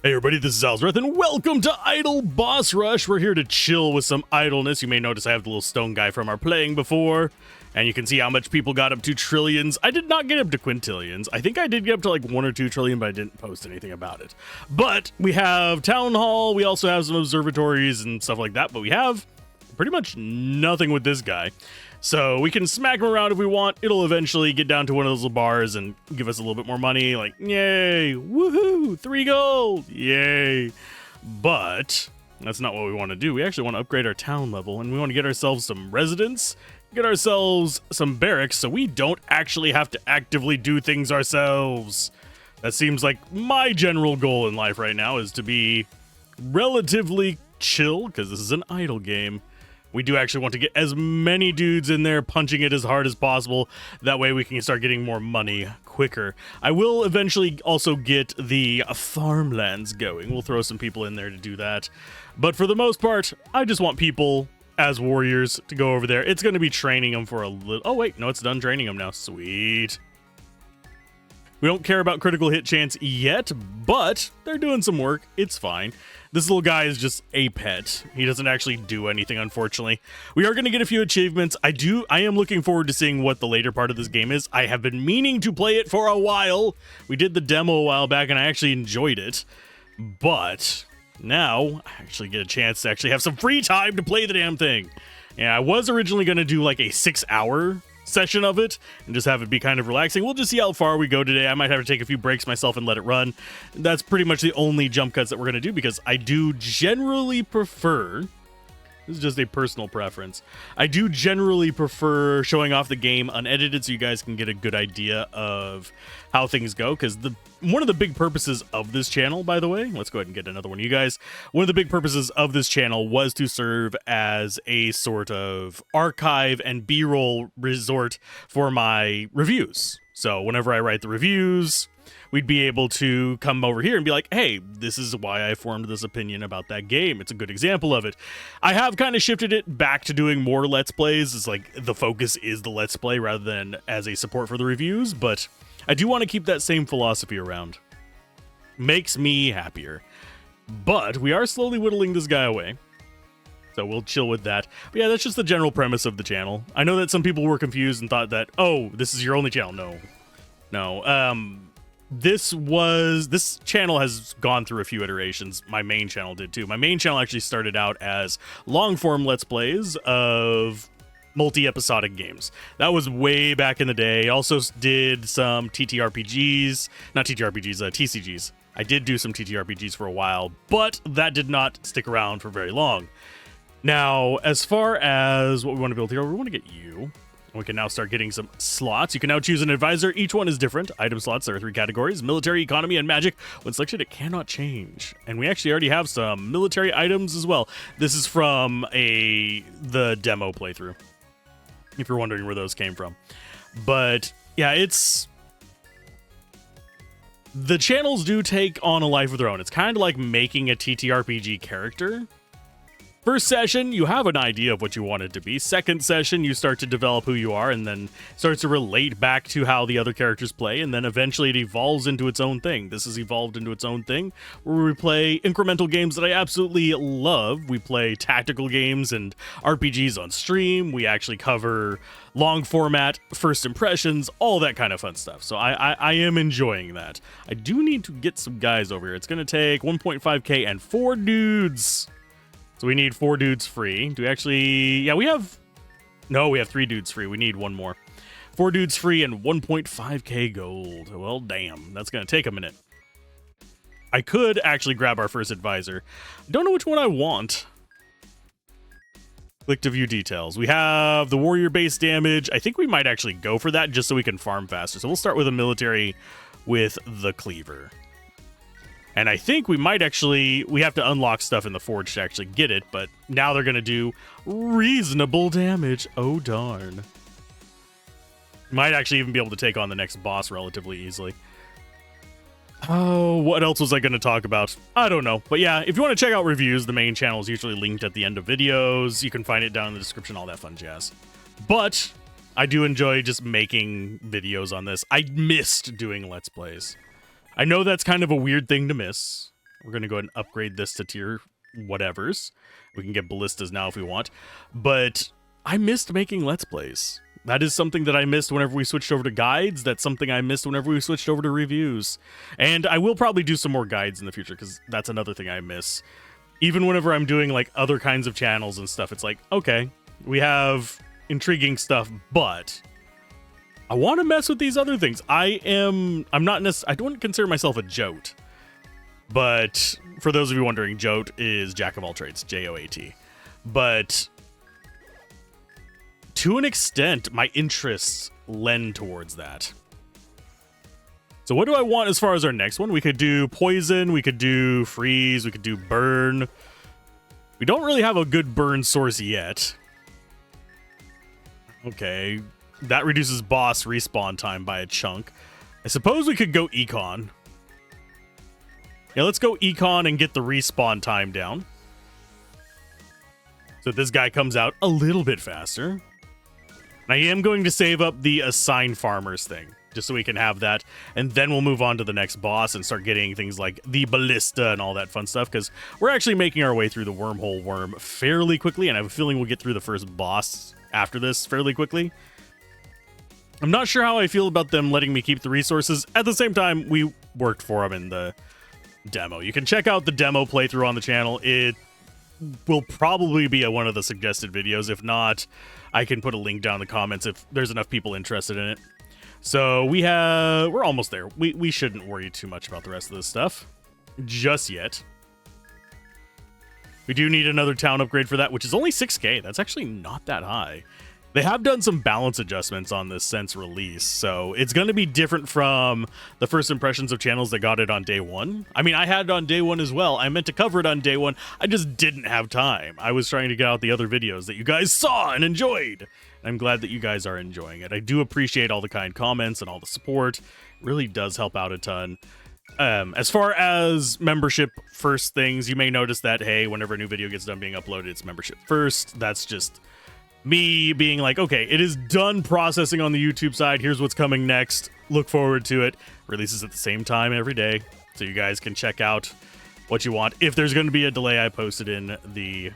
Hey everybody, this is Alzorath, and welcome to Idle Boss Rush. We're here to chill with some idleness. You may notice I have the little stone guy from our playing before, and you can see how much people got up to trillions. I did not get up to quintillions. I think I did get up to like 1 or 2 trillion, but I didn't post anything about it. But we have Town Hall, we also have some observatories and stuff like that, but we have pretty much nothing with this guy. So we can smack him around if we want. It'll eventually get down to one of those little bars and give us a little bit more money. Like, yay, woohoo, 3 gold, yay. But that's not what we want to do. We actually want to upgrade our town level, and we want to get ourselves some residents, get ourselves some barracks, so we don't actually have to actively do things ourselves. That seems like my general goal in life right now, is to be relatively chill, because this is an idle game. We do actually want to get as many dudes in there punching it as hard as possible. That way we can start getting more money quicker. I will eventually also get the farmlands going. We'll throw some people in there to do that. But for the most part, I just want people as warriors to go over there. It's going to be training them for a little... Oh, wait. No, it's done training them now. Sweet. We don't care about critical hit chance yet, but they're doing some work. It's fine. This little guy is just a pet. He doesn't actually do anything, unfortunately. We are going to get a few achievements. I am looking forward to seeing what the later part of this game is. I have been meaning to play it for a while. We did the demo a while back, and I actually enjoyed it. But now I actually get a chance to actually have some free time to play the damn thing. Yeah, I was originally going to do like a 6-hour session of it and just have it be kind of relaxing. We'll just see how far we go today. I might have to take a few breaks myself and let it run. That's pretty much the only jump cuts that we're going to do, because I do generally prefer... This is just a personal preference. I do generally prefer showing off the game unedited so you guys can get a good idea of how things go, because one of the big purposes of this channel, by the way, let's go ahead and get another one of you guys. One of the big purposes of this channel was to serve as a sort of archive and B-roll resort for my reviews. So whenever I write the reviews, we'd be able to come over here and be like, hey, this is why I formed this opinion about that game. It's a good example of it. I have kind of shifted it back to doing more Let's Plays. It's like the focus is the Let's Play rather than as a support for the reviews, but I do want to keep that same philosophy around. Makes me happier. But we are slowly whittling this guy away, so we'll chill with that. But yeah, that's just the general premise of the channel. I know that some people were confused and thought that, oh, this is your only channel. No. This channel has gone through a few iterations. My main channel did too. My main channel actually started out as long-form Let's Plays of multi-episodic games. That was way back in the day. Also did some TTRPGs. Not TTRPGs, TCGs. I did do some TTRPGs for a while, but that did not stick around for very long. Now, as far as what we want to be able to go, we want to get you. We can now start getting some slots. You can now choose an advisor. Each one is different. Item slots, there are 3 categories: military, economy, and magic. When selected, it cannot change. And we actually already have some military items as well. This is from the demo playthrough, if you're wondering where those came from. But yeah, the channels do take on a life of their own. It's kind of like making a TTRPG character. First session, you have an idea of what you want it to be. Second session, you start to develop who you are and then starts to relate back to how the other characters play, and then eventually it evolves into its own thing. This has evolved into its own thing, where we play incremental games that I absolutely love. We play tactical games and RPGs on stream. We actually cover long format, first impressions, all that kind of fun stuff. So I am enjoying that. I do need to get some guys over here. It's going to take 1.5k and 4 dudes. So we need 4 dudes free. Do we actually... Yeah, we have 3 dudes free. We need 1 more. 4 dudes free and 1.5k gold. Well, damn. That's going to take a minute. I could actually grab our first advisor. Don't know which one I want. Click to view details. We have the warrior base damage. I think we might actually go for that just so we can farm faster. So we'll start with a military with the cleaver. And I think we might actually... We have to unlock stuff in the forge to actually get it, but now they're going to do reasonable damage. Oh, darn. Might actually even be able to take on the next boss relatively easily. Oh, what else was I going to talk about? I don't know. But yeah, if you want to check out reviews, the main channel is usually linked at the end of videos. You can find it down in the description, all that fun jazz. But I do enjoy just making videos on this. I missed doing Let's Plays. I know that's kind of a weird thing to miss, We're going to go ahead and upgrade this to tier whatevers. We can get ballistas now if we want. But I missed making Let's Plays. That is something that I missed whenever we switched over to guides. That's something I missed whenever we switched over to reviews. And I will probably do some more guides in the future, because that's another thing I miss. Even whenever I'm doing like other kinds of channels and stuff, it's like, okay, we have intriguing stuff, but I want to mess with these other things. I don't consider myself a jote. But for those of you wondering, jote is jack of all trades, J-O-A-T. But to an extent, my interests lend towards that. So what do I want as far as our next one? We could do poison, we could do freeze, we could do burn. We don't really have a good burn source yet. Okay, that reduces boss respawn time by a chunk. I suppose we could go econ. Yeah, let's go econ and get the respawn time down, so this guy comes out a little bit faster. And I am going to save up the assign farmers thing, just so we can have that, and then we'll move on to the next boss and start getting things like the ballista and all that fun stuff, because we're actually making our way through the wormhole worm fairly quickly, and I have a feeling we'll get through the first boss after this fairly quickly. I'm not sure how I feel about them letting me keep the resources. At the same time, we worked for them in the demo. You can check out the demo playthrough on the channel. It will probably be one of the suggested videos. If not, I can put a link down in the comments if there's enough people interested in it. So we're almost there. We shouldn't worry too much about the rest of this stuff just yet. We do need another town upgrade for that, which is only 6K. That's actually not that high. They have done some balance adjustments on this since release, so it's going to be different from the first impressions of channels that got it on day one. I mean, I had it on day one as well. I meant to cover it on day one. I just didn't have time. I was trying to get out the other videos that you guys saw and enjoyed. I'm glad that you guys are enjoying it. I do appreciate all the kind comments and all the support. It really does help out a ton. As far as membership first things, you may notice that, hey, whenever a new video gets done being uploaded, it's membership first. That's just me being like, okay, it is done processing on the YouTube side. Here's what's coming next. Look forward to it. Releases at the same time every day, so you guys can check out what you want. If there's going to be a delay, I posted in the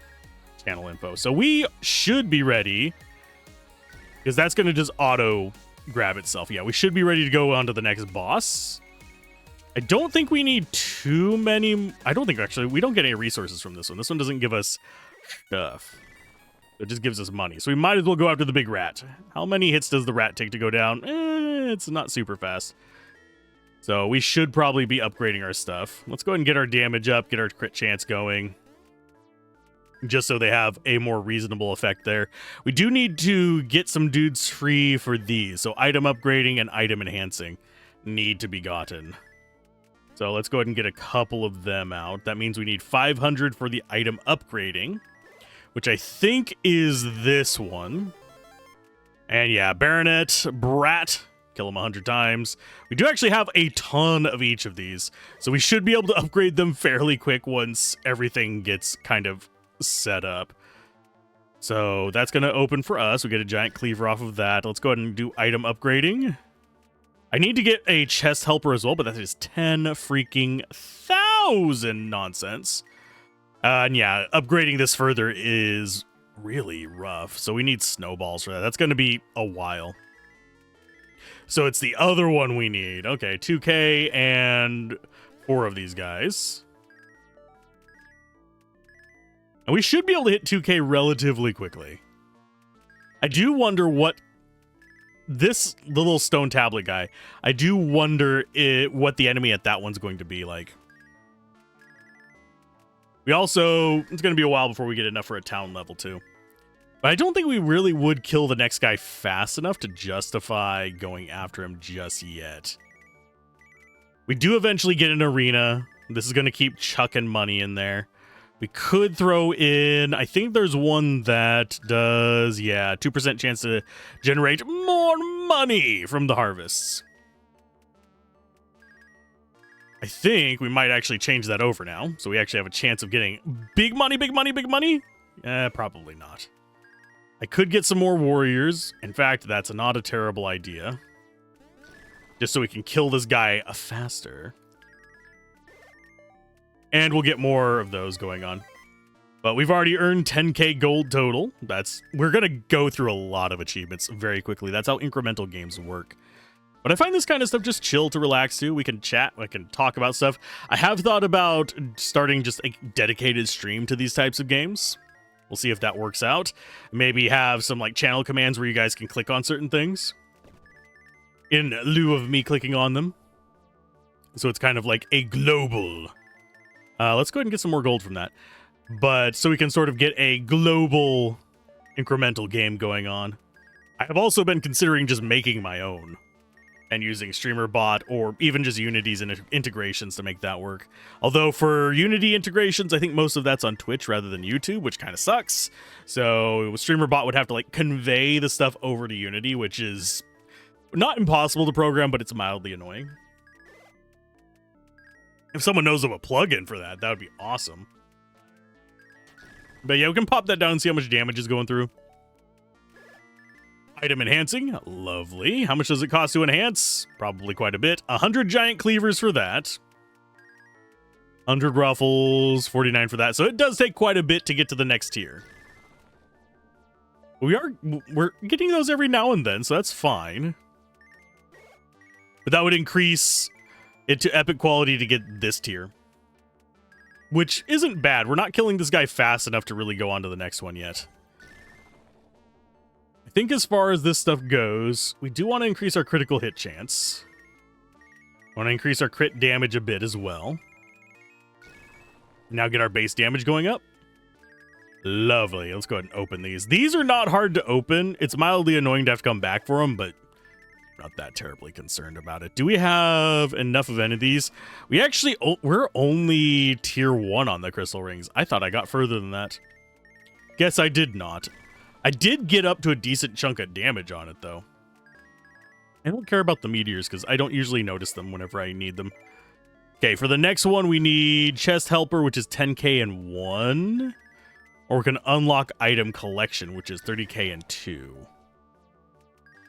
channel info. So we should be ready, because that's going to just auto grab itself. Yeah, we should be ready to go on to the next boss. I don't think we need too many. I don't think, actually, we don't get any resources from this one. This one doesn't give us stuff. It just gives us money. So we might as well go after the big rat. How many hits does the rat take to go down? It's not super fast. So we should probably be upgrading our stuff. Let's go ahead and get our damage up, get our crit chance going, just so they have a more reasonable effect there. We do need to get some dudes free for these. So item upgrading and item enhancing need to be gotten. So let's go ahead and get a couple of them out. That means we need 500 for the item upgrading, which I think is this one. And yeah, Baronet, Brat, kill him 100 times. We do actually have a ton of each of these, so we should be able to upgrade them fairly quick once everything gets kind of set up. So that's going to open for us. We get a giant cleaver off of that. Let's go ahead and do item upgrading. I need to get a chest helper as well, but that is 10 freaking thousand nonsense. And yeah, upgrading this further is really rough. So we need snowballs for that. That's going to be a while. So it's the other one we need. Okay, 2K and 4 of these guys. And we should be able to hit 2K relatively quickly. I do wonder what this little stone tablet guy, I do wonder what the enemy at that one's going to be like. We also, it's going to be a while before we get enough for a town level too. But I don't think we really would kill the next guy fast enough to justify going after him just yet. We do eventually get an arena. This is going to keep chucking money in there. We could throw in, I think there's one that does, yeah, 2% chance to generate more money from the harvests. I think we might actually change that over now, so we actually have a chance of getting big money, big money, big money. Probably not. I could get some more warriors. In fact, that's not a terrible idea. Just so we can kill this guy faster. And we'll get more of those going on. But we've already earned 10k gold total. We're going to go through a lot of achievements very quickly. That's how incremental games work. But I find this kind of stuff just chill to relax to. We can chat, we can talk about stuff. I have thought about starting just a dedicated stream to these types of games. We'll see if that works out. Maybe have some like channel commands where you guys can click on certain things in lieu of me clicking on them. So it's kind of like a global. Let's go ahead and get some more gold from that. But so we can sort of get a global incremental game going on. I have also been considering just making my own and using StreamerBot or even just Unity's integrations to make that work. Although for Unity integrations, I think most of that's on Twitch rather than YouTube, which kind of sucks. So StreamerBot would have to like convey the stuff over to Unity, which is not impossible to program, but it's mildly annoying. If someone knows of a plugin for that, that would be awesome. But yeah, we can pop that down and see how much damage is going through. Item enhancing, lovely. How much does it cost to enhance? Probably quite a bit. 100 giant cleavers for that. 100 ruffles, 49 for that. So it does take quite a bit to get to the next tier. We're getting those every now and then, so that's fine. But that would increase it to epic quality to get this tier. Which isn't bad. We're not killing this guy fast enough to really go on to the next one yet. I think as far as this stuff goes, we do want to increase our critical hit chance. Want to increase our crit damage a bit as well. Now get our base damage going up. Lovely. Let's go ahead and open these. These are not hard to open. It's mildly annoying to have to come back for them, but not that terribly concerned about it. Do we have enough of any of these? We're only tier 1 on the crystal rings. I thought I got further than that. Guess I did not. I did get up to a decent chunk of damage on it, though. I don't care about the meteors, because I don't usually notice them whenever I need them. Okay, for the next one, we need Chest Helper, which is 10k and 1. Or we can unlock Item Collection, which is 30k and 2.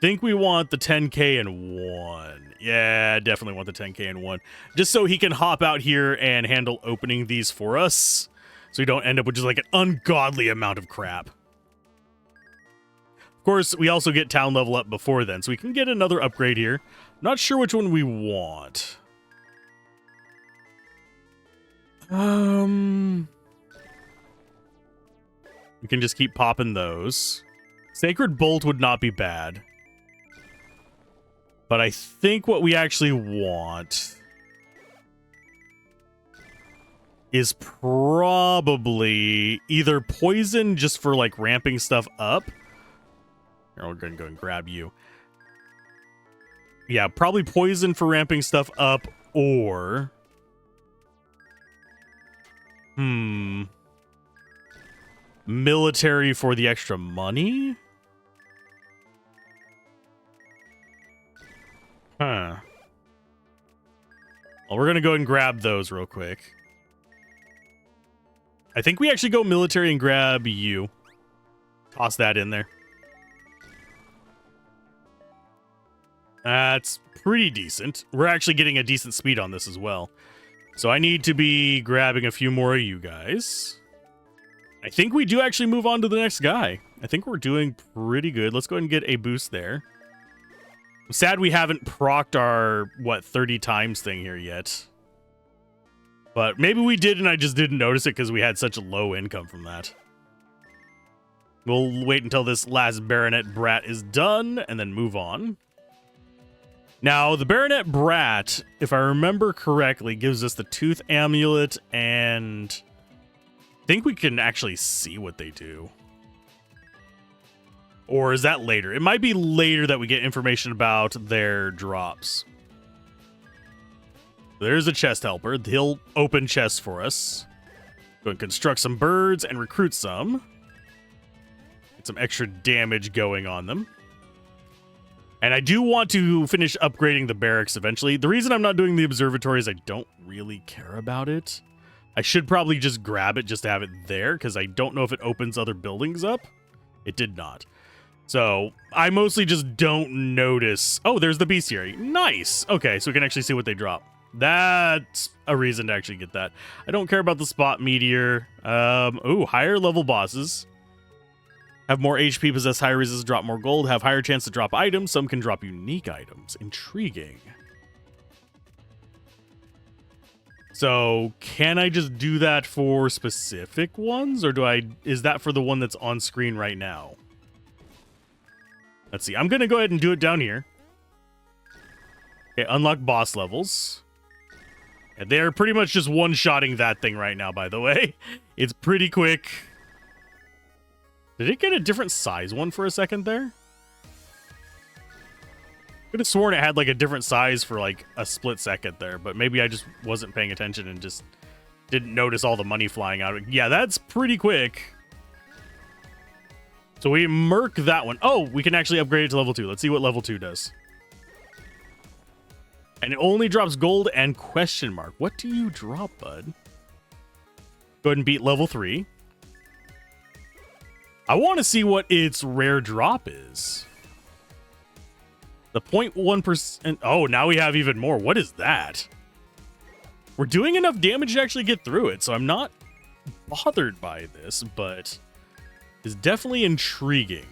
Think we want the 10k and 1. Yeah, definitely want the 10k and 1. Just so he can hop out here and handle opening these for us. So we don't end up with just like an ungodly amount of crap. Of course, we also get town level up before then, so we can get another upgrade here. Not sure which one we want. We can just keep popping those. Sacred Bolt would not be bad. But I think what we actually want is probably either poison just for like ramping stuff up. Here, we're going to go and grab you. Yeah, probably poison for ramping stuff up or... military for the extra money? Huh. Well, we're going to go and grab those real quick. I think we actually go military and grab you. Toss that in there. That's pretty decent. We're actually getting a decent speed on this as well. So I need to be grabbing a few more of you guys. I think we do actually move on to the next guy. I think we're doing pretty good. Let's go ahead and get a boost there. I'm sad we haven't procced our, 30 times thing here yet. But maybe we did and I just didn't notice it because we had such a low income from that. We'll wait until this last Baronet Brat is done and then move on. Now, the Baronet Brat, if I remember correctly, gives us the Tooth Amulet, and I think we can actually see what they do. Or is that later? It might be later that we get information about their drops. There's a chest helper. He'll open chests for us. Go and construct some birds and recruit some. Get some extra damage going on them. And I do want to finish upgrading the barracks eventually. The reason I'm not doing the observatory is I don't really care about it. I should probably just grab it just to have it there, because I don't know if it opens other buildings up. It did not. So I mostly just don't notice. Oh, there's the bestiary. Nice. Okay, so we can actually see what they drop. That's a reason to actually get that. I don't care about the spot meteor. Ooh, higher level bosses have more HP, possess higher resistance, drop more gold, have higher chance to drop items. Some can drop unique items. Intriguing. So, can I just do that for specific ones, or is that for the one that's on screen right now? Let's see. I'm going to go ahead and do it down here. Okay, unlock boss levels. And they're pretty much just one-shotting that thing right now, by the way. It's pretty quick. Did it get a different size one for a second there? Could have sworn it had like a different size for like a split second there, but maybe I just wasn't paying attention and just didn't notice all the money flying out. Yeah, that's pretty quick. So we murk that one. Oh, we can actually upgrade it to level 2. Let's see what level 2 does. And it only drops gold and question mark. What do you drop, bud? Go ahead and beat level 3. I want to see what its rare drop is. The 0.1%. Oh, now we have even more. What is that? We're doing enough damage to actually get through it, so I'm not bothered by this, but it's definitely intriguing.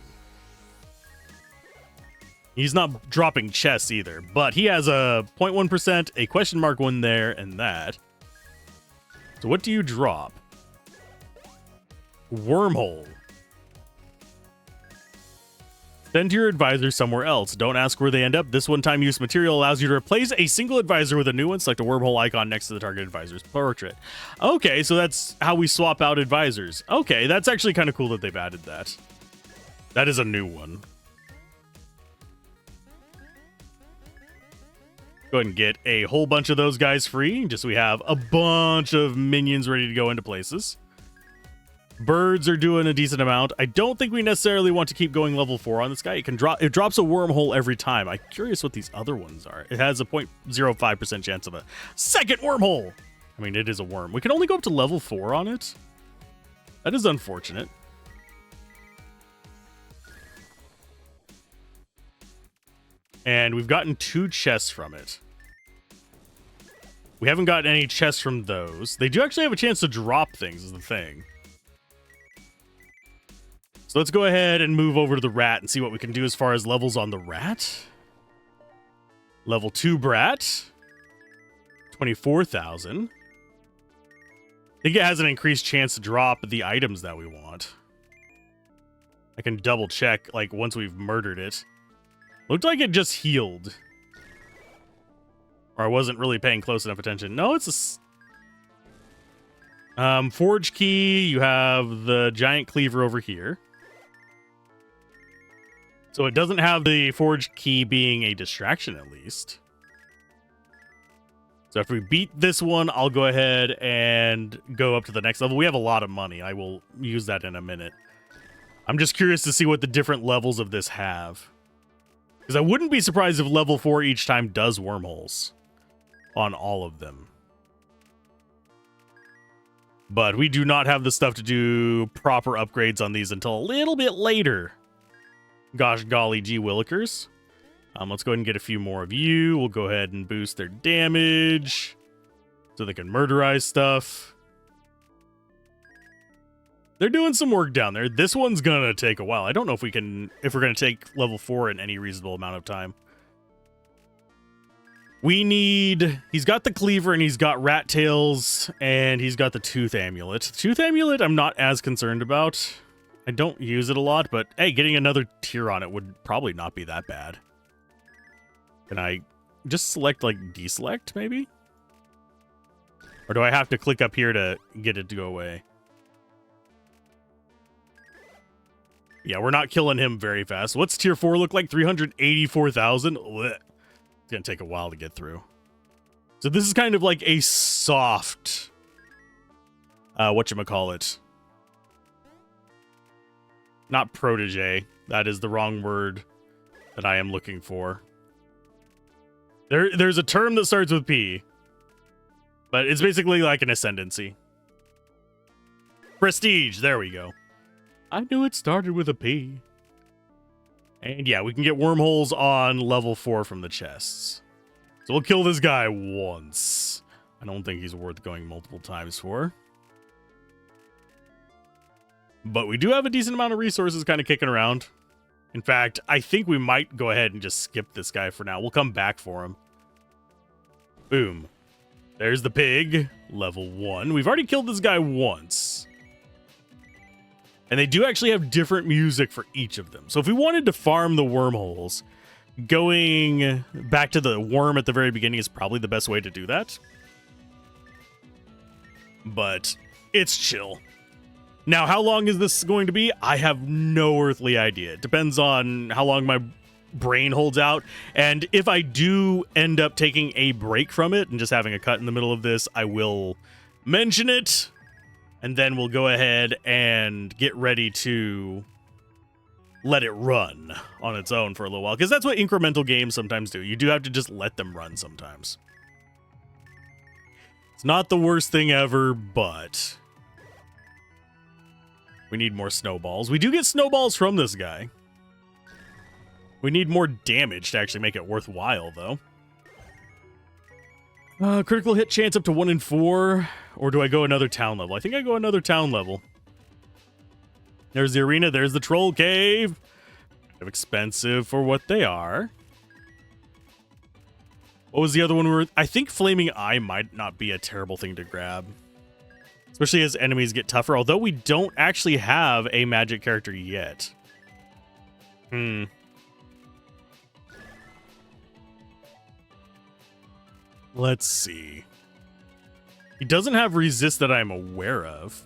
He's not dropping chests either, but he has a 0.1%, a question mark one there, and that. So what do you drop? Wormhole. Send your advisor somewhere else. Don't ask where they end up. This one-time use material allows you to replace a single advisor with a new one. Select a wormhole icon next to the target advisor's portrait. Okay, so that's how we swap out advisors. Okay, that's actually kind of cool that they've added that. That is a new one. Go ahead and get a whole bunch of those guys free, just so we have a bunch of minions ready to go into places. Birds are doing a decent amount. I don't think we necessarily want to keep going level 4 on this guy. It drops a wormhole every time. I'm curious what these other ones are. It has a 0.05% chance of a second wormhole. I mean, it is a worm. We can only go up to level 4 on it. That is unfortunate. And we've gotten 2 chests from it. We haven't gotten any chests from those. They do actually have a chance to drop things, is the thing. So let's go ahead and move over to the rat and see what we can do as far as levels on the rat. Level 2 brat. 24,000. I think it has an increased chance to drop the items that we want. I can double check, like, once we've murdered it. Looked like it just healed. Or I wasn't really paying close enough attention. No, it's a... forge key, you have the giant cleaver over here. So it doesn't have the forge key being a distraction, at least. So if we beat this one, I'll go ahead and go up to the next level. We have a lot of money. I will use that in a minute. I'm just curious to see what the different levels of this have. Because I wouldn't be surprised if level 4 each time does wormholes on all of them. But we do not have the stuff to do proper upgrades on these until a little bit later. Gosh golly gee willikers. Let's go ahead and get a few more of you. We'll go ahead and boost their damage so they can murderize stuff. They're doing some work down there. This one's gonna take a while. I don't know if we're gonna take level 4 in any reasonable amount of time. He's got the cleaver and he's got rat tails and he's got the tooth amulet. Tooth amulet I'm not as concerned about. I don't use it a lot, but hey, getting another tier on it would probably not be that bad. Can I just select, like, deselect, maybe? Or do I have to click up here to get it to go away? Yeah, we're not killing him very fast. What's tier 4 look like? 384,000? It's gonna take a while to get through. So this is kind of like a soft... whatchamacallit. Not protege. That is the wrong word that I am looking for. There's a term that starts with P. But it's basically like an ascendancy. Prestige. There we go. I knew it started with a P. And yeah, we can get wormholes on level 4 from the chests. So we'll kill this guy once. I don't think he's worth going multiple times for. But we do have a decent amount of resources kind of kicking around. In fact, I think we might go ahead and just skip this guy for now. We'll come back for him. Boom. There's the pig. Level 1. We've already killed this guy once. And they do actually have different music for each of them. So if we wanted to farm the wormholes, going back to the worm at the very beginning is probably the best way to do that. But it's chill. Now, how long is this going to be? I have no earthly idea. It depends on how long my brain holds out. And if I do end up taking a break from it and just having a cut in the middle of this, I will mention it. And then we'll go ahead and get ready to let it run on its own for a little while. Because that's what incremental games sometimes do. You do have to just let them run sometimes. It's not the worst thing ever, but we need more snowballs. We do get snowballs from this guy. We need more damage to actually make it worthwhile, though. Critical hit chance up to 1 in 4. Or do I go another town level? I think I go another town level. There's the arena. There's the troll cave. Kind of expensive for what they are. What was the other one? I think Flaming Eye might not be a terrible thing to grab. Especially as enemies get tougher. Although we don't actually have a magic character yet. Let's see. He doesn't have resist that I'm aware of.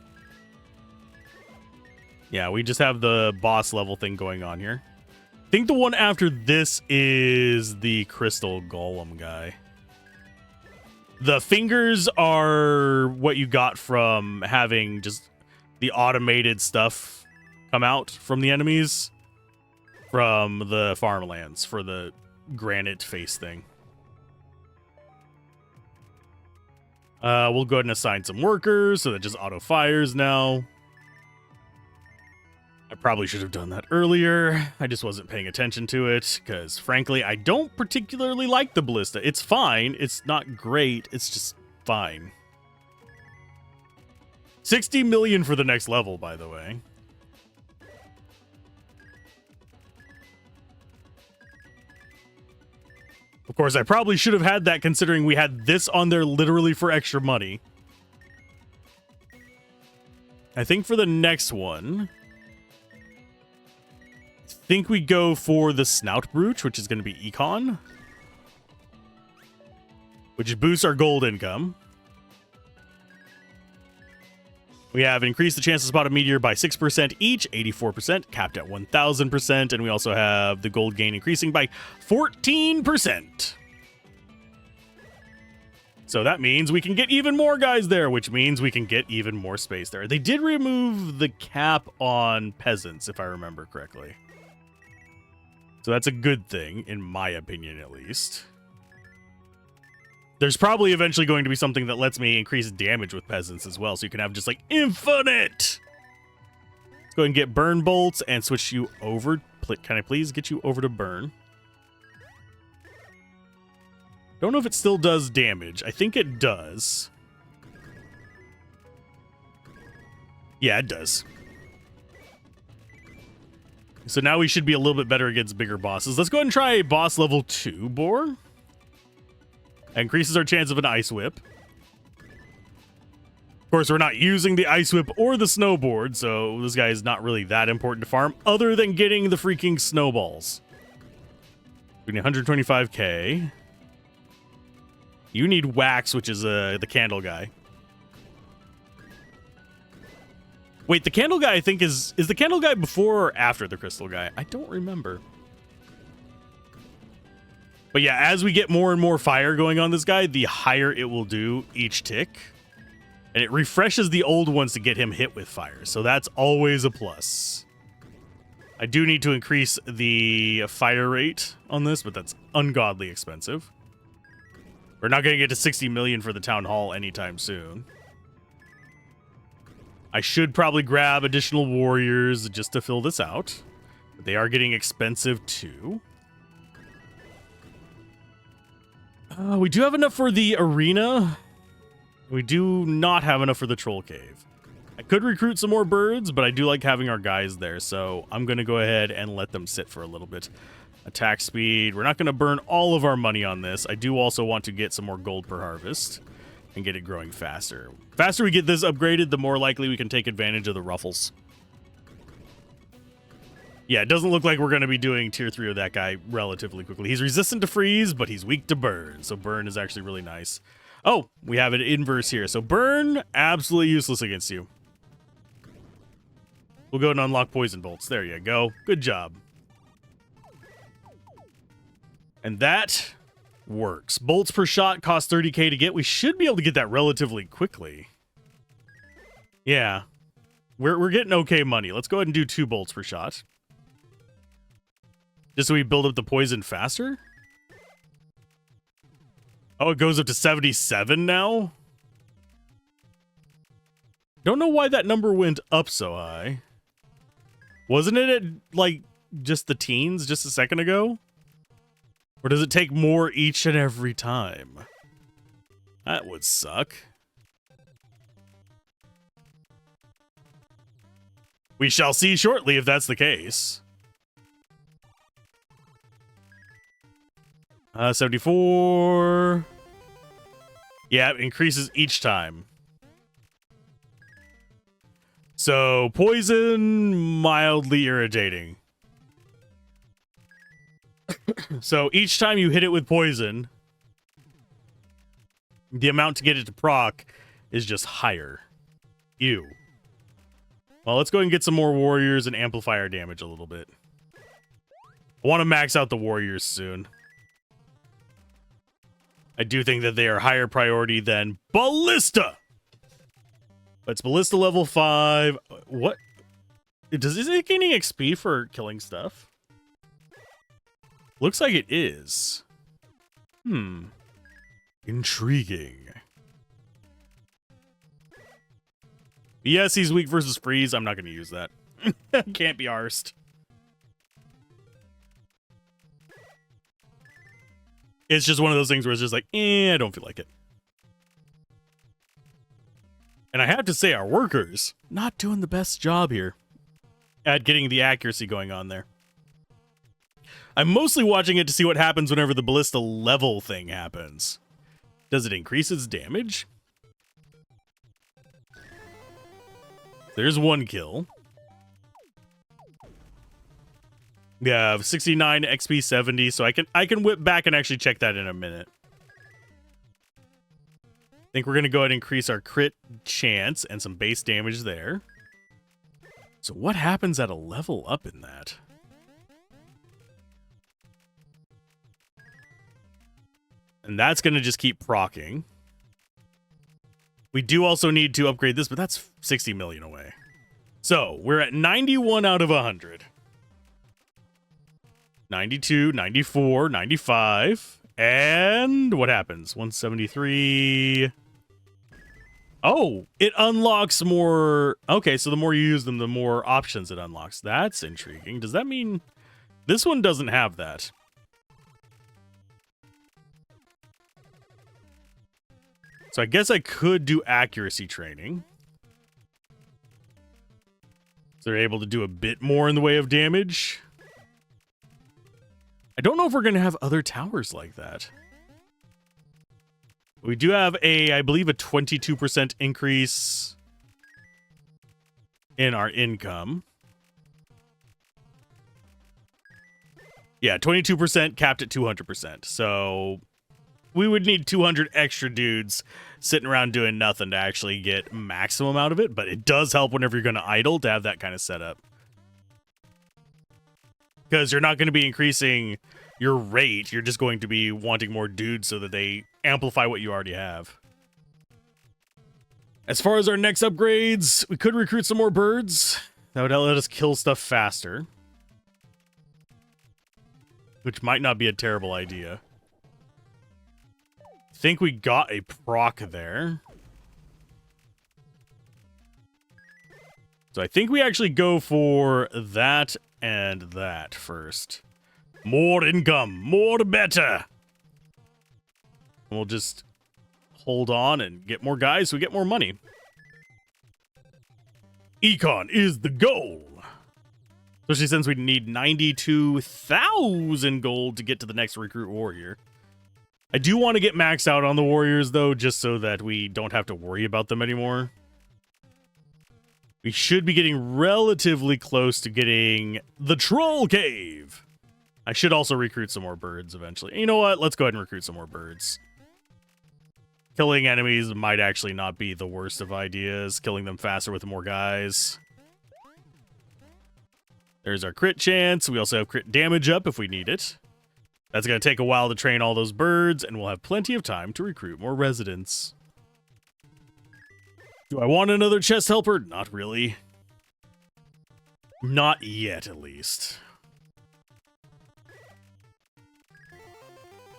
Yeah, we just have the boss level thing going on here. I think the one after this is the crystal golem guy. The fingers are what you got from having just the automated stuff come out from the enemies from the farmlands for the granite face thing. We'll go ahead and assign some workers so that just auto fires now. I probably should have done that earlier. I just wasn't paying attention to it because, frankly, I don't particularly like the ballista. It's fine. It's not great. It's just fine. 60 million for the next level, by the way. Of course, I probably should have had that considering we had this on there literally for extra money. I think for the next one, I think we go for the Snout Brooch, which is going to be Econ, which boosts our gold income. We have increased the chance to spot a meteor by 6% each, 84%, capped at 1,000%, and we also have the gold gain increasing by 14%. So that means we can get even more guys there, which means we can get even more space there. They did remove the cap on peasants, if I remember correctly. So that's a good thing, in my opinion at least. There's probably eventually going to be something that lets me increase damage with peasants as well, so you can have just like infinite. Let's go ahead and get burn bolts and switch you over. Can I please get you over to burn? Don't know if it still does damage. I think it does. Yeah, it does. So now we should be a little bit better against bigger bosses. Let's go ahead and try a boss level 2 boar. Increases our chance of an ice whip. Of course, we're not using the ice whip or the snowboard, so this guy is not really that important to farm, other than getting the freaking snowballs. We need 125k. You need wax, which is the candle guy. Wait, the candle guy, I think, is the candle guy before or after the crystal guy? I don't remember. But yeah, as we get more and more fire going on this guy, the higher it will do each tick. And it refreshes the old ones to get him hit with fire. So that's always a plus. I do need to increase the fire rate on this, but that's ungodly expensive. We're not going to get to 60 million for the town hall anytime soon. I should probably grab additional warriors just to fill this out. But they are getting expensive too. We do have enough for the arena. We do not have enough for the troll cave. I could recruit some more birds, but I do like having our guys there, so I'm going to go ahead and let them sit for a little bit. Attack speed. We're not going to burn all of our money on this. I do also want to get some more gold per harvest and get it growing faster. Faster we get this upgraded, the more likely we can take advantage of the ruffles. Yeah, it doesn't look like we're going to be doing tier 3 of that guy relatively quickly. He's resistant to freeze, but he's weak to burn, so burn is actually really nice. Oh, we have an inverse here. So burn, absolutely useless against you. We'll go and unlock poison bolts. There you go. Good job. And that works. Bolts per shot cost 30k to get. We should be able to get that relatively quickly. Yeah. We're getting okay money. Let's go ahead and do 2 bolts per shot. Just so we build up the poison faster? Oh, it goes up to 77 now? Don't know why that number went up so high. Wasn't it at, like, just the teens just a second ago? Or does it take more each and every time? That would suck. We shall see shortly if that's the case. 74. Yeah, it increases each time. So, poison, mildly irritating. So, each time you hit it with poison, the amount to get it to proc is just higher. Ew. Well, let's go ahead and get some more warriors and amplify our damage a little bit. I want to max out the warriors soon. I do think that they are higher priority than Ballista. But it's Ballista level 5. What? Is it gaining XP for killing stuff? Looks like it is. Intriguing. Yes, he's weak versus freeze. I'm not going to use that. Can't be arsed. It's just one of those things where it's just like, I don't feel like it. And I have to say, our workers, not doing the best job here at getting the accuracy going on there. I'm mostly watching it to see what happens whenever the ballista level thing happens. Does it increase its damage? There's 1 kill. We have 69 XP 70, so I can whip back and actually check that in a minute. I think we're going to go ahead and increase our crit chance and some base damage there. So what happens at a level up in that? And that's going to just keep proccing. We do also need to upgrade this, but that's 60 million away. So we're at 91 out of 100. 92, 94, 95. And what happens? 173. Oh, it unlocks more. Okay, so the more you use them, the more options it unlocks. That's intriguing. Does that mean this one doesn't have that? So I guess I could do accuracy training. So they're able to do a bit more in the way of damage. I don't know if we're going to have other towers like that. We do have I believe, a 22% increase in our income. Yeah, 22% capped at 200%. So we would need 200 extra dudes sitting around doing nothing to actually get maximum out of it. But it does help whenever you're going to idle to have that kind of setup. Because you're not going to be increasing your rate. You're just going to be wanting more dudes so that they amplify what you already have. As far as our next upgrades, we could recruit some more birds. That would let us kill stuff faster. Which might not be a terrible idea. I think we got a proc there. So I think we actually go for that and that first. More income, more the better. And we'll just hold on and get more guys so we get more money. Econ is the goal. Especially since we need 92,000 gold to get to the next recruit warrior. I do want to get maxed out on the warriors, though, just so that we don't have to worry about them anymore. We should be getting relatively close to getting the troll cave. I should also recruit some more birds eventually. You know what? Let's go ahead and recruit some more birds. Killing enemies might actually not be the worst of ideas. Killing them faster with more guys. There's our crit chance. We also have crit damage up if we need it. That's going to take a while to train all those birds, and we'll have plenty of time to recruit more residents. Do I want another chest helper? Not really. Not yet, at least.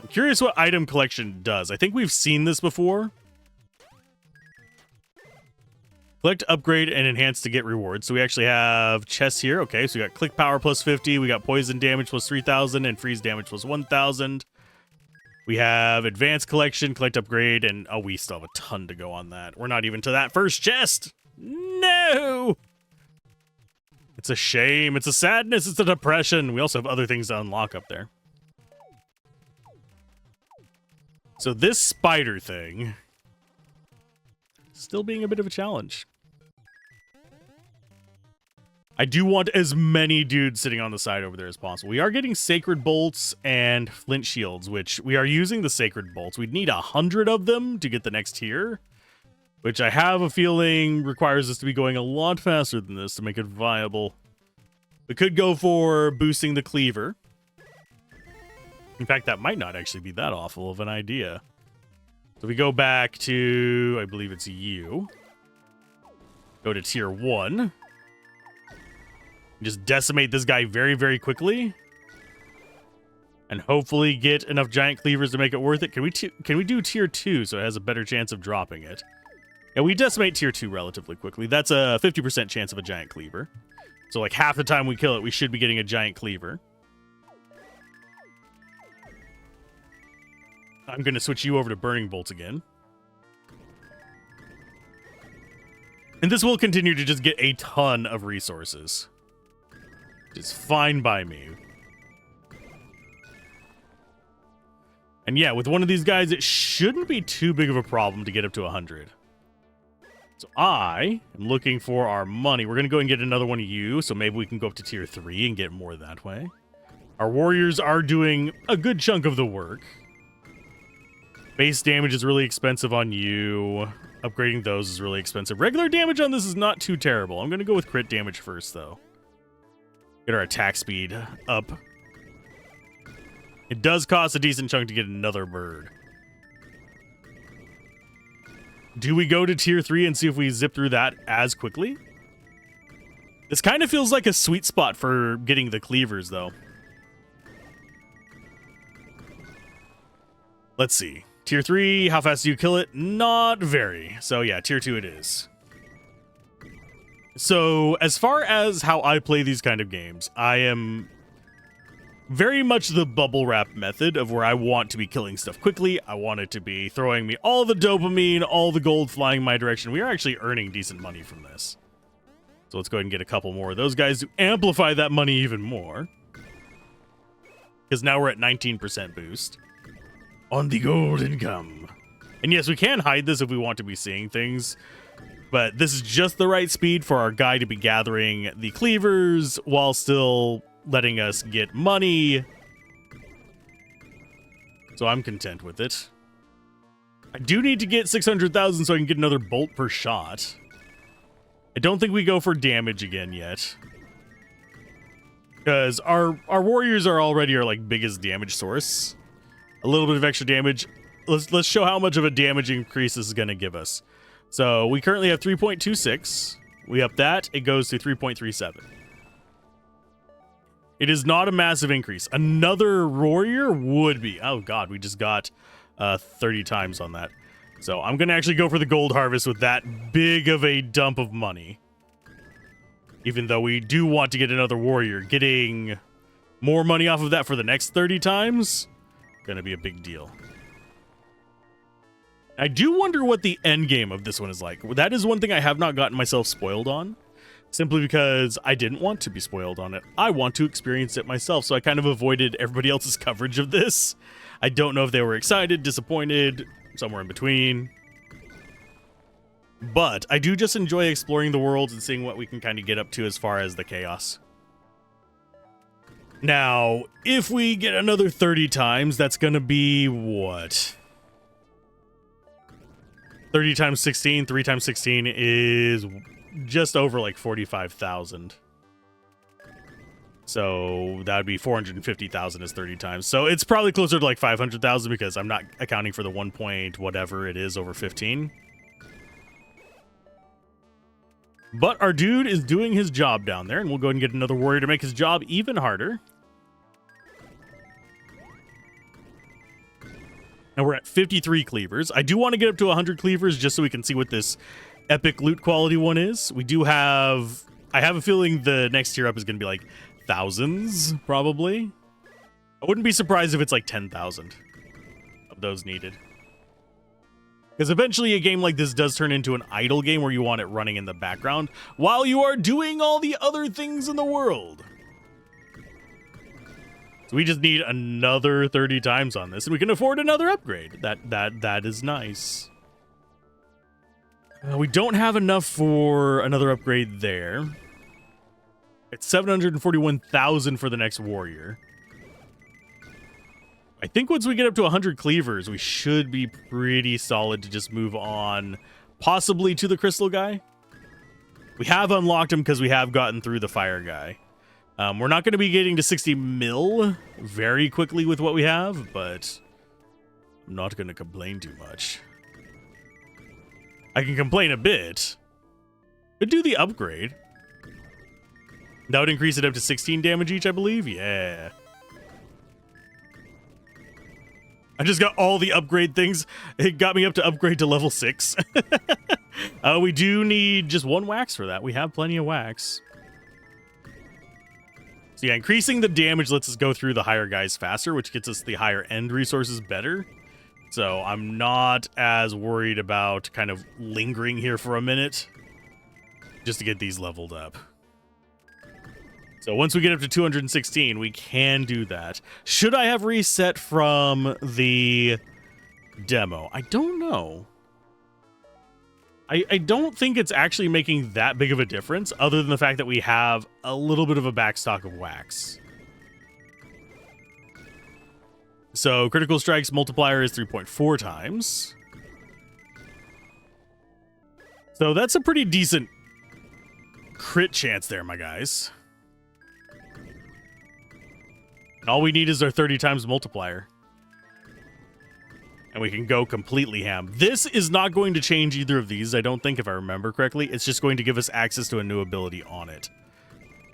I'm curious what item collection does. I think we've seen this before. Collect, upgrade, and enhance to get rewards. So we actually have chests here. Okay, so we got click power plus 50. We got poison damage plus 3,000 and freeze damage plus 1,000. We have advanced collection, collect, upgrade, and oh, we still have a ton to go on that. We're not even to that first chest. No! It's a shame. It's a sadness. It's a depression. We also have other things to unlock up there. So this spider thing still being a bit of a challenge. I do want as many dudes sitting on the side over there as possible. We are getting sacred bolts and flint shields, which we are using the sacred bolts. We'd need 100 of them to get the next tier, which I have a feeling requires us to be going a lot faster than this to make it viable. We could go for boosting the cleaver. In fact, that might not actually be that awful of an idea. So we go back to, I believe it's you. Go to tier 1. Just decimate this guy very, very quickly. And hopefully get enough giant cleavers to make it worth it. Can we do tier 2 so it has a better chance of dropping it? Yeah, we decimate tier 2 relatively quickly. That's a 50% chance of a giant cleaver. So like half the time we kill it, we should be getting a giant cleaver. I'm going to switch you over to Burning Bolts again. And this will continue to just get a ton of resources. Which is fine by me. And yeah, with one of these guys, it shouldn't be too big of a problem to get up to 100. So I am looking for our money. We're going to go and get another one of you, so maybe we can go up to tier 3 and get more that way. Our warriors are doing a good chunk of the work. Base damage is really expensive on you. Upgrading those is really expensive. Regular damage on this is not too terrible. I'm going to go with crit damage first, though. Get our attack speed up. It does cost a decent chunk to get another bird. Do we go to tier 3 and see if we zip through that as quickly? This kind of feels like a sweet spot for getting the cleavers, though. Let's see. Tier 3, how fast do you kill it? Not very. So yeah, tier 2 it is. So as far as how I play these kind of games, I am very much the bubble wrap method of where I want to be killing stuff quickly. I want it to be throwing me all the dopamine, all the gold flying my direction. We are actually earning decent money from this. So let's go ahead and get a couple more of those guys to amplify that money even more. Because now we're at 19% boost. On the gold income. And yes, we can hide this if we want to be seeing things. But this is just the right speed for our guy to be gathering the cleavers while still letting us get money. So I'm content with it. I do need to get 600,000 so I can get another bolt per shot. I don't think we go for damage again yet. Because our warriors are already our like biggest damage source. A little bit of extra damage. Let's show how much of a damage increase this is going to give us. So we currently have 3.26. We up that, it goes to 3.37. It is not a massive increase. Another warrior would be. Oh god, we just got 30 times on that. So I'm going to actually go for the gold harvest with that big of a dump of money. Even though we do want to get another warrior. Getting more money off of that for the next 30 times... gonna be a big deal. I do wonder what the end game of this one is like. That is one thing I have not gotten myself spoiled on, simply because I didn't want to be spoiled on it. I want to experience it myself, so I kind of avoided everybody else's coverage of this. I don't know if they were excited, disappointed, somewhere in between. But I do just enjoy exploring the world and seeing what we can kind of get up to as far as the chaos. Now, if we get another 30 times, that's going to be what? 30 times 16, 3 times 16 is just over like 45,000. So that would be 450,000 is 30 times. So it's probably closer to like 500,000 because I'm not accounting for the 1 point whatever it is over 15. But our dude is doing his job down there, and we'll go ahead and get another warrior to make his job even harder. And we're at 53 cleavers. I do want to get up to 100 cleavers just so we can see what this epic loot quality one is. We do have... I have a feeling the next tier up is going to be like thousands, probably. I wouldn't be surprised if it's like 10,000 of those needed. Because eventually a game like this does turn into an idle game where you want it running in the background while you are doing all the other things in the world. So we just need another 30 times on this, and we can afford another upgrade. That is nice. We don't have enough for another upgrade there. It's 741,000 for the next warrior. I think once we get up to 100 cleavers, we should be pretty solid to just move on, possibly to the crystal guy. We have unlocked him because we have gotten through the fire guy. We're not going to be getting to 60 mil very quickly with what we have, but I'm not going to complain too much. I can complain a bit. Could do the upgrade. That would increase it up to 16 damage each, I believe. Yeah. I just got all the upgrade things. It got me up to upgrade to level 6. We do need just 1 wax for that. We have plenty of wax. So yeah, increasing the damage lets us go through the higher guys faster, which gets us the higher end resources better. So I'm not as worried about kind of lingering here for a minute just to get these leveled up. So once we get up to 216, we can do that. Should I have reset from the demo? I don't know. I don't think it's actually making that big of a difference, other than the fact that we have a little bit of a backstock of wax. So critical strikes multiplier is 3.4 times. So that's a pretty decent crit chance there, my guys. And all we need is our 30 times multiplier. And we can go completely ham. This is not going to change either of these, I don't think, if I remember correctly. It's just going to give us access to a new ability on it.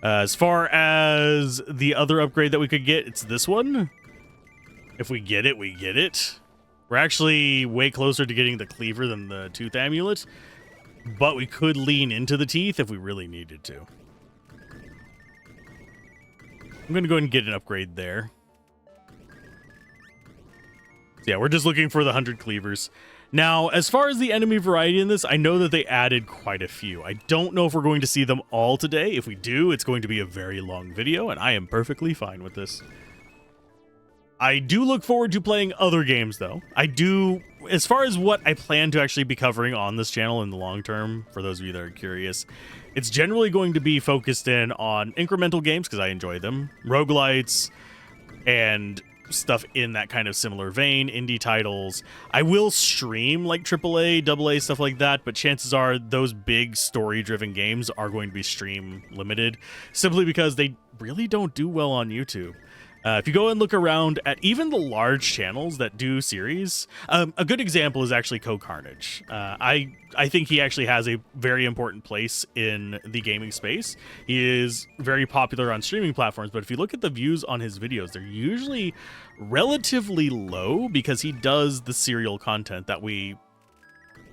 As far as the other upgrade that we could get, it's this one. If we get it, we get it. We're actually way closer to getting the cleaver than the tooth amulet. But we could lean into the teeth if we really needed to. I'm going to go ahead and get an upgrade there. Yeah, we're just looking for the 100 cleavers. Now, as far as the enemy variety in this, I know that they added quite a few. I don't know if we're going to see them all today. If we do, it's going to be a very long video, and I am perfectly fine with this. I do look forward to playing other games, though. I do, as far as what I plan to actually be covering on this channel in the long term, for those of you that are curious, it's generally going to be focused in on incremental games, because I enjoy them, roguelites, and stuff in that kind of similar vein, indie titles. I will stream like AAA, AA, stuff like that, but chances are those big story-driven games are going to be stream limited, simply because they really don't do well on YouTube. If you go and look around at even the large channels that do series, a good example is actually Carnage. I think he actually has a very important place in the gaming space. He is very popular on streaming platforms, but if you look at the views on his videos, they're usually relatively low because he does the serial content that we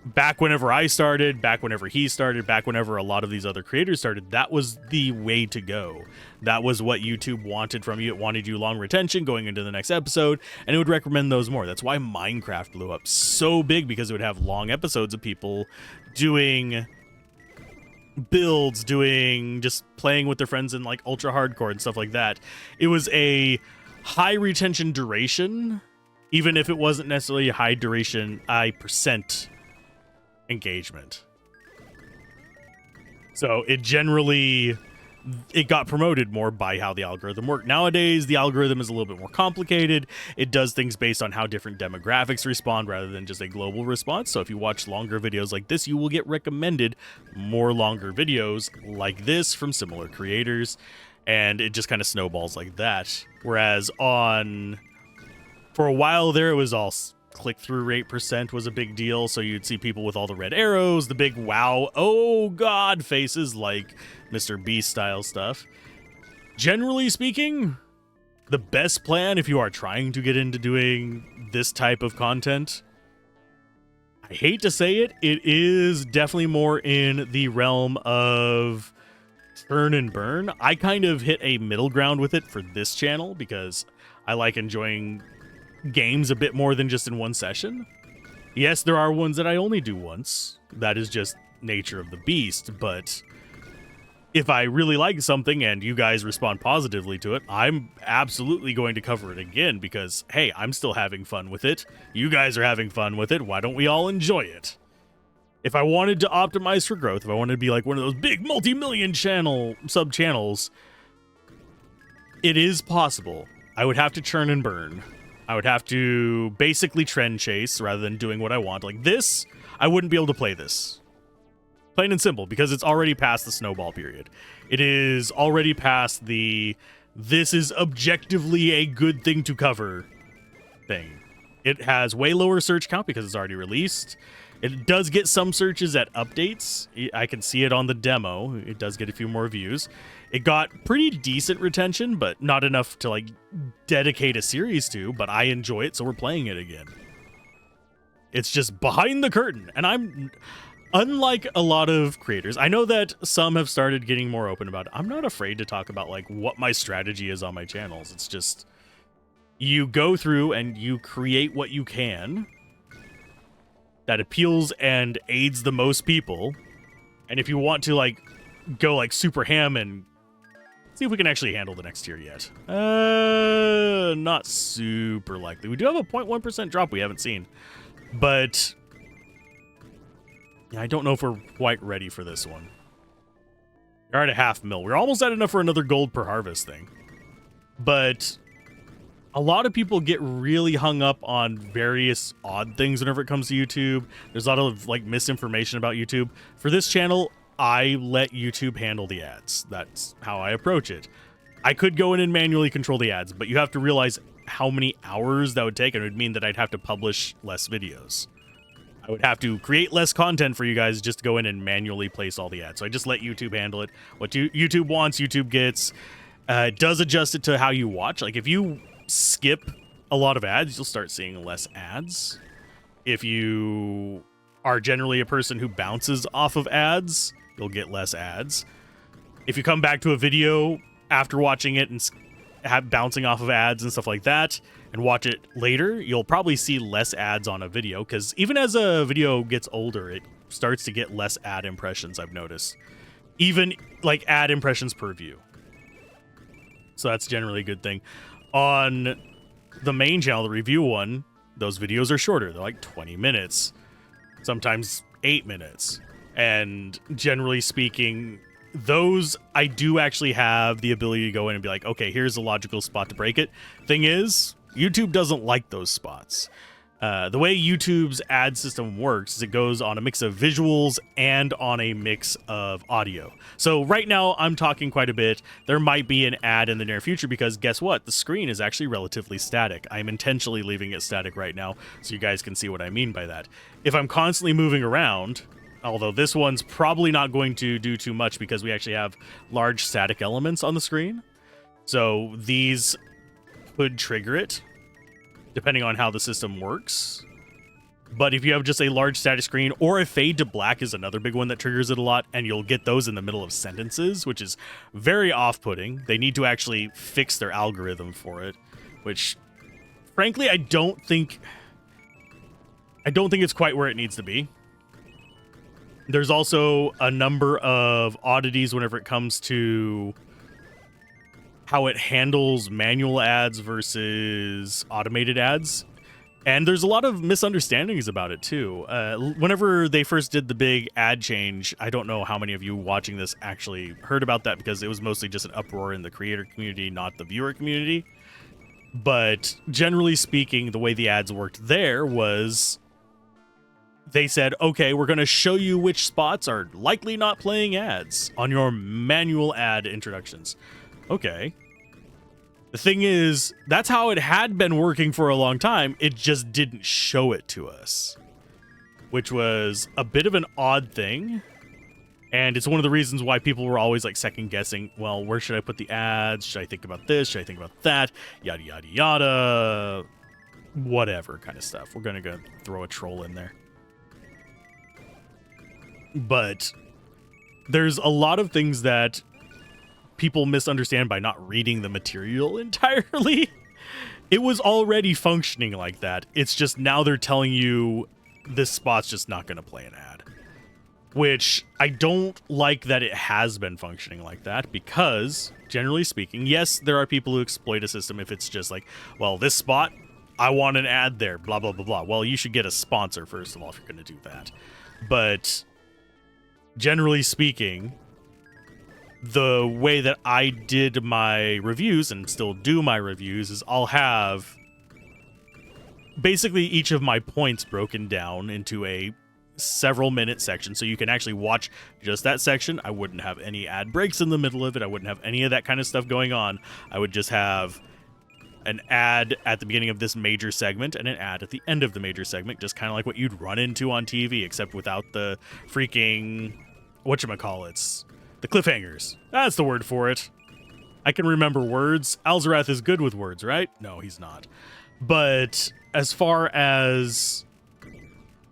back whenever I started, back whenever he started, back whenever a lot of these other creators started, that was the way to go. That was what YouTube wanted from you. It wanted you long retention going into the next episode, and it would recommend those more. That's why Minecraft blew up so big, because it would have long episodes of people doing builds, doing just playing with their friends in like ultra hardcore and stuff like that. It was a high retention duration, even if it wasn't necessarily a high duration, percent engagement. So it got promoted more by how the algorithm worked. Nowadays, the algorithm is a little bit more complicated. It does things based on how different demographics respond rather than just a global response. So if you watch longer videos like this, you will get recommended more longer videos like this from similar creators, and it just kind of snowballs like that. Whereas for a while there, it was all click-through rate percent was a big deal, so you'd see people with all the red arrows, the big wow, oh god faces, like Mr. Beast style stuff. Generally speaking, the best plan if you are trying to get into doing this type of content, I hate to say it, it is definitely more in the realm of turn and burn. I kind of hit a middle ground with it for this channel because I like enjoying games a bit more than just in one session. Yes, there are ones that I only do once. That is just nature of the beast, but if I really like something and you guys respond positively to it, I'm absolutely going to cover it again because, hey, I'm still having fun with it. You guys are having fun with it. Why don't we all enjoy it? If I wanted to optimize for growth, if I wanted to be like one of those big multi-million sub-channels, it is possible. I would have to churn and burn. I would have to basically trend chase rather than doing what I want. Like this, I wouldn't be able to play this. Plain and simple, because it's already past the snowball period. It is already past the this is objectively a good thing to cover thing. It has way lower search count because it's already released. It does get some searches at updates. I can see it on the demo. It does get a few more views. It got pretty decent retention, but not enough to like dedicate a series to, but I enjoy it, so we're playing it again. It's just behind the curtain, and I'm unlike a lot of creators. I know that some have started getting more open about it. I'm not afraid to talk about like what my strategy is on my channels. It's just you go through and you create what you can that appeals and aids the most people. And if you want to like go like super ham and see if we can actually handle the next tier yet. Not super likely. We do have a 0.1% drop we haven't seen, but I don't know if we're quite ready for this one. We're at a 0.5 mil. We're almost at enough for another gold per harvest thing. But a lot of people get really hung up on various odd things whenever it comes to YouTube. There's a lot of like misinformation about YouTube. For this channel, I let YouTube handle the ads. That's how I approach it. I could go in and manually control the ads, but you have to realize how many hours that would take, and it would mean that I'd have to publish less videos. I would have to create less content for you guys just to go in and manually place all the ads. So I just let YouTube handle it. What YouTube wants, YouTube gets. It does adjust it to how you watch. Like if you skip a lot of ads, you'll start seeing less ads. If you are generally a person who bounces off of ads, you'll get less ads. If you come back to a video after watching it and have bouncing off of ads and stuff like that and watch it later, you'll probably see less ads on a video, because even as a video gets older, it starts to get less ad impressions, I've noticed. Even like ad impressions per view. So that's generally a good thing. On the main channel, the review one, those videos are shorter. They're like 20 minutes, sometimes 8 minutes. And generally speaking, those I do actually have the ability to go in and be like, okay, here's a logical spot to break it. Thing is, YouTube doesn't like those spots. The way YouTube's ad system works is it goes on a mix of visuals and on a mix of audio. So right now I'm talking quite a bit. There might be an ad in the near future because guess what? The screen is actually relatively static. I'm intentionally leaving it static right now so you guys can see what I mean by that. If I'm constantly moving around, although this one's probably not going to do too much because we actually have large static elements on the screen. So these could trigger it, depending on how the system works. But if you have just a large static screen, or a fade to black is another big one that triggers it a lot, and you'll get those in the middle of sentences, which is very off-putting. They need to actually fix their algorithm for it, which, frankly, I don't think it's quite where it needs to be. There's also a number of oddities whenever it comes to how it handles manual ads versus automated ads. And there's a lot of misunderstandings about it, too. Whenever they first did the big ad change, I don't know how many of you watching this actually heard about that, because it was mostly just an uproar in the creator community, not the viewer community. But generally speaking, the way the ads worked there was they said, okay, we're going to show you which spots are likely not playing ads on your manual ad introductions. Okay. The thing is, that's how it had been working for a long time. It just didn't show it to us, which was a bit of an odd thing. And it's one of the reasons why people were always like second guessing, well, where should I put the ads? Should I think about this? Should I think about that? Yada, yada, yada. Whatever kind of stuff. We're going to go throw a troll in there. But there's a lot of things that people misunderstand by not reading the material entirely. It was already functioning like that. It's just now they're telling you this spot's just not going to play an ad. Which I don't like that it has been functioning like that, because generally speaking, yes, there are people who exploit a system if it's just like, well, this spot, I want an ad there, blah, blah, blah, blah. Well, you should get a sponsor, first of all, if you're going to do that. But generally speaking, the way that I did my reviews and still do my reviews is I'll have basically each of my points broken down into a several minute section, so you can actually watch just that section. I wouldn't have any ad breaks in the middle of it. I wouldn't have any of that kind of stuff going on. I would just have an ad at the beginning of this major segment and an ad at the end of the major segment, just kind of like what you'd run into on TV, except without the freaking whatchamacallits. The cliffhangers. That's the word for it. I can remember words. Alzorath is good with words, right? No, he's not. But as far as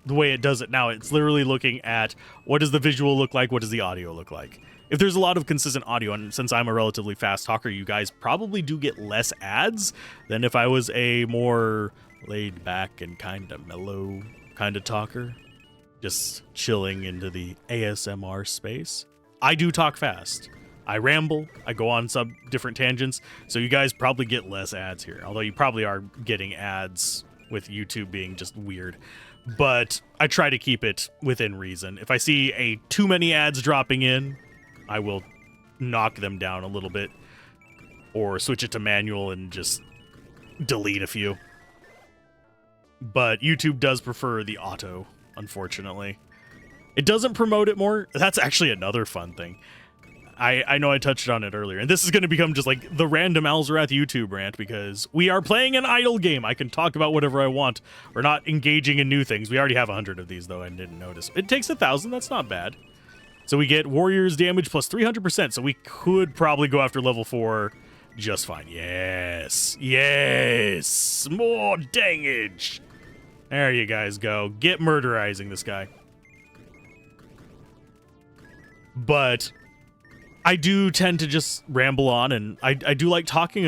the way it does it now, it's literally looking at what does the visual look like, what does the audio look like. If there's a lot of consistent audio, and since I'm a relatively fast talker, you guys probably do get less ads than if I was a more laid back and kind of mellow kind of talker, just chilling into the ASMR space. I do talk fast. I ramble. I go on some different tangents. So you guys probably get less ads here. Although you probably are getting ads with YouTube being just weird. But I try to keep it within reason. If I see too many ads dropping in, I will knock them down a little bit. Or switch it to manual and just delete a few. But YouTube does prefer the auto, unfortunately. It doesn't promote it more. That's actually another fun thing. I know I touched on it earlier, and this is going to become just like the random Alzorath YouTube rant, because we are playing an idle game. I can talk about whatever I want. We're not engaging in new things. We already have 100 of these, though, I didn't notice. It takes 1,000. That's not bad. So we get Warriors damage plus 300%, so we could probably go after level 4 just fine. Yes. Yes. More dangage. There you guys go. Get murderizing this guy. But I do tend to just ramble on, and I do like talking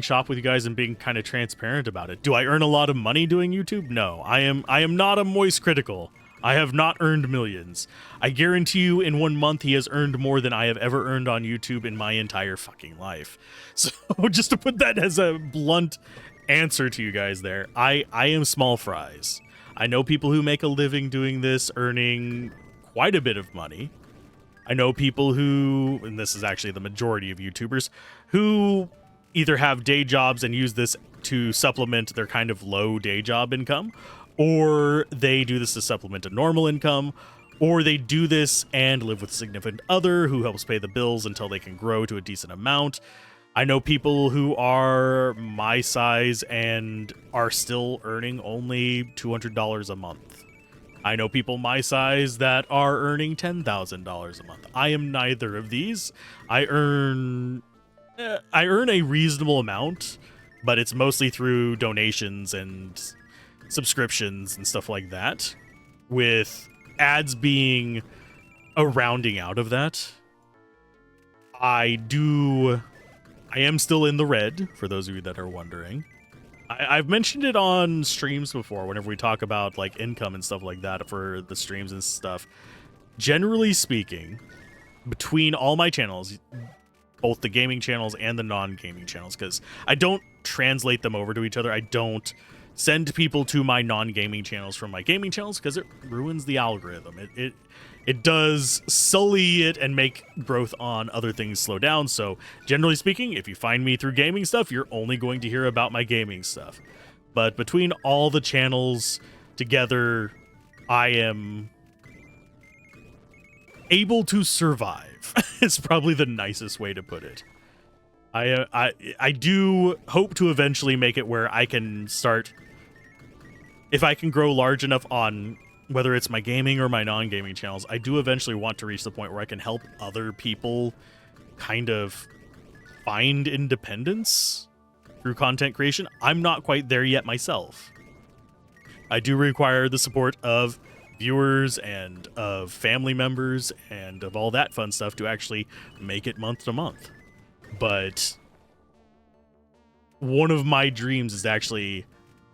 shop with you guys and being kind of transparent about it. Do I earn a lot of money doing YouTube? No, I am not a moist critical. I have not earned millions. I guarantee you in 1 month he has earned more than I have ever earned on YouTube in my entire fucking life. So just to put that as a blunt answer to you guys there, I am small fries. I know people who make a living doing this, earning quite a bit of money. I know people who, and this is actually the majority of YouTubers, who either have day jobs and use this to supplement their kind of low day job income, or they do this to supplement a normal income, or they do this and live with a significant other who helps pay the bills until they can grow to a decent amount. I know people who are my size and are still earning only $200 a month. I know people my size that are earning $10,000 a month. I am neither of these. I earn a reasonable amount, but it's mostly through donations and subscriptions and stuff like that, with ads being a rounding out of that. I am still in the red, for those of you that are wondering. I've mentioned it on streams before, whenever we talk about like income and stuff like that for the streams and stuff. Generally speaking, between all my channels, both the gaming channels and the non-gaming channels, because I don't translate them over to each other. I don't send people to my non-gaming channels from my gaming channels because it ruins the algorithm. It does sully it and make growth on other things slow down. So generally speaking, if you find me through gaming stuff, you're only going to hear about my gaming stuff. But between all the channels together, I am able to survive. Is probably the nicest way to put it. I do hope to eventually make it where I can start, if I can grow large enough on whether it's my gaming or my non-gaming channels, I do eventually want to reach the point where I can help other people kind of find independence through content creation. I'm not quite there yet myself. I do require the support of viewers and of family members and of all that fun stuff to actually make it month to month. But one of my dreams is actually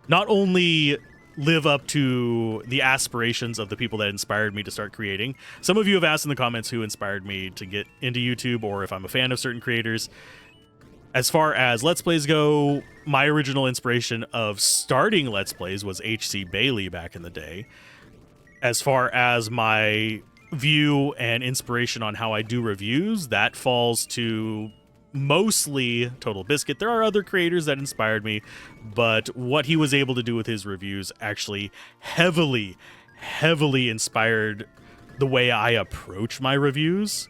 not only live up to the aspirations of the people that inspired me to start creating. Some of you have asked in the comments who inspired me to get into YouTube, or if I'm a fan of certain creators. As far as Let's Plays go, my original inspiration of starting Let's Plays was H.C. Bailey back in the day. As far as my view and inspiration on how I do reviews, that falls to mostly Total Biscuit. There are other creators that inspired me, but what he was able to do with his reviews actually heavily inspired the way I approach my reviews.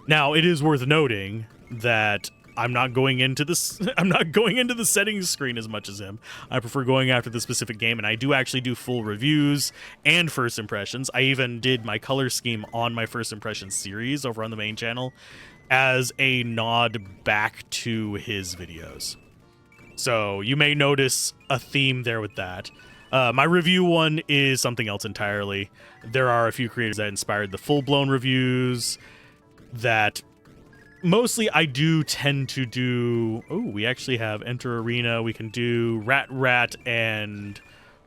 Now, it is worth noting that I'm not going into this. I'm not going into the settings screen as much as him. I prefer going after the specific game, and I do actually do full reviews and first impressions. I even did my color scheme on my first impression series over on the main channel as a nod back to his videos. So you may notice a theme there with that. My review one is something else entirely. There are a few creators that inspired the full-blown reviews that mostly I do tend to do. Oh, we actually have Enter Arena. We can do Rat and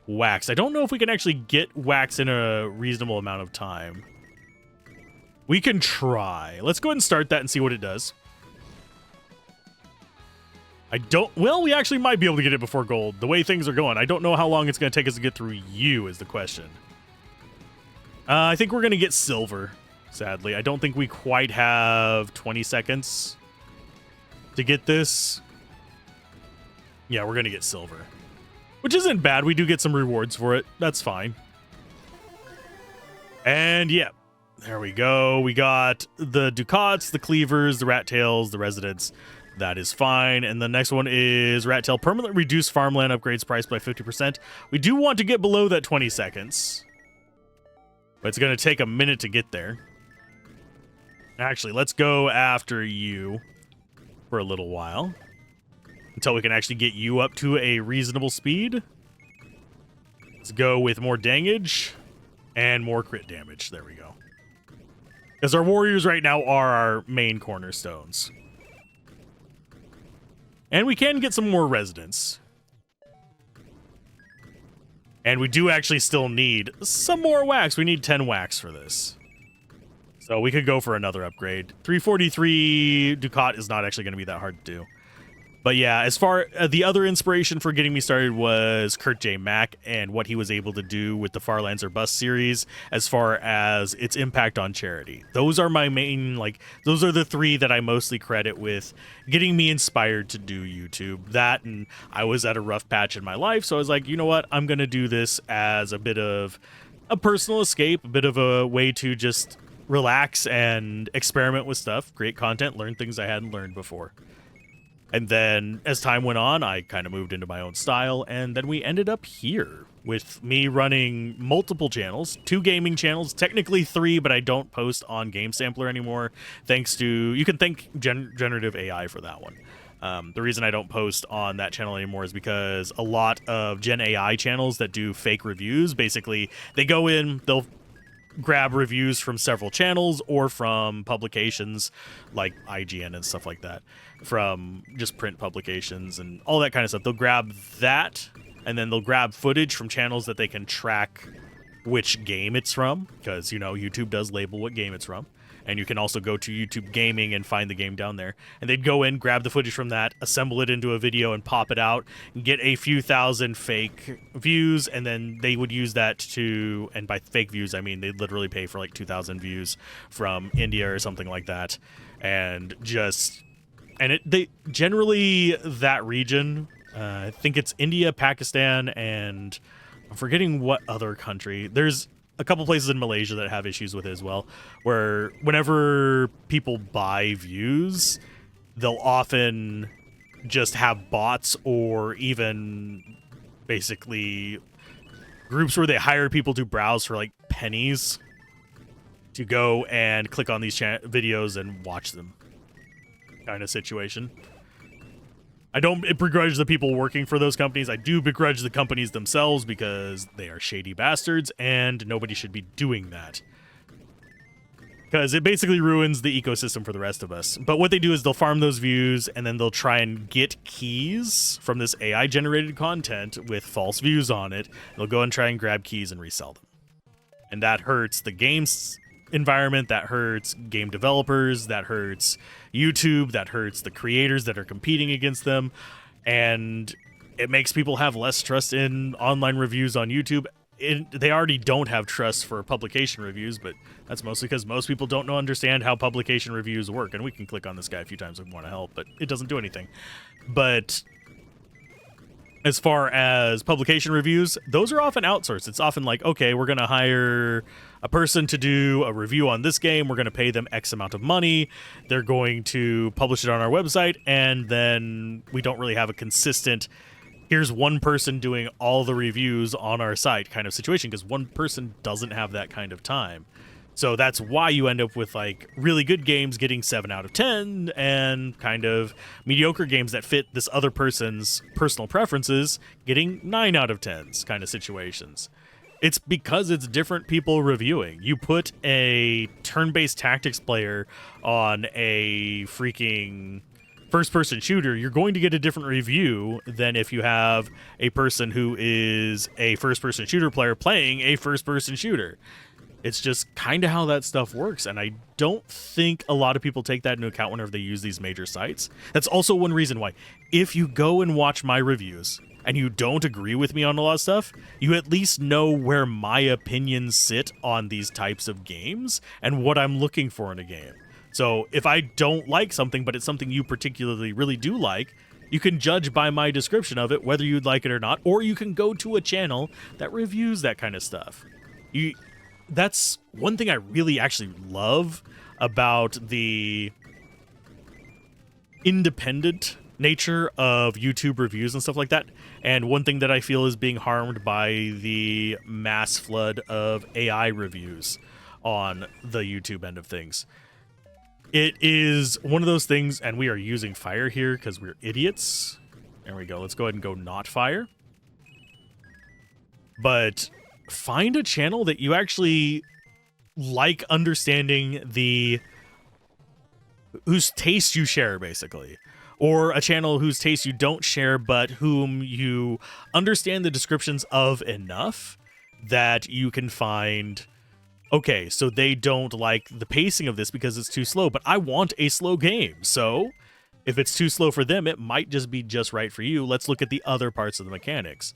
Wax. I don't know if we can actually get Wax in a reasonable amount of time. We can try. Let's go ahead and start that and see what it does. Well, we actually might be able to get it before gold. The way things are going, I don't know how long it's going to take us to get through you is the question. I think we're going to get silver, sadly. I don't think we quite have 20 seconds to get this. Yeah, we're going to get silver, which isn't bad. We do get some rewards for it. That's fine. And yeah. There we go. We got the Ducats, the Cleavers, the Rat Tails, the Residents. That is fine. And the next one is Rat Tail. Permanently reduce farmland upgrades price by 50%. We do want to get below that 20 seconds. But it's going to take a minute to get there. Actually, let's go after you for a little while. Until we can actually get you up to a reasonable speed. Let's go with more damage and more crit damage. There we go. Because our warriors right now are our main cornerstones. And we can get some more residents. And we do actually still need some more wax. We need 10 wax for this. So we could go for another upgrade. 343 Ducat is not actually going to be that hard to do. But yeah, as far the other inspiration for getting me started was Kurt J. Mack and what he was able to do with the Farlands or Bust series as far as its impact on charity. Those are my main, those are the three that I mostly credit with getting me inspired to do YouTube. That, and I was at a rough patch in my life, so I was like, you know what, I'm going to do this as a bit of a personal escape, a bit of a way to just relax and experiment with stuff, create content, learn things I hadn't learned before. And then as time went on, I kind of moved into my own style, and then we ended up here with me running multiple channels, 2 gaming channels, technically 3, but I don't post on Game Sampler anymore, thanks to, you can thank generative AI for that one. The reason I don't post on that channel anymore is because a lot of Gen AI channels that do fake reviews, basically, they go in, they'll grab reviews from several channels or from publications like IGN and stuff like that, from just print publications and all that kind of stuff. They'll grab that, and then they'll grab footage from channels that they can track which game it's from, because, you know, YouTube does label what game it's from. And you can also go to YouTube Gaming and find the game down there. And they'd go in, grab the footage from that, assemble it into a video and pop it out, and get a few thousand fake views, and then they would use that to, and by fake views, I mean they'd literally pay for like 2,000 views from India or something like that. And just, and they generally, that region, I think it's India, Pakistan, and I'm forgetting what other country. There's a couple places in Malaysia that have issues with it as well, where whenever people buy views, they'll often just have bots or even basically groups where they hire people to browse for like pennies to go and click on these videos and watch them, kind of situation. I don't begrudge the people working for those companies. I do begrudge the companies themselves because they are shady bastards and nobody should be doing that. Because it basically ruins the ecosystem for the rest of us. But what they do is they'll farm those views and then they'll try and get keys from this AI generated content with false views on it. They'll go and try and grab keys and resell them. And that hurts the game's environment, that hurts game developers, that hurts YouTube, that hurts the creators that are competing against them, and it makes people have less trust in online reviews on YouTube. They already don't have trust for publication reviews, but that's mostly because most people don't understand how publication reviews work, and we can click on this guy a few times if we want to help, but it doesn't do anything. But as far as publication reviews, those are often outsourced. It's often like, okay, we're going to hire a person to do a review on this game. We're going to pay them X amount of money. They're going to publish it on our website. And then we don't really have a consistent, here's one person doing all the reviews on our site kind of situation, because one person doesn't have that kind of time. So that's why you end up with like really good games getting 7 out of 10 and kind of mediocre games that fit this other person's personal preferences getting 9 out of 10s kind of situations. It's because it's different people reviewing. You put a turn-based tactics player on a freaking first-person shooter, you're going to get a different review than if you have a person who is a first-person shooter player playing a first-person shooter. It's just kind of how that stuff works, and I don't think a lot of people take that into account whenever they use these major sites. That's also one reason why, if you go and watch my reviews and you don't agree with me on a lot of stuff, you at least know where my opinions sit on these types of games and what I'm looking for in a game. So if I don't like something, but it's something you particularly really do like, you can judge by my description of it whether you'd like it or not, or you can go to a channel that reviews that kind of stuff. That's one thing I really actually love about the independent nature of YouTube reviews and stuff like that. And one thing that I feel is being harmed by the mass flood of AI reviews on the YouTube end of things. It is one of those things, and we are using fire here because we're idiots. There we go. Let's go ahead and go not fire. But find a channel that you actually like understanding whose taste you share, basically. Or a channel whose taste you don't share, but whom you understand the descriptions of enough that you can find, okay, so they don't like the pacing of this because it's too slow, but I want a slow game. So if it's too slow for them, it might just be just right for you. Let's look at the other parts of the mechanics.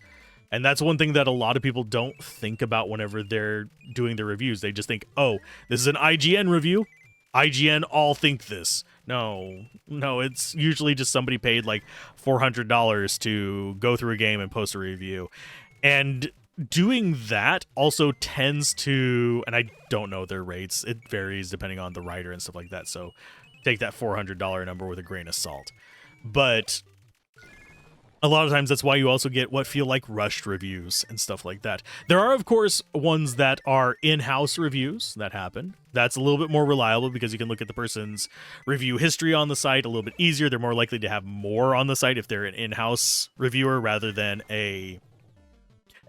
And that's one thing that a lot of people don't think about whenever they're doing their reviews. They just think, oh, this is an IGN review. IGN all think this. No, it's usually just somebody paid like $400 to go through a game and post a review. And doing that also tends to, and I don't know their rates, it varies depending on the writer and stuff like that, so take that $400 number with a grain of salt. But A lot of times that's why you also get what feel like rushed reviews and stuff like that. There are, of course, ones that are in-house reviews that happen. That's a little bit more reliable because you can look at the person's review history on the site a little bit easier. They're more likely to have more on the site if they're an in-house reviewer rather than a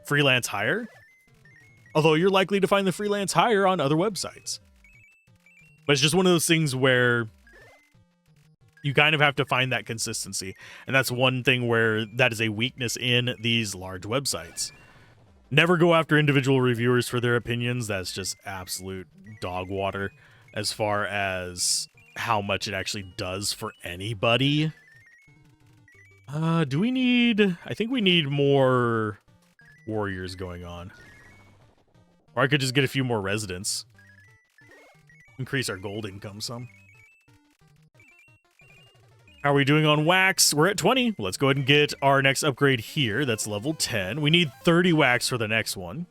freelance hire. Although you're likely to find the freelance hire on other websites. But it's just one of those things where you kind of have to find that consistency. And that's one thing where that is a weakness in these large websites. Never go after individual reviewers for their opinions. That's just absolute dog water as far as how much it actually does for anybody. Do we need... I think we need more warriors going on. Or I could just get a few more residents. Increase our gold income some. How are we doing on wax? We're at 20. Let's go ahead and get our next upgrade here. That's level 10. We need 30 wax for the next one.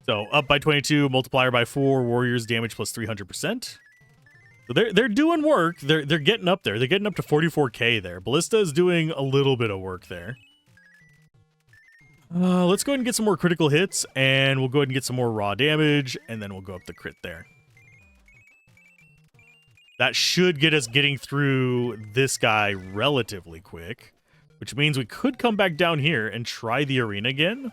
So up by 22, multiplier by 4, warriors damage plus 300%. So they're doing work. They're getting up there. They're getting up to 44k there. Ballista is doing a little bit of work there. Let's go ahead and get some more critical hits, and we'll go ahead and get some more raw damage, and then we'll go up the crit there. That should get us getting through this guy relatively quick, which means we could come back down here and try the arena again.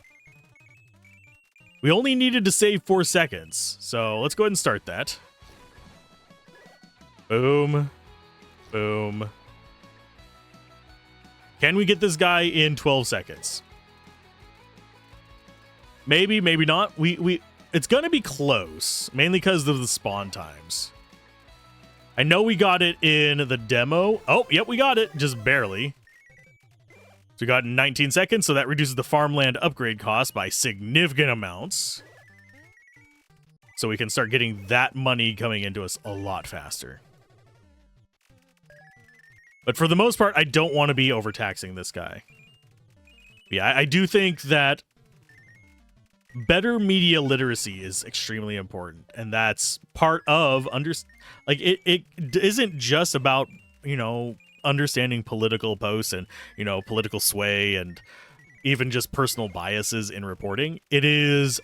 We only needed to save 4 seconds, so let's go ahead and start that. Boom. Boom. Can we get this guy in 12 seconds? Maybe, maybe not. It's going to be close, mainly because of the spawn times. I know we got it in the demo. Oh, yep, we got it. Just barely. So we got it in 19 seconds, so that reduces the farmland upgrade cost by significant amounts. So we can start getting that money coming into us a lot faster. But for the most part, I don't want to be overtaxing this guy. Yeah, I do think that better media literacy is extremely important, and that's part of it isn't just about, you know, understanding political posts and, you know, political sway and even just personal biases in reporting. It is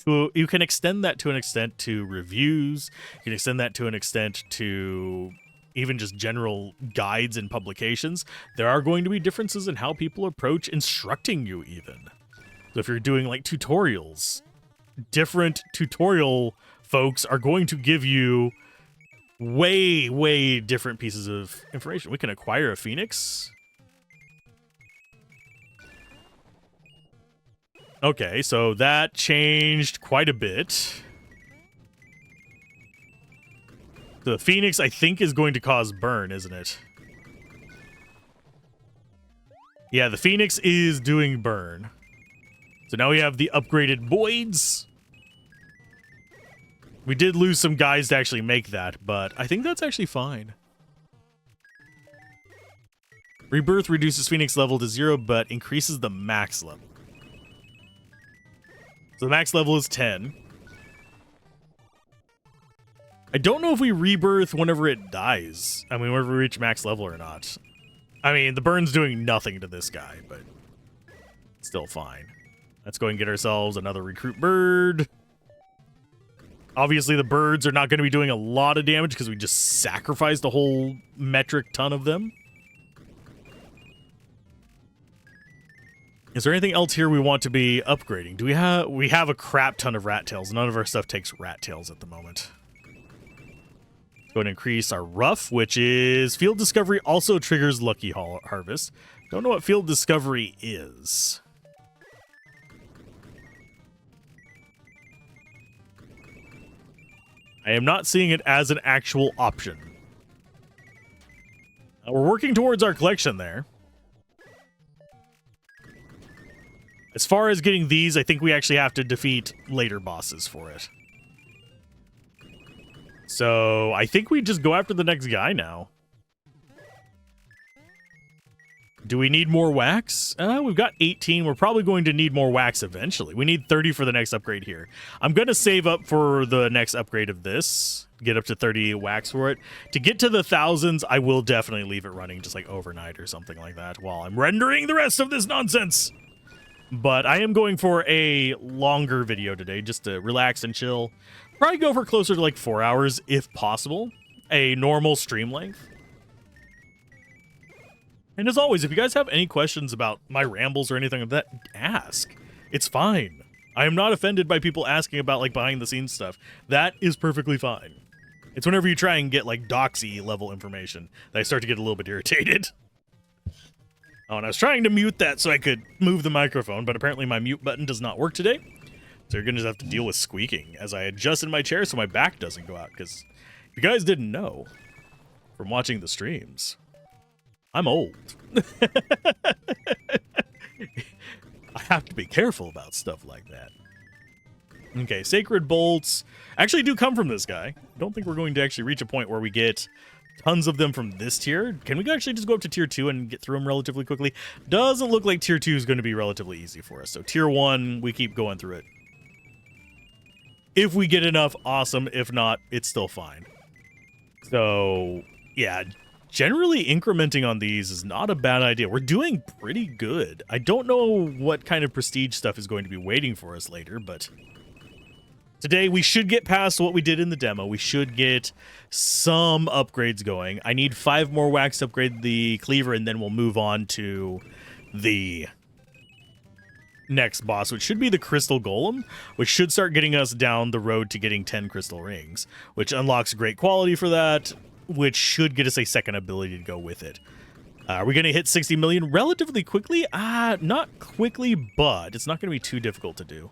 you can extend that to an extent to reviews. You can extend that to an extent to even just general guides and publications. There are going to be differences in how people approach instructing you even. So if you're doing like tutorials, different tutorial folks are going to give you way, way different pieces of information. We can acquire a phoenix. Okay, so that changed quite a bit. So the phoenix, I think, is going to cause burn, isn't it? Yeah, the phoenix is doing burn. So now we have the upgraded voids. We did lose some guys to actually make that, but I think that's actually fine. Rebirth reduces Phoenix level to 0, but increases the max level. So the max level is 10. I don't know if we rebirth whenever it dies. I mean, whenever we reach max level or not. I mean, the burn's doing nothing to this guy, but still fine. Let's go and get ourselves another recruit bird. Obviously, the birds are not going to be doing a lot of damage because we just sacrificed a whole metric ton of them. Is there anything else here we want to be upgrading? Do we have a crap ton of rat tails. None of our stuff takes rat tails at the moment. Let's go and increase our rough, which is field discovery also triggers lucky harvest. Don't know what field discovery is. I am not seeing it as an actual option. We're working towards our collection there. As far as getting these, I think we actually have to defeat later bosses for it. So I think we just go after the next guy now. Do we need more wax? We've got 18. We're probably going to need more wax eventually. We need 30 for the next upgrade here. I'm going to save up for the next upgrade of this. Get up to 30 wax for it. To get to the thousands, I will definitely leave it running just like overnight or something like that while I'm rendering the rest of this nonsense. But I am going for a longer video today just to relax and chill. Probably go for closer to like 4 hours if possible. A normal stream length. And as always, if you guys have any questions about my rambles or anything like that, ask. It's fine. I am not offended by people asking about like behind the scenes stuff. That is perfectly fine. It's whenever you try and get like doxy level information that I start to get a little bit irritated. Oh, and I was trying to mute that so I could move the microphone, but apparently my mute button does not work today. So you're going to have to deal with squeaking as I adjust in my chair so my back doesn't go out. Because if you guys didn't know from watching the streams, I'm old. I have to be careful about stuff like that. Okay, sacred bolts actually do come from this guy. I don't think we're going to actually reach a point where we get tons of them from this tier. Can we actually just go up to tier 2 and get through them relatively quickly? Doesn't look like tier 2 is going to be relatively easy for us. So tier 1, we keep going through it. If we get enough, awesome. If not, it's still fine. So, yeah. Generally, incrementing on these is not a bad idea. We're doing pretty good. I don't know what kind of prestige stuff is going to be waiting for us later, but today we should get past what we did in the demo. We should get some upgrades going. I need 5 more wax to upgrade the cleaver, and then we'll move on to the next boss, which should be the crystal golem, which should start getting us down the road to getting 10 crystal rings, which unlocks great quality for that, which should get us a second ability to go with it. Are we going to hit 60 million relatively quickly? Not quickly, but it's not going to be too difficult to do.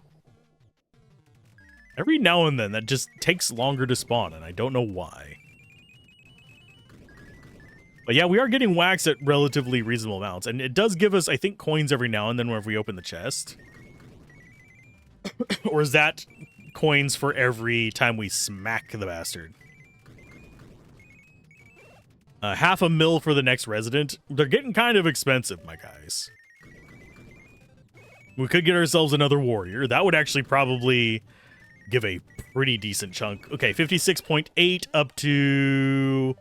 Every now and then, that just takes longer to spawn, and I don't know why. But yeah, we are getting wax at relatively reasonable amounts, and it does give us, I think, coins every now and then whenever we open the chest. Or is that coins for every time we smack the bastard? 500,000 for the next resident. They're getting kind of expensive, my guys. We could get ourselves another warrior. That would actually probably give a pretty decent chunk. Okay, 56.8 up to...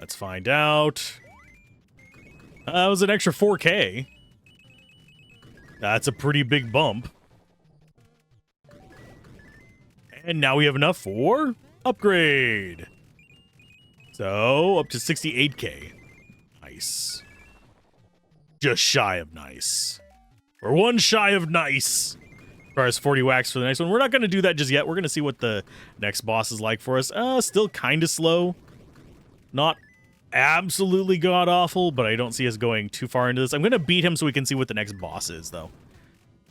Let's find out. That was an extra 4K. That's a pretty big bump. And now we have enough for upgrade. So, up to 68K. Nice. Just shy of nice. We're one shy of nice. As far as 40 wax for the next one. We're not going to do that just yet. We're going to see what the next boss is like for us. Still kind of slow. Not absolutely god-awful, but I don't see us going too far into this. I'm going to beat him so we can see what the next boss is, though.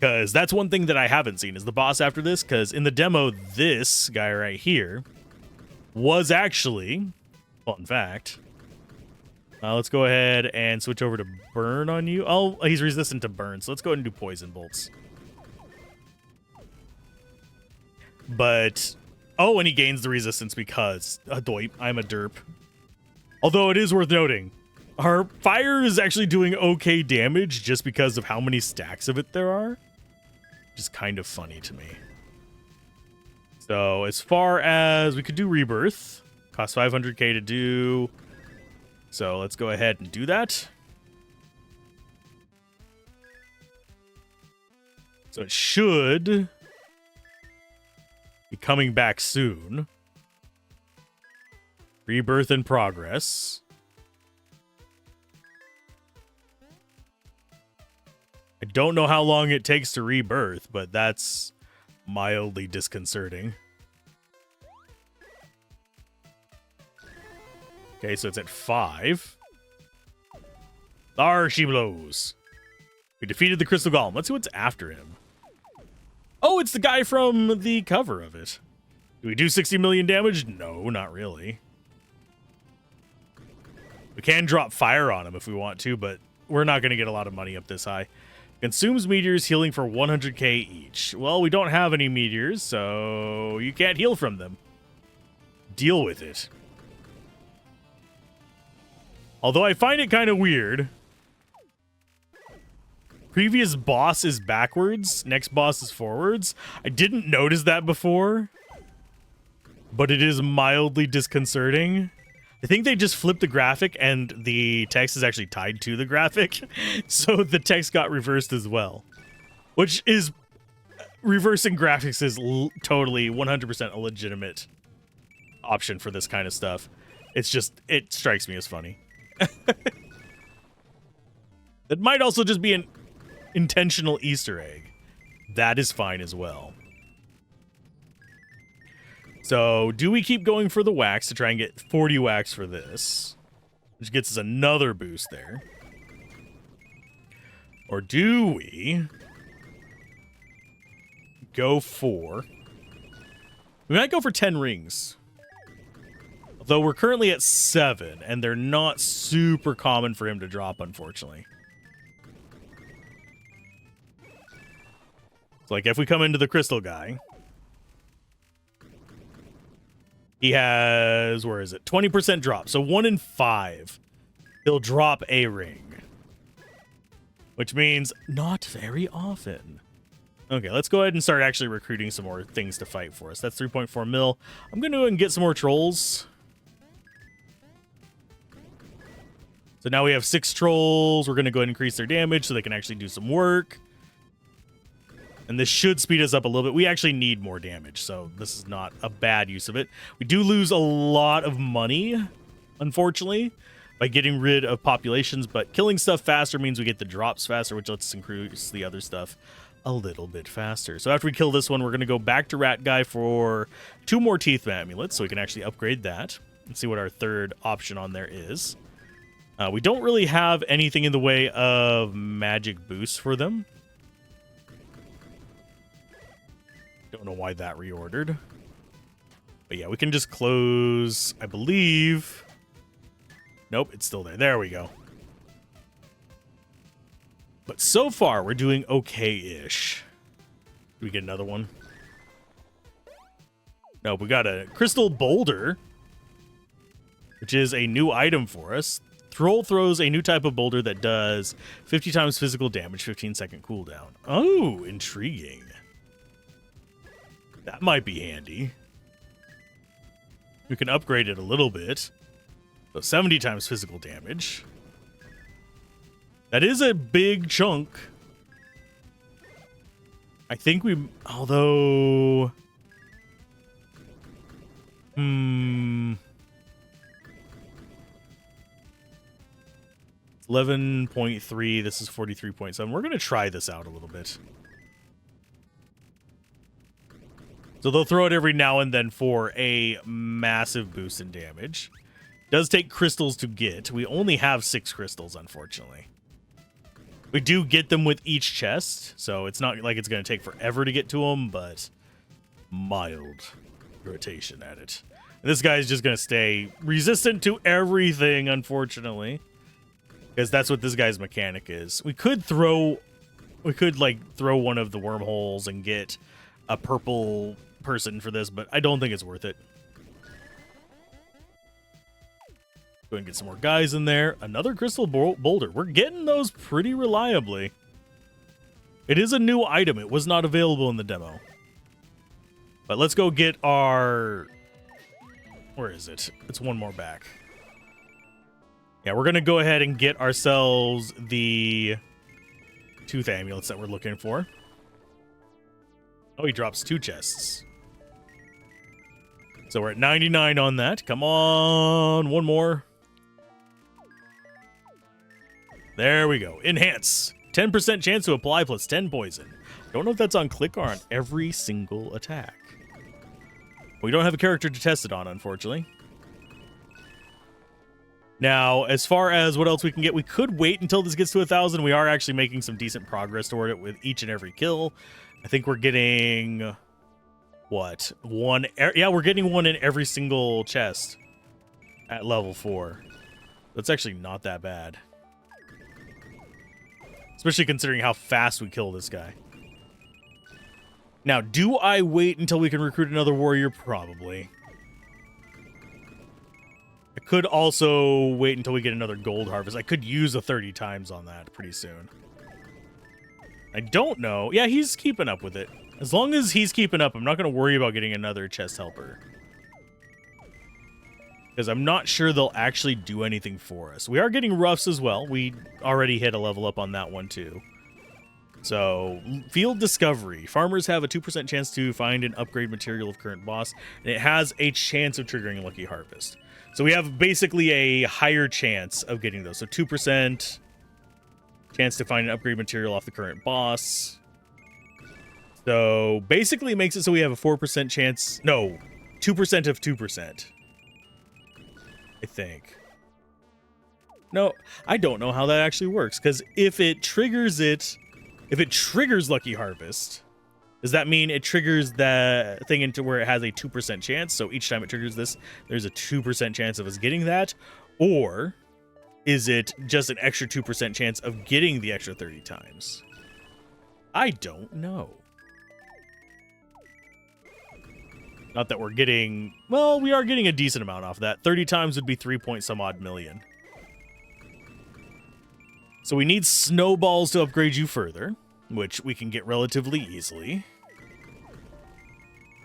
Because that's one thing that I haven't seen, is the boss after this. Because in the demo, this guy right here was actually... Fun fact. Let's go ahead and switch over to burn on you. Oh, he's resistant to burn, so let's go ahead and do poison bolts. But, oh, and he gains the resistance because, doip, I'm a derp. Although it is worth noting, our fire is actually doing okay damage just because of how many stacks of it there are. Which is kind of funny to me. So, as far as we could do rebirth... Costs 500k to do. So let's go ahead and do that. So it should be coming back soon. Rebirth in progress. I don't know how long it takes to rebirth, but that's mildly disconcerting. Okay, so it's at 5. There she blows. We defeated the Crystal Golem. Let's see what's after him. Oh, it's the guy from the cover of it. Do we do 60 million damage? No, not really. We can drop fire on him if we want to, but we're not going to get a lot of money up this high. Consumes meteors, healing for 100k each. Well, we don't have any meteors, so you can't heal from them. Deal with it. Although I find it kind of weird previous boss is backwards, next boss is forwards. I didn't notice that before, but it is mildly disconcerting. I think they just flipped the graphic and the text is actually tied to the graphic. So the text got reversed as well, which is reversing graphics is totally 100% a legitimate option for this kind of stuff. It's just, it strikes me as funny. It might also just be an intentional Easter egg. That is fine as well. So, do we keep going for the wax to try and get 40 wax for this? Which gets us another boost there. Or do we go for... We might go for 10 rings. Although we're currently at 7, and they're not super common for him to drop, unfortunately. So, like, if we come into the crystal guy... He has, where is it? 20% drop. So 1 in 5. He'll drop a ring. Which means not very often. Okay, let's go ahead and start actually recruiting some more things to fight for us. That's 3.4 mil. I'm going to go ahead and get some more trolls. So now we have 6 trolls. We're going to go ahead and increase their damage so they can actually do some work. And this should speed us up a little bit. We actually need more damage, so this is not a bad use of it. We do lose a lot of money, unfortunately, by getting rid of populations, but killing stuff faster means we get the drops faster, which lets us increase the other stuff a little bit faster. So after we kill this one, we're going to go back to Rat Guy for 2 more Teeth Amulets, so we can actually upgrade that and see what our third option on there is. We don't really have anything in the way of magic boosts for them. Don't know why that reordered. But yeah, we can just close, I believe. Nope, it's still there. There we go. But so far, we're doing okay-ish. Do we get another one? Nope, we got a crystal boulder, which is a new item for us. Troll throws a new type of boulder that does 50 times physical damage, 15-second cooldown. Oh, intriguing. That might be handy. We can upgrade it a little bit. So 70 times physical damage. That is a big chunk. I think we... Although... 11.3. This is 43.7. We're going to try this out a little bit. So they'll throw it every now and then for a massive boost in damage. Does take crystals to get. We only have 6 crystals, unfortunately. We do get them with each chest, so it's not like it's going to take forever to get to them, but mild irritation at it. And this guy's just going to stay resistant to everything, unfortunately, because that's what this guy's mechanic is. We could like throw one of the wormholes and get a purple person for this, but I don't think it's worth it. Go and get some more guys in there. Another crystal boulder. We're getting those pretty reliably. It is a new item. It was not available in the demo. But let's go get our... Where is it? It's one more back. Yeah, we're going to go ahead and get ourselves the tooth amulets that we're looking for. Oh, he drops 2 chests. So we're at 99 on that. Come on, one more. There we go. Enhance. 10% chance to apply plus 10 poison. Don't know if that's on click or on every single attack. We don't have a character to test it on, unfortunately. Now, as far as what else we can get, we could wait until this gets to 1,000. We are actually making some decent progress toward it with each and every kill. I think we're getting... What? One... Yeah, we're getting one in every single chest at level 4. That's actually not that bad. Especially considering how fast we kill this guy. Now, do I wait until we can recruit another warrior? Probably. I could also wait until we get another gold harvest. I could use a 30 times on that pretty soon. I don't know. Yeah, he's keeping up with it. As long as he's keeping up, I'm not going to worry about getting another chest helper. Because I'm not sure they'll actually do anything for us. We are getting roughs as well. We already hit a level up on that one too. So, field discovery. Farmers have a 2% chance to find an upgrade material of current boss, and it has a chance of triggering Lucky Harvest. So we have basically a higher chance of getting those. So 2% chance to find an upgrade material off the current boss. So basically it makes it so we have a 4% chance. No, 2% of 2%. I think. No, I don't know how that actually works, because if it triggers Lucky Harvest, does that mean it triggers the thing into where it has a 2% chance? So each time it triggers this, there's a 2% chance of us getting that? Or is it just an extra 2% chance of getting the extra 30 times? I don't know. Not that we're getting... Well, we are getting a decent amount off that. 30 times would be 3 point some odd million. So we need snowballs to upgrade you further, which we can get relatively easily.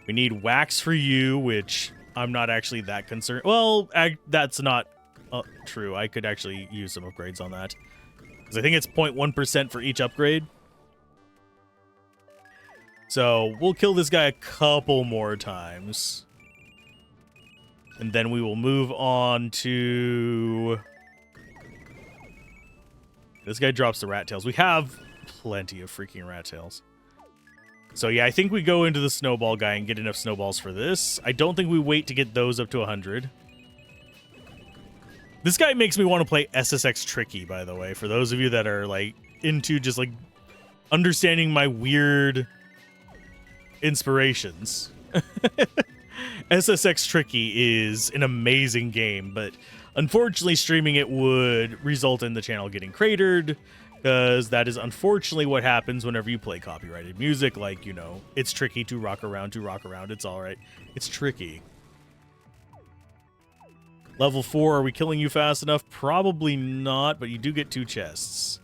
We need wax for you, which I'm not actually that concerned. Well, that's not true. I could actually use some upgrades on that. Because I think it's 0.1% for each upgrade. So we'll kill this guy a couple more times. And then we will move on to... This guy drops the rat tails. We have plenty of freaking rat tails. So yeah, I think we go into the snowball guy and get enough snowballs for this. I don't think we wait to get those up to 100. This guy makes me want to play SSX Tricky, by the way, for those of you that are like into just like understanding my weird inspirations. SSX Tricky is an amazing game, but unfortunately streaming it would result in the channel getting cratered, because that is unfortunately what happens whenever you play copyrighted music. Like, you know, it's tricky to rock around, it's all right. It's tricky. Level 4, are we killing you fast enough? Probably not, but you do get 2 chests.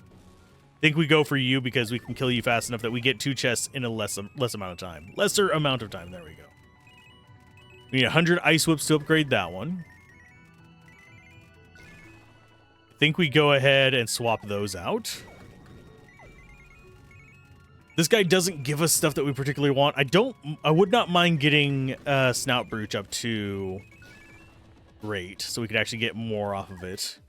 I think we go for you because we can kill you fast enough that we get 2 chests in a less amount of time. Lesser amount of time, there we go. We need 100 ice whips to upgrade that one. I think we go ahead and swap those out. This guy doesn't give us stuff that we particularly want. I would not mind getting Snout Brooch up to great, so we could actually get more off of it.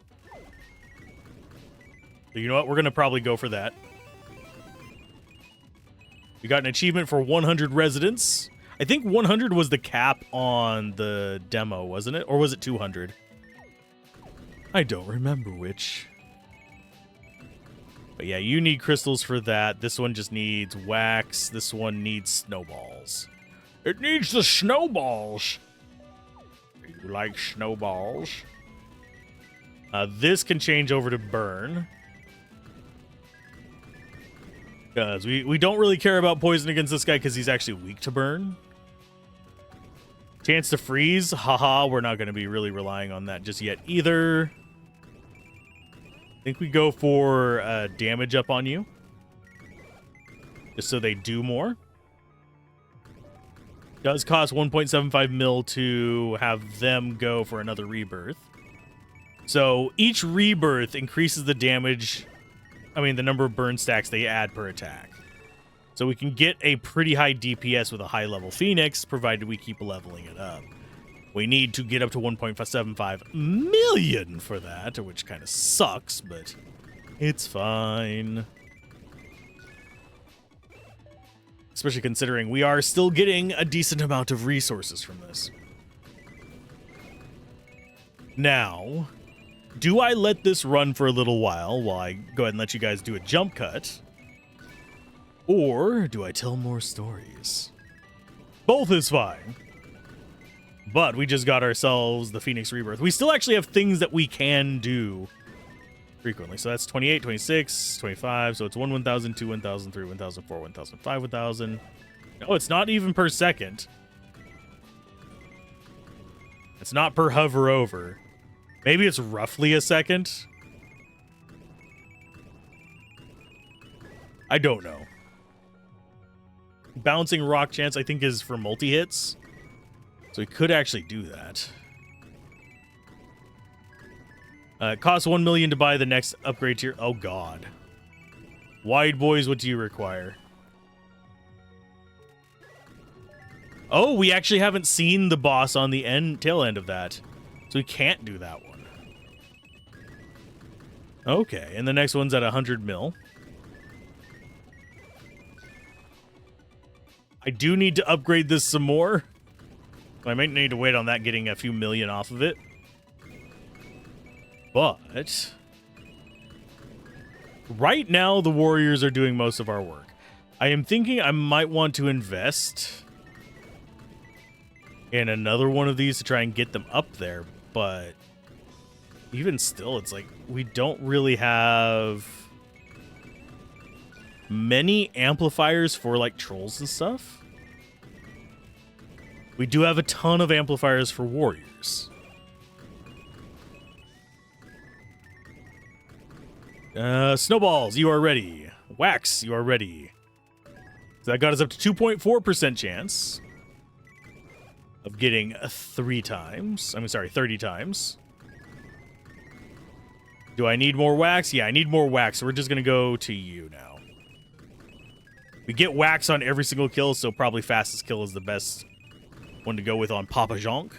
So you know what? We're going to probably go for that. We got an achievement for 100 residents. I think 100 was the cap on the demo, wasn't it? Or was it 200? I don't remember which. But yeah, you need crystals for that. This one just needs wax. This one needs snowballs. It needs the snowballs. You like snowballs? This can change over to burn. Because we don't really care about poison against this guy because he's actually weak to burn. Chance to freeze. Haha, we're not going to be really relying on that just yet either. I think we go for damage up on you. Just so they do more. Does cost 1.75 mil to have them go for another rebirth. So each rebirth increases the damage... the number of burn stacks they add per attack. So we can get a pretty high DPS with a high level Phoenix, provided we keep leveling it up. We need to get up to 1.75 million for that, which kind of sucks, but it's fine. Especially considering we are still getting a decent amount of resources from this. Now, do I let this run for a little while I go ahead and let you guys do a jump cut? Or do I tell more stories? Both is fine. But we just got ourselves the Phoenix Rebirth. We still actually have things that we can do frequently. So that's 28, 26, 25. So it's 1, 1,000, 2, 1,000, 3, 1,000, 4, 1,000, 5, 1,000. No, it's not even per second. It's not per hover over. Maybe it's roughly a second. I don't know. Bouncing rock chance, I think, is for multi-hits. So we could actually do that. It costs 1 million to buy the next upgrade tier. Oh, God. Wide boys, what do you require? Oh, we actually haven't seen the boss on the tail end of that. So we can't do that one. Okay, and the next one's at 100 mil. I do need to upgrade this some more. I might need to wait on that getting a few million off of it. But right now, the warriors are doing most of our work. I am thinking I might want to invest in another one of these to try and get them up there. But even still, it's like we don't really have many amplifiers for like trolls and stuff. We do have a ton of amplifiers for warriors. Snowballs, you are ready. Wax, you are ready. So that got us up to 2.4% chance of getting 30 times. Do I need more wax? Yeah, I need more wax. So we're just going to go to you now. We get wax on every single kill, so probably fastest kill is the best one to go with on Papa Jonk.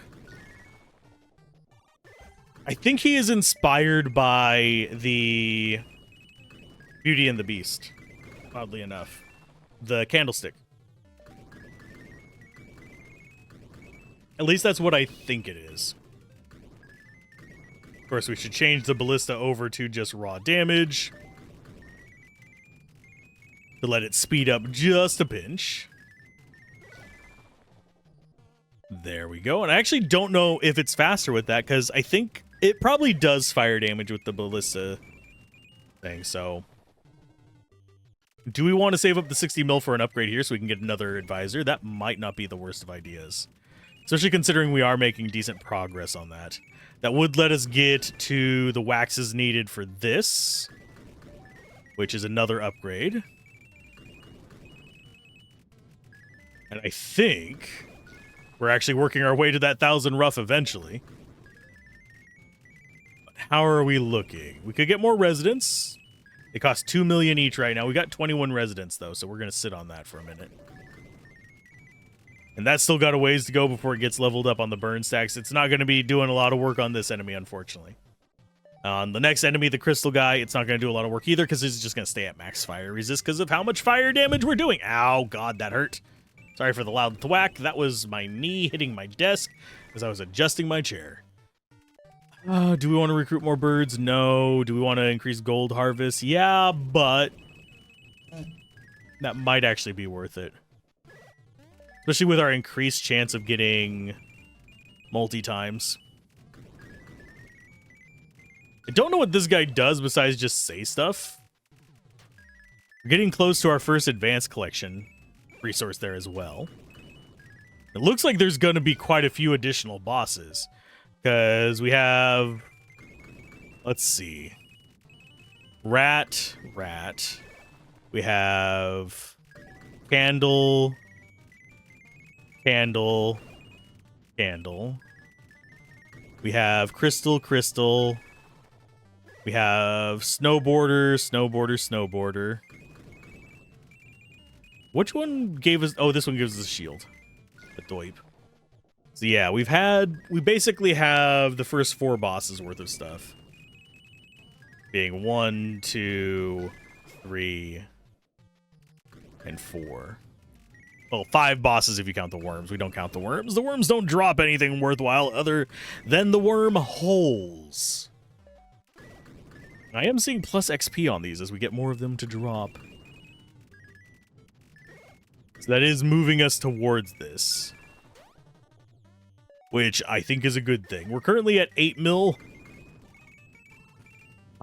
I think he is inspired by the Beauty and the Beast, oddly enough. The candlestick. At least that's what I think it is. Of course, we should change the ballista over to just raw damage to let it speed up just a pinch. There we go. And I actually don't know if it's faster with that, because I think it probably does fire damage with the ballista thing, so... Do we want to save up the 60 mil for an upgrade here so we can get another advisor? That might not be the worst of ideas. Especially considering we are making decent progress on that. That would let us get to the waxes needed for this, which is another upgrade. And I think we're actually working our way to that 1,000 rough eventually. But how are we looking? We could get more residents. They cost 2 million each right now. We got 21 residents, though, so we're going to sit on that for a minute. And that's still got a ways to go before it gets leveled up on the burn stacks. It's not going to be doing a lot of work on this enemy, unfortunately. On the next enemy, the crystal guy, it's not going to do a lot of work either because he's just going to stay at max fire resist because of how much fire damage we're doing. Ow, God, that hurt. Sorry for the loud thwack. That was my knee hitting my desk as I was adjusting my chair. Do we want to recruit more birds? No. Do we want to increase gold harvest? Yeah, but that might actually be worth it. Especially with our increased chance of getting multi-times. I don't know what this guy does besides just say stuff. We're getting close to our first advanced collection resource there as well. It looks like there's going to be quite a few additional bosses. Because we have... Let's see. Rat. We have... Candle. We have crystal. We have snowboarder. Which one gave us... Oh, this one gives us a shield. A doip. So yeah, we basically have the first 4 bosses worth of stuff. Being 1, 2, 3, and 4. Well, 5 bosses if you count the worms. We don't count the worms. The worms don't drop anything worthwhile other than the worm holes. I am seeing plus XP on these as we get more of them to drop. So that is moving us towards this. Which I think is a good thing. We're currently at 8 mil.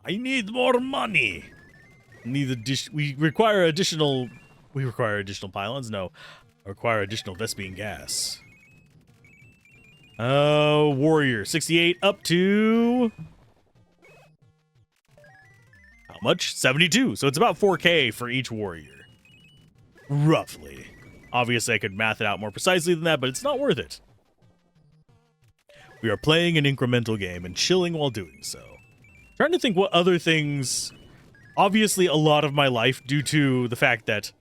I need more money. We require additional pylons? No. I require additional Vespine gas. Warrior. 68 up to... How much? 72. So it's about 4K for each warrior. Roughly. Obviously, I could math it out more precisely than that, but it's not worth it. We are playing an incremental game and chilling while doing so. Trying to think what other things... Obviously, a lot of my life, due to the fact that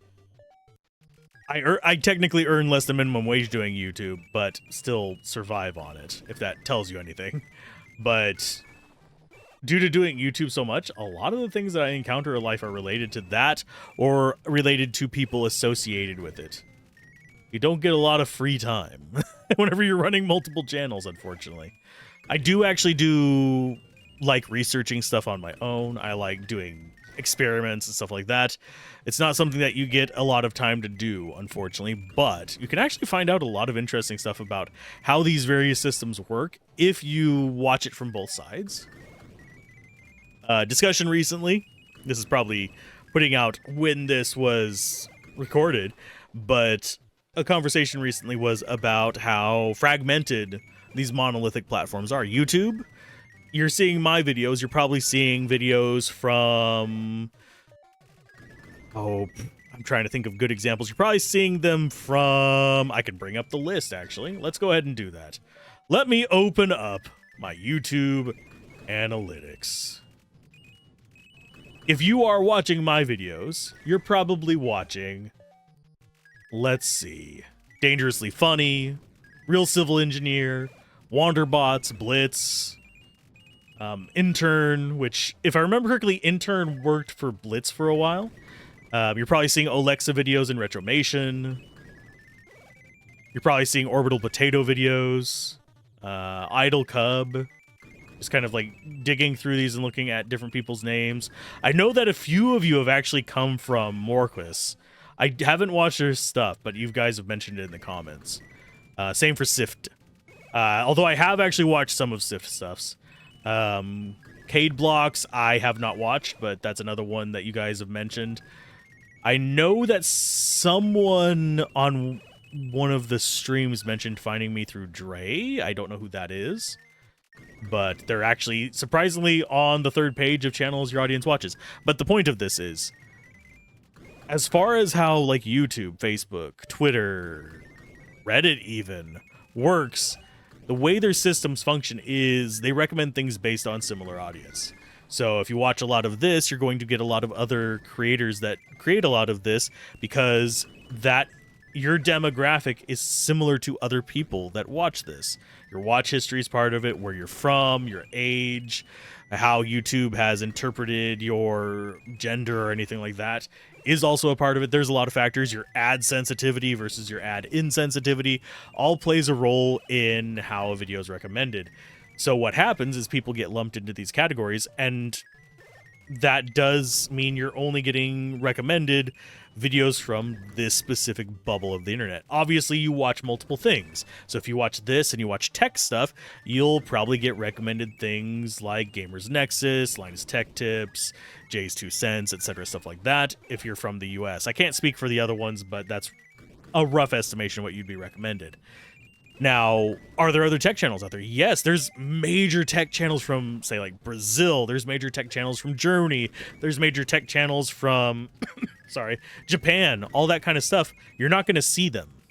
I technically earn less than minimum wage doing YouTube, but still survive on it, if that tells you anything. But due to doing YouTube so much, a lot of the things that I encounter in life are related to that or related to people associated with it. You don't get a lot of free time whenever you're running multiple channels, unfortunately. I do actually like researching stuff on my own. I like doing experiments and stuff like that. It's not something that you get a lot of time to do, unfortunately, but you can actually find out a lot of interesting stuff about how these various systems work if you watch it from both sides. Discussion recently, this is probably putting out when this was recorded, but a conversation recently was about how fragmented these monolithic platforms are. YouTube, you're seeing my videos, you're probably seeing videos from... Oh, I'm trying to think of good examples. You're probably seeing them from... I can bring up the list, actually. Let's go ahead and do that. Let me open up my YouTube analytics. If you are watching my videos, you're probably watching... Let's see. Dangerously Funny, Real Civil Engineer, Wanderbots, Blitz... Intern, which, if I remember correctly, Intern worked for Blitz for a while. You're probably seeing Alexa videos in Retromation. You're probably seeing Orbital Potato videos. Idle Cub. Just kind of like digging through these and looking at different people's names. I know that a few of you have actually come from Morquis. I haven't watched their stuff, but you guys have mentioned it in the comments. Same for Sift. Although I have actually watched some of Sift stuffs. Cade Blocks I have not watched, but that's another one that you guys have mentioned. I know that someone on one of the streams mentioned finding me through Dre. I don't know who that is, but they're actually surprisingly on the third page of channels your audience watches. But the point of this is, as far as how like YouTube, Facebook, Twitter, Reddit even works, the way their systems function is they recommend things based on similar audience. So if you watch a lot of this, you're going to get a lot of other creators that create a lot of this because that your demographic is similar to other people that watch this. Your watch history is part of it, where you're from, your age, how YouTube has interpreted your gender or anything like that is also a part of it. There's a lot of factors. Your ad sensitivity versus your ad insensitivity all plays a role in how a video is recommended. So what happens is people get lumped into these categories, and that does mean you're only getting recommended videos from this specific bubble of the internet. Obviously, you watch multiple things. So if you watch this and you watch tech stuff, you'll probably get recommended things like Gamers Nexus, Linus Tech Tips, Jay's 2 Cents, etc., stuff like that, if you're from the US. I can't speak for the other ones, but that's a rough estimation of what you'd be recommended. Now, are there other tech channels out there? Yes, there's major tech channels from, say, like Brazil. There's major tech channels from Germany. There's major tech channels from, sorry, Japan, all that kind of stuff. You're not going to see them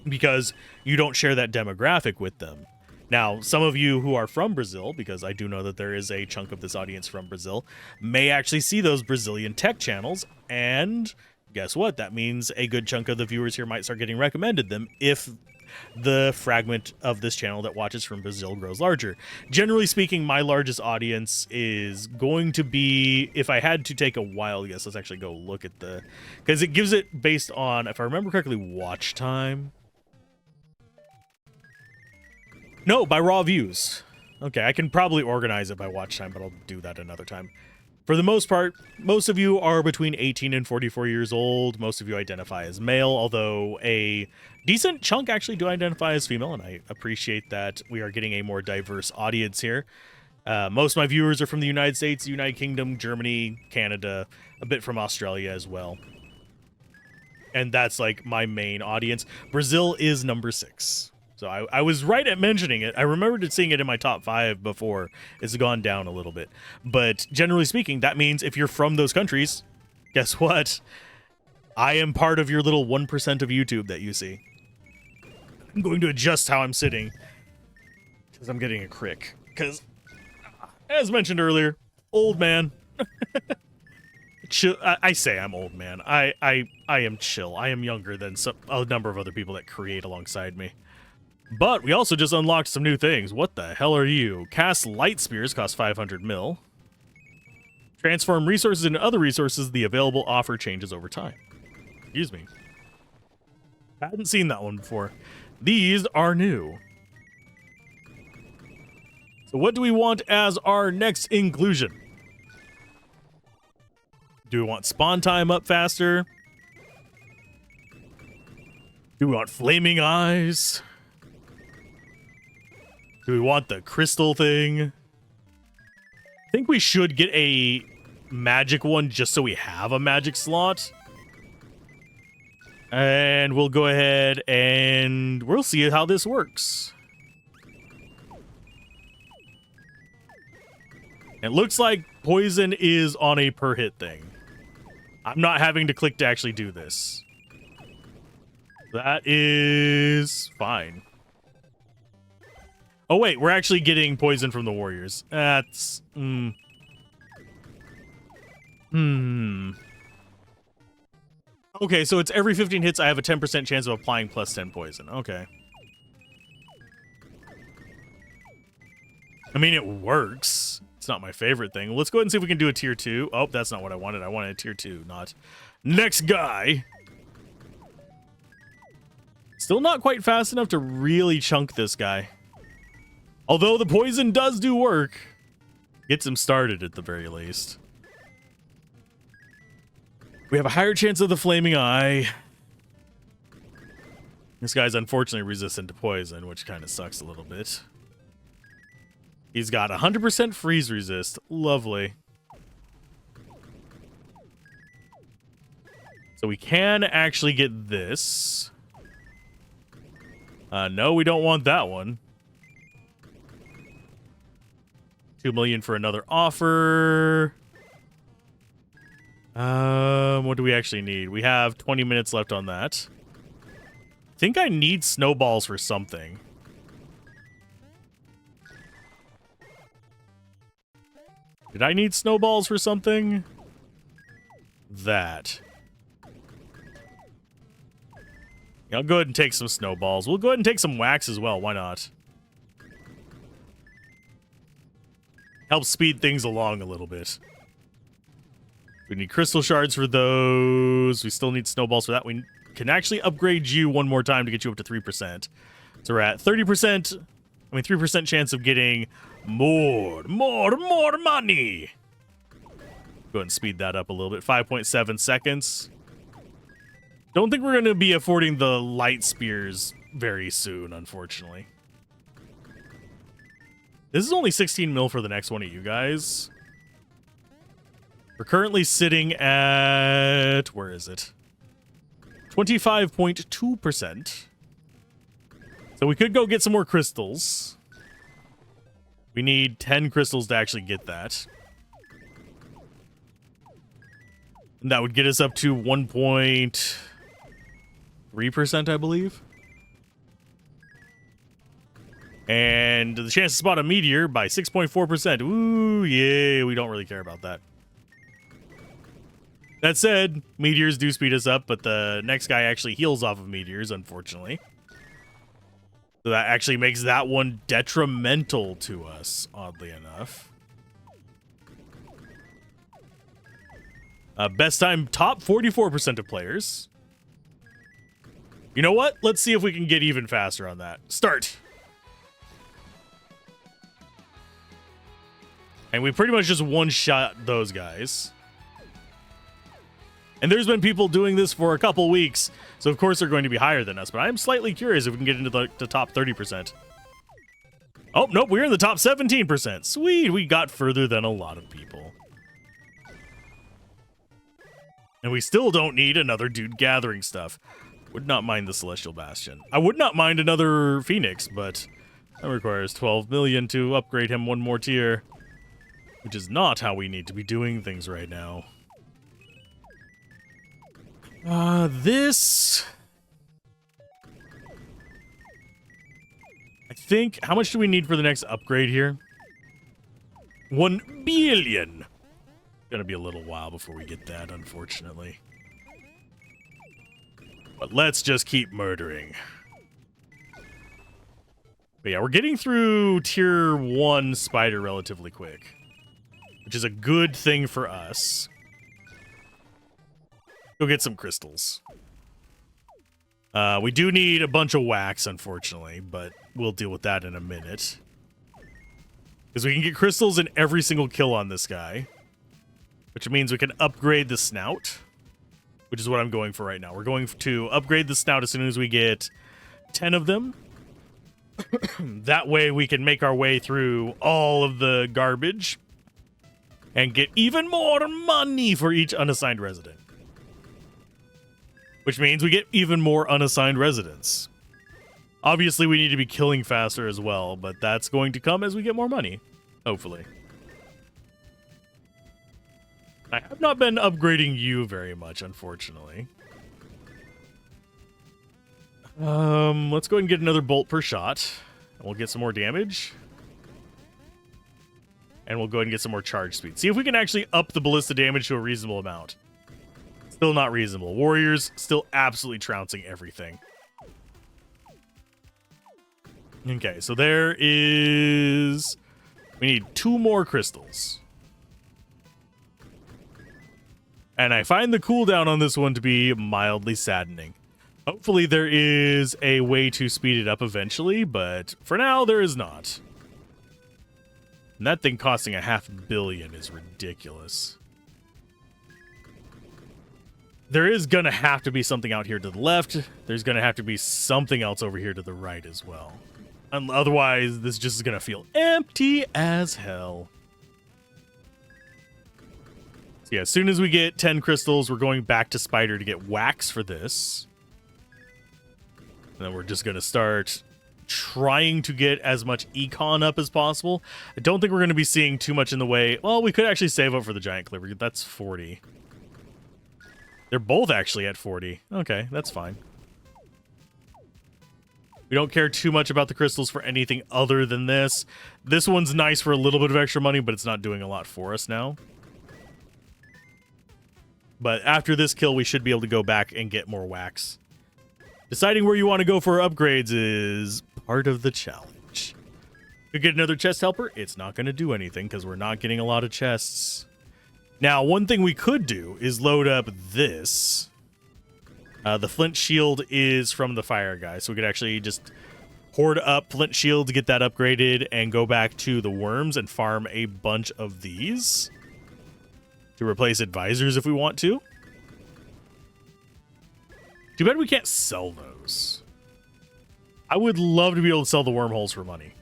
because you don't share that demographic with them. Now, some of you who are from Brazil, because I do know that there is a chunk of this audience from Brazil, may actually see those Brazilian tech channels, and guess what? That means a good chunk of the viewers here might start getting recommended them if the fragment of this channel that watches from Brazil grows larger. Generally speaking, my largest audience is going to be, if I had to take a wild guess, let's actually go look at the, because it gives it based on, if I remember correctly, watch time. No, by raw views. Okay, I can probably organize it by watch time, but I'll do that another time. For the most part, most of you are between 18 and 44 years old. Most of you identify as male, although a decent chunk actually do identify as female, and I appreciate that we are getting a more diverse audience here. Most of my viewers are from the United States, the United Kingdom, Germany, Canada, a bit from Australia as well. And that's like my main audience. Brazil is number 6. So I was right at mentioning it. I remembered seeing it in my top 5 before. It's gone down a little bit. But generally speaking, that means if you're from those countries, guess what? I am part of your little 1% of YouTube that you see. I'm going to adjust how I'm sitting because I'm getting a crick. Because, as mentioned earlier, old man. Chill. I say I'm old man. I am chill. I am younger than a number of other people that create alongside me. But we also just unlocked some new things. What the hell are you? Cast light spears cost 500 mil. Transform resources into other resources. The available offer changes over time. Excuse me. I hadn't seen that one before. These are new. So what do we want as our next inclusion? Do we want spawn time up faster? Do we want flaming eyes? Do we want the crystal thing? I think we should get a magic one just so we have a magic slot. And we'll go ahead and we'll see how this works. It looks like poison is on a per hit thing. I'm not having to click to actually do this. That is fine. Oh wait, we're actually getting poison from the warriors. That's... Okay, so it's every 15 hits I have a 10% chance of applying plus 10 poison. Okay. I mean, it works. It's not my favorite thing. Let's go ahead and see if we can do a tier 2. Oh, that's not what I wanted. I wanted a tier 2, not... Next guy! Still not quite fast enough to really chunk this guy. Although the poison does do work. Gets him started at the very least. We have a higher chance of the flaming eye. This guy's unfortunately resistant to poison, which kind of sucks a little bit. He's got 100% freeze resist. Lovely. So we can actually get this. No, we don't want that one. 2 million for another offer. What do we actually need? We have 20 minutes left on that. I think I need snowballs for something. Did I need snowballs for something? That. Yeah, I'll go ahead and take some snowballs. We'll go ahead and take some wax as well. Why not? Helps speed things along a little bit. We need crystal shards for those. We still need snowballs for that. We can actually upgrade you one more time to get you up to 3%. So we're at 30%. I mean, 3% chance of getting more money. Go ahead and speed that up a little bit. 5.7 seconds. Don't think we're going to be affording the light spears very soon, unfortunately. This is only 16 mil for the next one of you guys. We're currently sitting at... Where is it? 25.2%. So we could go get some more crystals. We need 10 crystals to actually get that. And that would get us up to 1.3%, I believe. And the chance to spot a meteor by 6.4%. Ooh, yeah, we don't really care about that. That said, meteors do speed us up, but the next guy actually heals off of meteors, unfortunately. So that actually makes that one detrimental to us, oddly enough. Best time, top 44% of players. You know what? Let's see if we can get even faster on that. Start. And we pretty much just one-shot those guys. And there's been people doing this for a couple weeks, so of course they're going to be higher than us, but I'm slightly curious if we can get into the top 30%. Oh, nope, we're in the top 17%. Sweet, we got further than a lot of people. And we still don't need another dude gathering stuff. Would not mind the Celestial Bastion. I would not mind another Phoenix, but that requires 12 million to upgrade him one more tier, which is not how we need to be doing things right now. This... I think, how much do we need for the next upgrade here? 1 billion. Gonna be a little while before we get that, unfortunately. But let's just keep murdering. But yeah, we're getting through tier 1 spider relatively quick, which is a good thing for us. Go get some crystals. We do need a bunch of wax, unfortunately, but we'll deal with that in a minute. Because we can get crystals in every single kill on this guy, which means we can upgrade the snout, which is what I'm going for right now. We're going to upgrade the snout as soon as we get 10 of them. That way we can make our way through all of the garbage and get even more money for each unassigned resident. Which means we get even more unassigned residents. Obviously, we need to be killing faster as well, but that's going to come as we get more money. Hopefully. I have not been upgrading you very much, unfortunately. Let's go ahead and get another bolt per shot. And we'll get some more damage. And we'll go ahead and get some more charge speed. See if we can actually up the ballista damage to a reasonable amount. Still not reasonable. Warriors still absolutely trouncing everything. Okay, so there is... We need 2 more crystals. And I find the cooldown on this one to be mildly saddening. Hopefully there is a way to speed it up eventually, but for now there is not. And that thing costing $500 million is ridiculous. There is going to have to be something out here to the left. There's going to have to be something else over here to the right as well. Otherwise, this just is going to feel empty as hell. So yeah, as soon as we get 10 crystals, we're going back to Spider to get wax for this. And then we're just going to start trying to get as much econ up as possible. I don't think we're going to be seeing too much in the way. Well, we could actually save up for the giant cleaver. That's 40. They're both actually at 40. Okay, that's fine. We don't care too much about the crystals for anything other than this. This one's nice for a little bit of extra money, but it's not doing a lot for us now. But after this kill, we should be able to go back and get more wax. Deciding where you want to go for upgrades is part of the challenge. Could get another chest helper. It's not going to do anything because we're not getting a lot of chests. Now, one thing we could do is load up this. The flint shield is from the fire guy, so we could actually just hoard up flint shield to get that upgraded and go back to the worms and farm a bunch of these to replace advisors if we want to. Too bad we can't sell those. I would love to be able to sell the wormholes for money.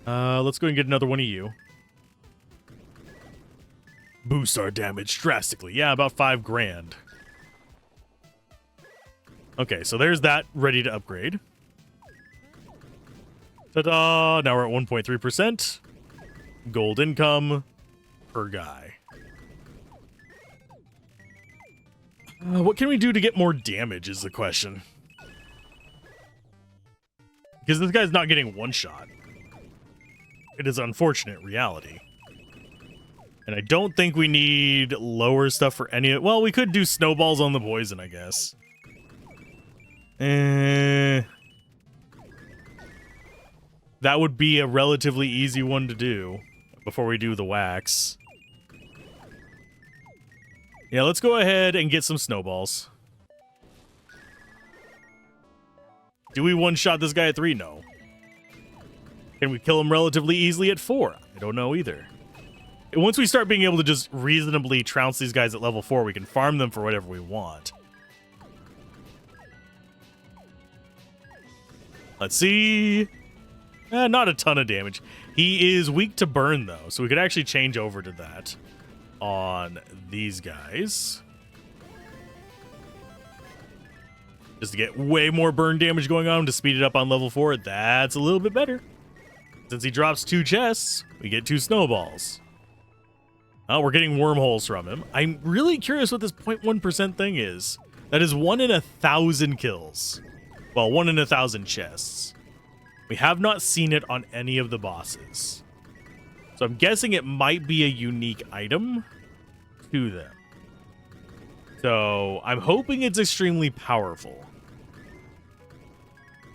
Let's go and get another one of you. Boost our damage drastically. Yeah, about 5 grand. Okay, so there's that ready to upgrade. Ta-da! Now we're at 1.3%. Gold income per guy. What can we do to get more damage is the question. Because this guy's not getting one shot. It is unfortunate reality. And I don't think we need lower stuff for any of... Well, we could do snowballs on the poison, I guess. That would be a relatively easy one to do before we do the wax. Yeah, let's go ahead and get some snowballs. Do we one-shot this guy at 3? No. Can we kill him relatively easily at 4? I don't know either. Once we start being able to just reasonably trounce these guys at level 4, we can farm them for whatever we want. Let's see. Not a ton of damage. He is weak to burn, though, so we could actually change over to that on these guys. Just to get way more burn damage going on to speed it up on level 4. That's a little bit better. Since he drops 2 chests, we get 2 snowballs. Oh, we're getting wormholes from him. I'm really curious what this 0.1% thing is. That is 1 in 1,000 kills. Well, 1 in 1,000 chests. We have not seen it on any of the bosses. So I'm guessing it might be a unique item to them. So I'm hoping it's extremely powerful.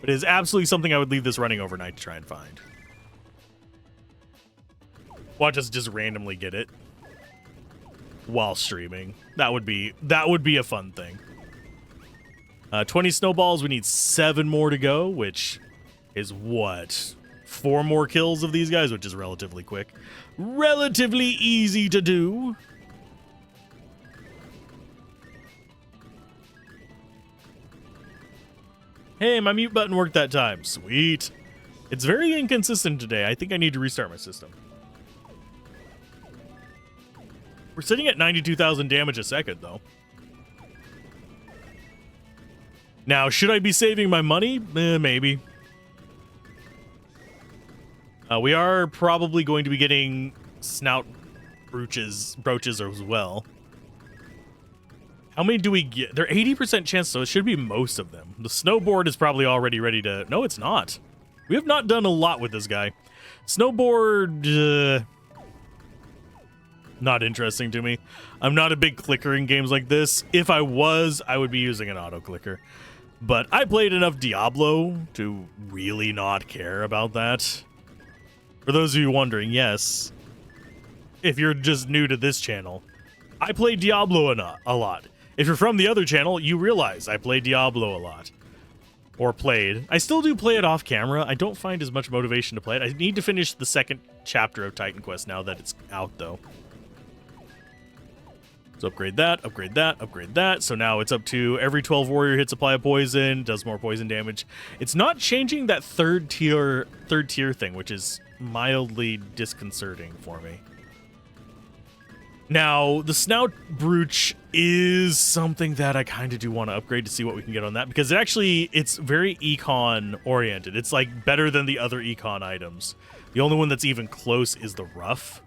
But it is absolutely something I would leave this running overnight to try and find. Watch us just randomly get it while streaming. That would be a fun thing. 20 snowballs. We need 7 more to go, which is what? 4 more kills of these guys, which is relatively quick. Relatively easy to do. Hey, my mute button worked that time. Sweet. It's very inconsistent today. I think I need to restart my system. We're sitting at 92,000 damage a second, though. Now, should I be saving my money? Maybe. We are probably going to be getting snout brooches as well. How many do we get? They're 80% chance, so it should be most of them. The snowboard is probably already ready to... No, it's not. We have not done a lot with this guy. Snowboard... not interesting to me. I'm not a big clicker in games like this. If I was, I would be using an auto clicker. But I played enough Diablo to really not care about that. For those of you wondering, yes, if you're just new to this channel, I play Diablo a lot. If you're from the other channel, you realize I play Diablo a lot. Or played. I still do play it off camera. I don't find as much motivation to play it. I need to finish the 2nd chapter of Titan Quest now that it's out, though. So upgrade that, upgrade that, upgrade that. So now it's up to every 12 warrior hits apply a poison, does more poison damage. It's not changing that third tier thing, which is mildly disconcerting for me. Now, the snout brooch is something that I kind of do want to upgrade to see what we can get on that, because it's very econ oriented. It's like better than the other econ items. The only one that's even close is the rough.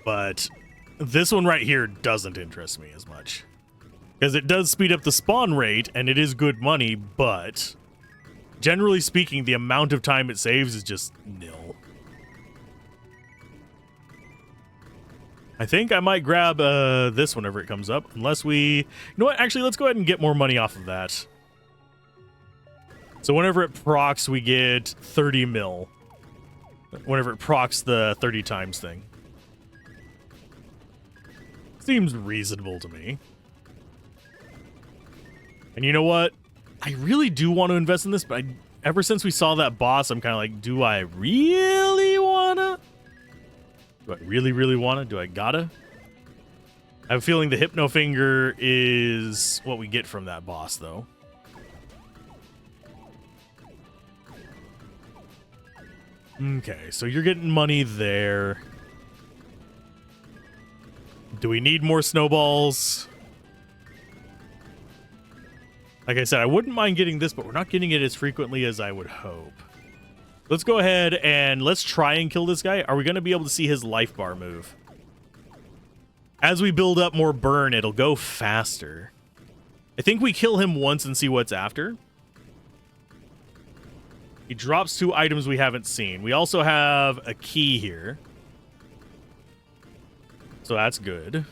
But this one right here doesn't interest me as much, because it does speed up the spawn rate and it is good money, but generally speaking, the amount of time it saves is just nil. I think I might grab this whenever it comes up, unless we... You know what? Actually, let's go ahead and get more money off of that. So whenever it procs, we get 30 mil. Whenever it procs the 30 times thing. Seems reasonable to me. And you know what? I really do want to invest in this, but ever since we saw that boss, I'm kind of like, do I really wanna? Do I really wanna? Do I gotta? I have a feeling the Hypno Finger is what we get from that boss, though. Okay, so you're getting money there. Do we need more snowballs? Like I said, I wouldn't mind getting this, but we're not getting it as frequently as I would hope. Let's go ahead and let's try and kill this guy. Are we going to be able to see his life bar move? As we build up more burn, it'll go faster. I think we kill him once and see what's after. He drops 2 items we haven't seen. We also have a key here. So that's good.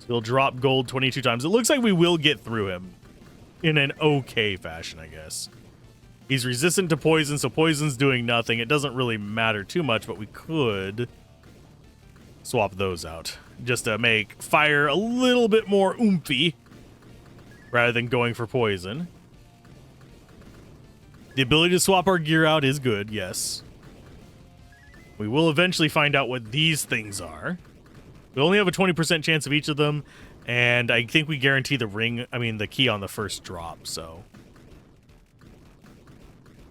So he'll drop gold 22 times. It looks like we will get through him in an okay fashion, I guess. He's resistant to poison, so poison's doing nothing. It doesn't really matter too much, but we could swap those out just to make fire a little bit more oomphy rather than going for poison. The ability to swap our gear out is good, yes. We will eventually find out what these things are. We only have a 20% chance of each of them, and I think we guarantee the key on the first drop, so.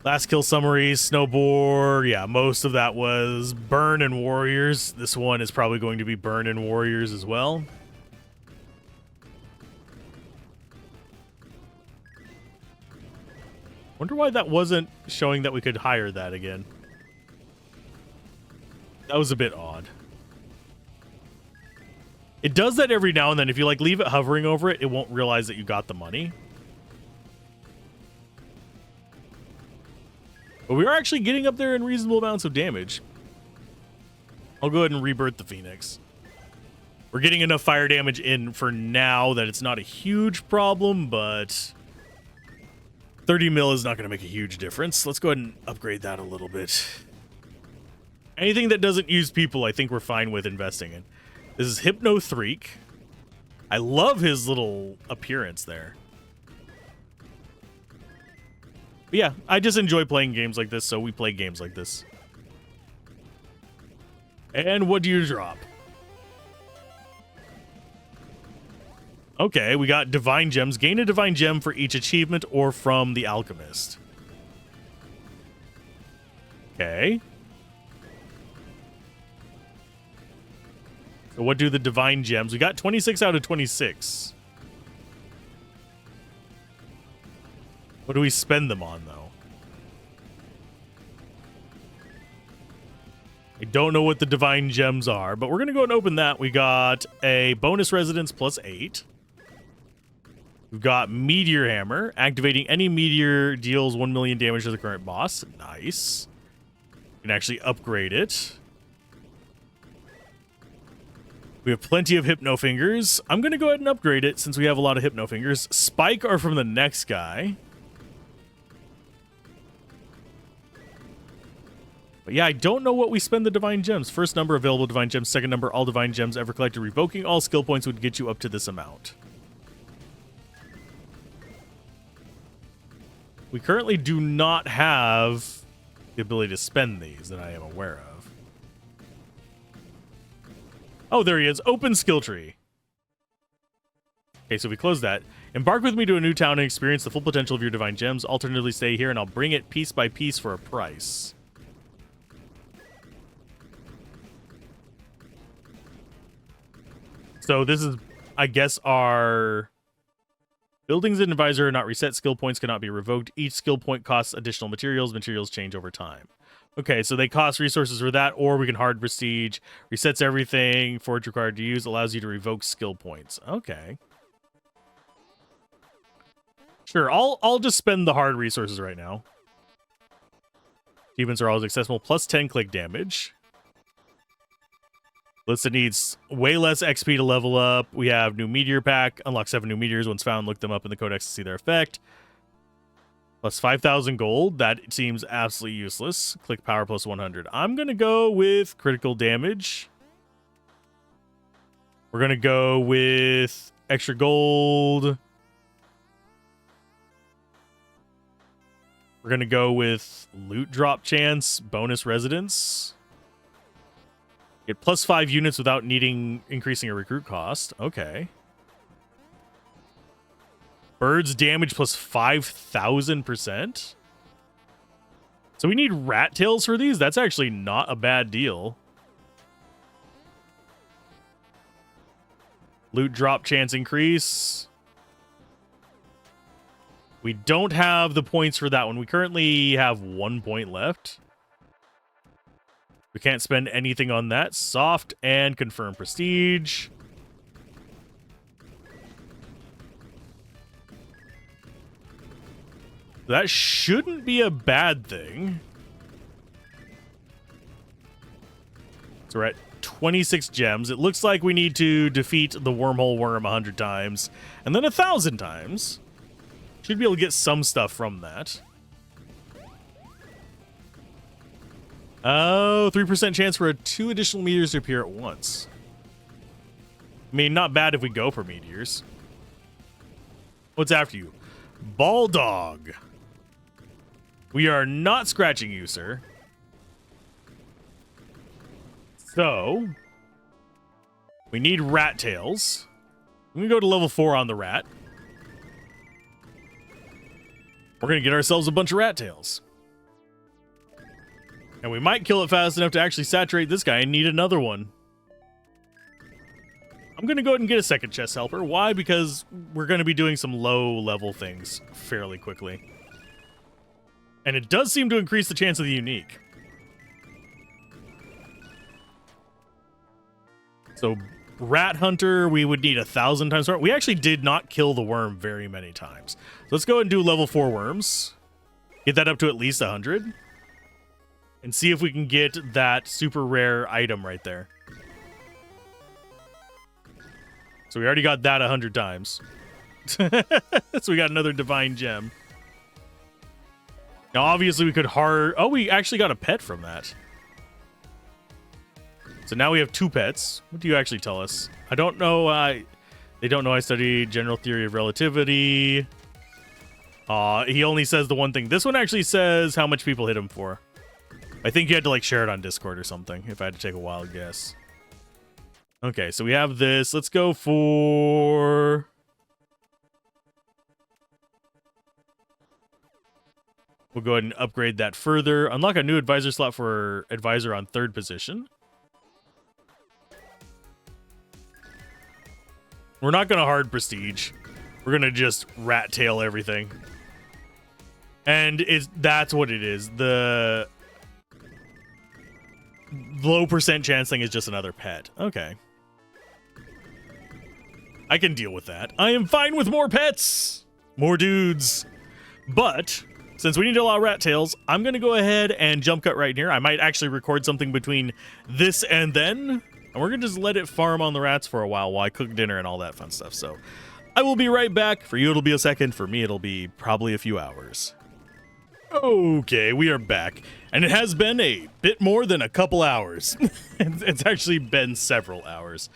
Last kill summaries, snowboard, yeah, most of that was burn and warriors. This one is probably going to be burn and warriors as well. Wonder why that wasn't showing that we could hire that again. That was a bit odd. It does that every now and then. If you like leave it hovering over it, it won't realize that you got the money. But we are actually getting up there in reasonable amounts of damage. I'll go ahead and rebirth the Phoenix. We're getting enough fire damage in for now that it's not a huge problem, but 30 mil is not going to make a huge difference. Let's go ahead and upgrade that a little bit. Anything that doesn't use people, I think we're fine with investing in. This is Hypno Threek. I love his little appearance there. But yeah, I just enjoy playing games like this, so we play games like this. And what do you drop? Okay, we got Divine Gems. Gain a Divine Gem for each achievement or from the Alchemist. Okay. So what do the Divine Gems? We got 26 out of 26. What do we spend them on, though? I don't know what the Divine Gems are, but we're going to go and open that. We got a bonus residence plus 8. We've got Meteor Hammer. Activating any meteor deals 1 million damage to the current boss. Nice. You can actually upgrade it. We have plenty of Hypno Fingers. I'm going to go ahead and upgrade it since we have a lot of Hypno Fingers. Spike are from the next guy. But yeah, I don't know what we spend the Divine Gems. First number, available Divine Gems. Second number, all Divine Gems ever collected. Revoking all skill points would get you up to this amount. We currently do not have the ability to spend these that I am aware of. Oh, there he is. Open skill tree. Okay, so we close that. Embark with me to a new town and experience the full potential of your Divine Gems. Alternatively, stay here and I'll bring it piece by piece for a price. So this is, I guess, our buildings and advisor are not reset. Skill points cannot be revoked. Each skill point costs additional materials. Materials change over time. Okay, so they cost resources for that, or we can hard prestige. Resets everything. Forge required to use. Allows you to revoke skill points. Okay. Sure, I'll just spend the hard resources right now. Achievements are always accessible. Plus 10 click damage. List needs way less XP to level up. We have new meteor pack. Unlock 7 new meteors. Once found, look them up in the codex to see their effect. Plus 5,000 gold. That seems absolutely useless. Click power plus 100. I'm going to go with critical damage. We're going to go with extra gold. We're going to go with loot drop chance, bonus residence. Get plus 5 units without needing increasing a recruit cost. Okay. Birds damage plus 5,000%. So we need rat tails for these? That's actually not a bad deal. Loot drop chance increase. We don't have the points for that one. We currently have 1 point left. We can't spend anything on that. Soft and confirm prestige. That shouldn't be a bad thing. So we're at 26 gems. It looks like we need to defeat the wormhole worm 100 times and then 1,000 times. Should be able to get some stuff from that. Oh, 3% chance for 2 additional meteors to appear at once. I mean, not bad if we go for meteors. What's after you? Ball dog. We are not scratching you, sir. So, we need rat tails. I'm going to go to level 4 on the rat. We're going to get ourselves a bunch of rat tails. And we might kill it fast enough to actually saturate this guy and need another one. I'm going to go ahead and get a second chest helper. Why? Because we're going to be doing some low-level things fairly quickly. And it does seem to increase the chance of the unique. So Rat Hunter, we would need 1,000 times more. We actually did not kill the worm very many times. So let's go and do level 4 worms. Get that up to at least 100. And see if we can get that super rare item right there. So we already got that 100 times. So we got another divine gem. Now obviously we could oh, we actually got a pet from that. So now we have 2 pets. What do you actually tell us? I don't know. They don't know I study general theory of relativity. He only says the one thing. This one actually says how much people hit him for. I think you had to like share it on Discord or something, if I had to take a wild guess. Okay, so we have this. Let's go for... We'll go ahead and upgrade that further. Unlock a new advisor slot for advisor on 3rd position. We're not going to hard prestige. We're going to just rat tail everything. And that's what it is. The low percent chance thing is just another pet. Okay. I can deal with that. I am fine with more pets. More dudes. But since we need a lot of rat tails, I'm going to go ahead and jump cut right here. I might actually record something between this and then. And we're going to just let it farm on the rats for a while I cook dinner and all that fun stuff. So I will be right back. For you, it'll be a second. For me, it'll be probably a few hours. Okay, we are back. And it has been a bit more than a couple hours. It's actually been several hours.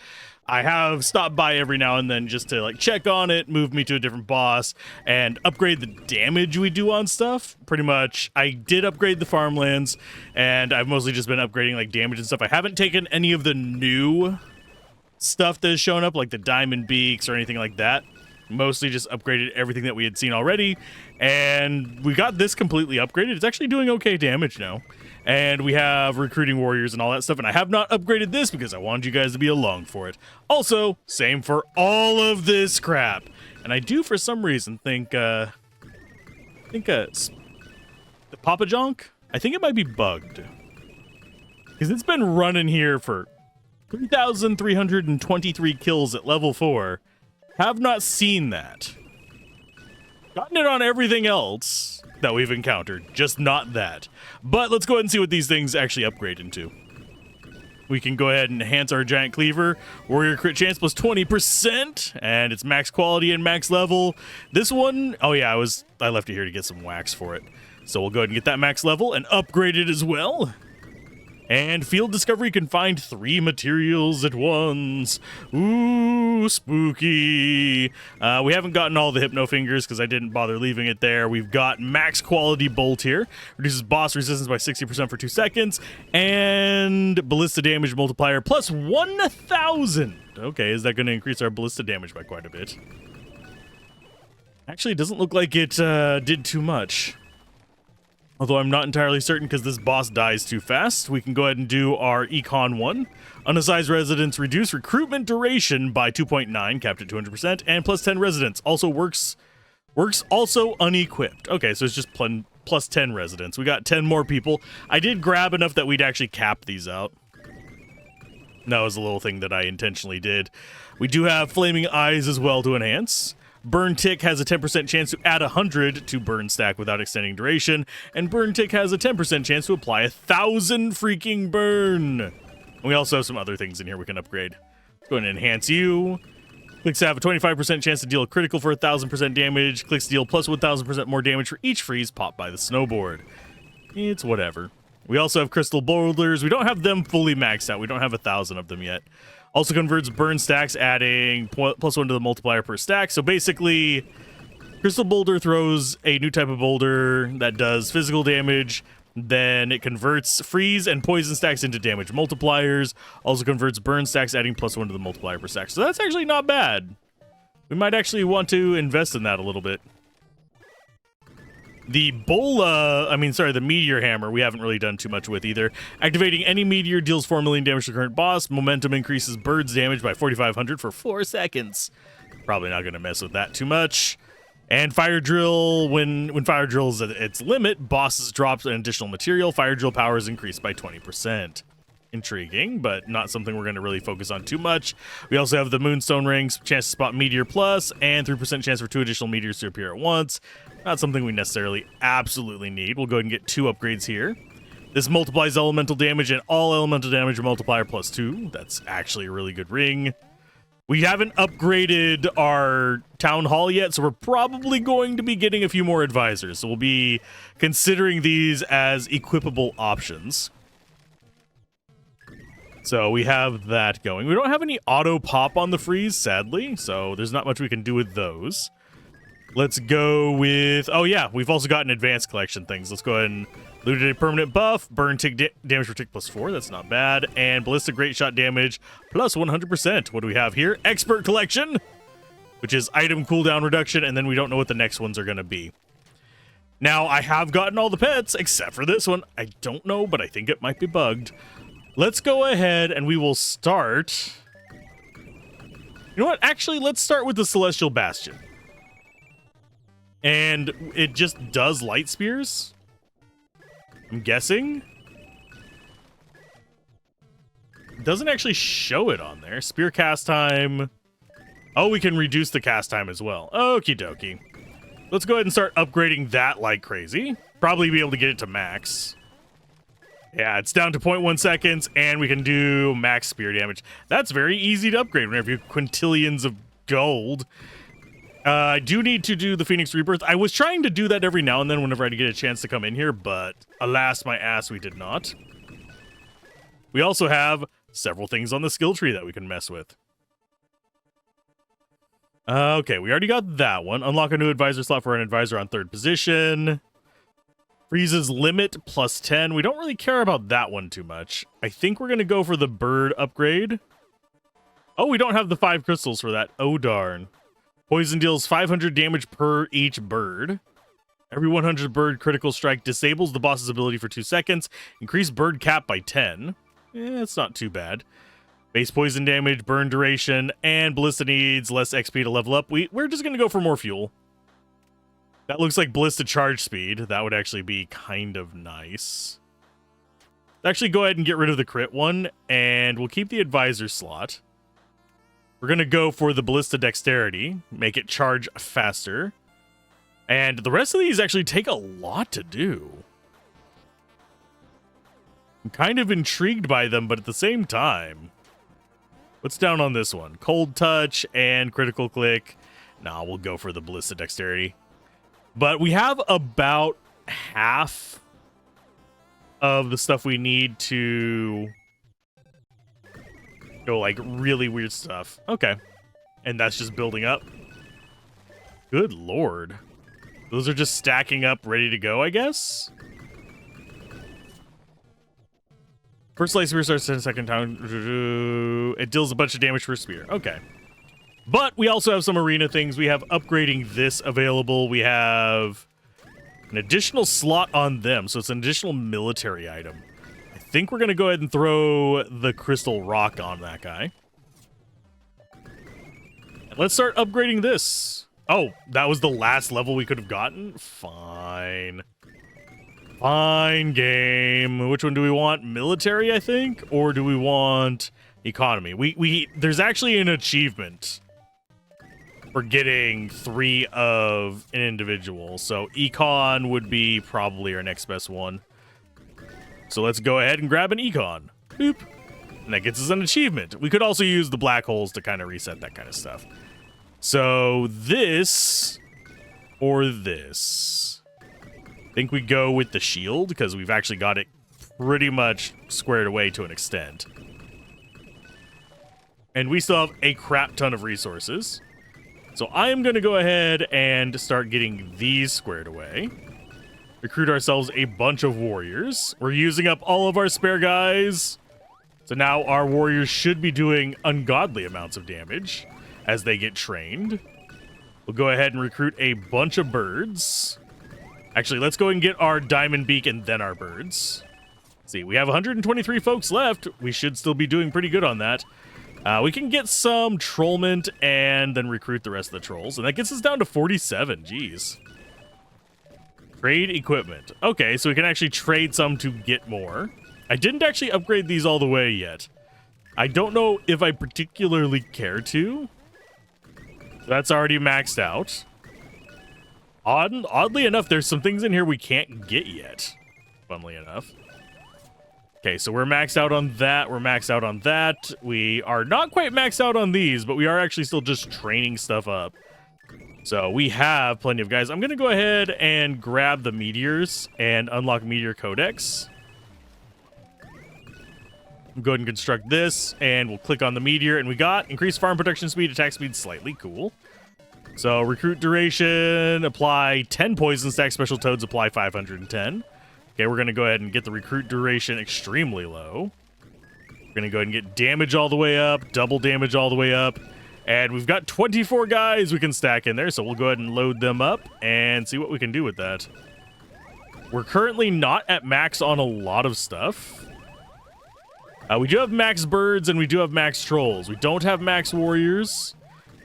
I have stopped by every now and then just to like check on it, move me to a different boss, and upgrade the damage we do on stuff. Pretty much, I did upgrade the farmlands, and I've mostly just been upgrading like damage and stuff. I haven't taken any of the new stuff that has shown up, like the diamond beaks or anything like that. Mostly just upgraded everything that we had seen already, and we got this completely upgraded. It's actually doing okay damage now. And we have recruiting warriors and all that stuff, and I have not upgraded this because I wanted you guys to be along for it. Also, same for all of this crap. And I do, for some reason, think the Papa Jonk, I think it might be bugged. Because it's been running here for 3,323 kills at level 4. Have not seen that. Gotten it on everything else that we've encountered, just not that. But let's go ahead and see what these things actually upgrade into. We can go ahead and enhance our giant cleaver. Warrior crit chance plus 20%, and it's max quality and max level. This one, oh yeah, I left it here to get some wax for it. So we'll go ahead and get that max level and upgrade it as well. And field discovery can find 3 materials at once. Ooh, spooky. We haven't gotten all the hypno fingers because I didn't bother leaving it there. We've got max quality bolt here. Reduces boss resistance by 60% for 2 seconds. And ballista damage multiplier plus 1,000. Okay, is that going to increase our ballista damage by quite a bit? Actually, it doesn't look like it did too much. Although I'm not entirely certain because this boss dies too fast. We can go ahead and do our Econ 1. Unassigned residents reduce recruitment duration by 2.9, capped at 200%, and plus 10 residents. Also works also unequipped. Okay, so it's just plus 10 residents. We got 10 more people. I did grab enough that we'd actually cap these out. That was a little thing that I intentionally did. We do have Flaming Eyes as well to enhance. Burn Tick has a 10% chance to add 100 to burn stack without extending duration, and Burn Tick has a 10% chance to apply 1,000 freaking burn. And we also have some other things in here we can upgrade. Let's go ahead and enhance you. Clicks have a 25% chance to deal a critical for 1,000% damage. Clicks deal plus 1,000% more damage for each freeze popped by the snowboard. It's whatever. We also have crystal boulders. We don't have them fully maxed out. We don't have 1,000 of them yet. Also converts burn stacks, adding plus 1 to the multiplier per stack. So basically, crystal boulder throws a new type of boulder that does physical damage. Then it converts freeze and poison stacks into damage multipliers. Also converts burn stacks, adding plus 1 to the multiplier per stack. So that's actually not bad. We might actually want to invest in that a little bit. The the Meteor Hammer, we haven't really done too much with either. Activating any meteor deals 4 million damage to the current boss. Momentum increases birds damage by 4,500 for 4 seconds. Probably not going to mess with that too much. And fire drill, when fire drill is at its limit, bosses drop an additional material. Fire drill power is increased by 20%. Intriguing, but not something we're going to really focus on too much. We also have the Moonstone Rings, chance to spot Meteor Plus, and 3% chance for 2 additional meteors to appear at once. Not something we necessarily absolutely need. We'll go ahead and get 2 upgrades here. This multiplies elemental damage, and all elemental damage are multiplier plus 2. That's actually a really good ring. We haven't upgraded our town hall yet, so we're probably going to be getting a few more advisors. So we'll be considering these as equipable options. So we have that going. We don't have any auto pop on the freeze, sadly, so there's not much we can do with those. Let's go with... Oh yeah, we've also got an advanced collection things. Let's go ahead and loot a permanent buff. Burn tick damage for tick plus 4. That's not bad. And ballistic great shot damage plus 100%. What do we have here? Expert collection, which is item cooldown reduction, and then we don't know what the next ones are going to be. Now, I have gotten all the pets, except for this one. I don't know, but I think it might be bugged. Let's go ahead and we will start... You know what? Actually, let's start with the Celestial Bastion. And it just does light spears, I'm guessing. It doesn't actually show it on there. Spear cast time. Oh, we can reduce the cast time as well. Okie dokie. Let's go ahead and start upgrading that like crazy. Probably be able to get it to max. Yeah, it's down to 0.1 seconds, and we can do max spear damage. That's very easy to upgrade whenever you have quintillions of gold. I do need to do the Phoenix Rebirth. I was trying to do that every now and then whenever I get a chance to come in here, but alas, my ass, we did not. We also have several things on the skill tree that we can mess with. Okay, we already got that one. Unlock a new advisor slot for an advisor on 3rd position. Freezes limit plus 10. We don't really care about that one too much. I think we're going to go for the bird upgrade. Oh, we don't have the 5 crystals for that. Oh, darn. Poison deals 500 damage per each bird. Every 100 bird critical strike disables the boss's ability for 2 seconds. Increase bird cap by 10. It's not too bad. Base poison damage, burn duration, and Ballista needs less XP to level up. We're just going to go for more fuel. That looks like Ballista charge speed. That would actually be kind of nice. Actually, go ahead and get rid of the crit one, and we'll keep the advisor slot. We're going to go for the Ballista Dexterity, make it charge faster. And the rest of these actually take a lot to do. I'm kind of intrigued by them, but at the same time... What's down on this one? Cold Touch and Critical Click. Nah, we'll go for the Ballista Dexterity. But we have about half of the stuff we need to... go like really weird stuff. Okay. And that's just building up. Good lord. Those are just stacking up, ready to go, I guess? First light spear starts 10 second time. It deals a bunch of damage per spear. Okay. But we also have some arena things. We have upgrading this available. We have an additional slot on them. So it's an additional military item. I think we're going to go ahead and throw the crystal rock on that guy. And let's start upgrading this. Oh, that was the last level we could have gotten? Fine. Fine, game. Which one do we want? Military, I think? Or do we want economy? There's actually an achievement for getting 3 of an individual. So econ would be probably our next best one. So let's go ahead and grab an econ. Boop. And that gets us an achievement. We could also use the black holes to kind of reset that kind of stuff. So this or this. I think we go with the shield because we've actually got it pretty much squared away to an extent. And we still have a crap ton of resources. So I am going to go ahead and start getting these squared away. Recruit ourselves a bunch of warriors. We're using up all of our spare guys. So now our warriors should be doing ungodly amounts of damage as they get trained. We'll go ahead and recruit a bunch of birds. Actually, let's go and get our diamond beak and then our birds. See, we have 123 folks left. We should still be doing pretty good on that. We can get some trollment and then recruit the rest of the trolls. And that gets us down to 47. Jeez. Trade equipment. Okay, so we can actually trade some to get more. I didn't actually upgrade these all the way yet. I don't know if I particularly care to. That's already maxed out. Oddly enough, there's some things in here we can't get yet. Funnily enough. Okay, so we're maxed out on that. We're maxed out on that. We are not quite maxed out on these, but we are actually still just training stuff up. So we have plenty of guys. I'm going to go ahead and grab the meteors and unlock Meteor Codex. Go ahead and construct this, and we'll click on the meteor, and we got increased farm production speed, attack speed slightly. Cool. So recruit duration, apply 10 poison stack, special toads apply 510. Okay, we're going to go ahead and get the recruit duration extremely low. We're going to go ahead and get damage all the way up, double damage all the way up. And we've got 24 guys we can stack in there, so we'll go ahead and load them up and see what we can do with that. We're currently not at max on a lot of stuff. We do have max birds and we do have max trolls. We don't have max warriors,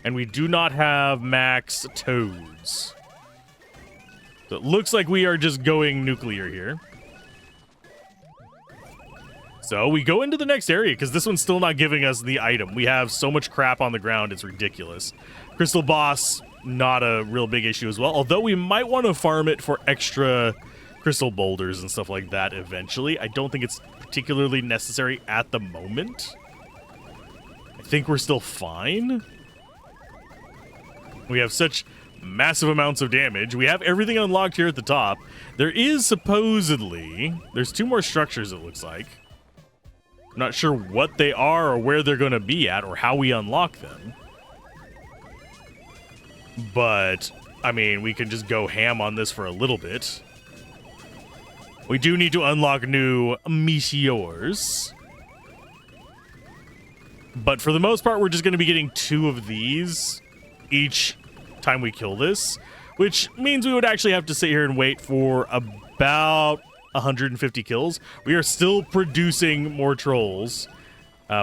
and we do not have max toads. So it looks like we are just going nuclear here. So we go into the next area because this one's still not giving us the item. We have so much crap on the ground, it's ridiculous. Crystal boss, not a real big issue as well. Although we might want to farm it for extra crystal boulders and stuff like that eventually. I don't think it's particularly necessary at the moment. I think we're still fine. We have such massive amounts of damage. We have everything unlocked here at the top. There is supposedly... There's 2 more structures, it looks like. I'm not sure what they are or where they're going to be at or how we unlock them. But, I mean, we can just go ham on this for a little bit. We do need to unlock new meteors. But for the most part, we're just going to be getting 2 of these each time we kill this, which means we would actually have to sit here and wait for about 150 kills. We are still producing more trolls.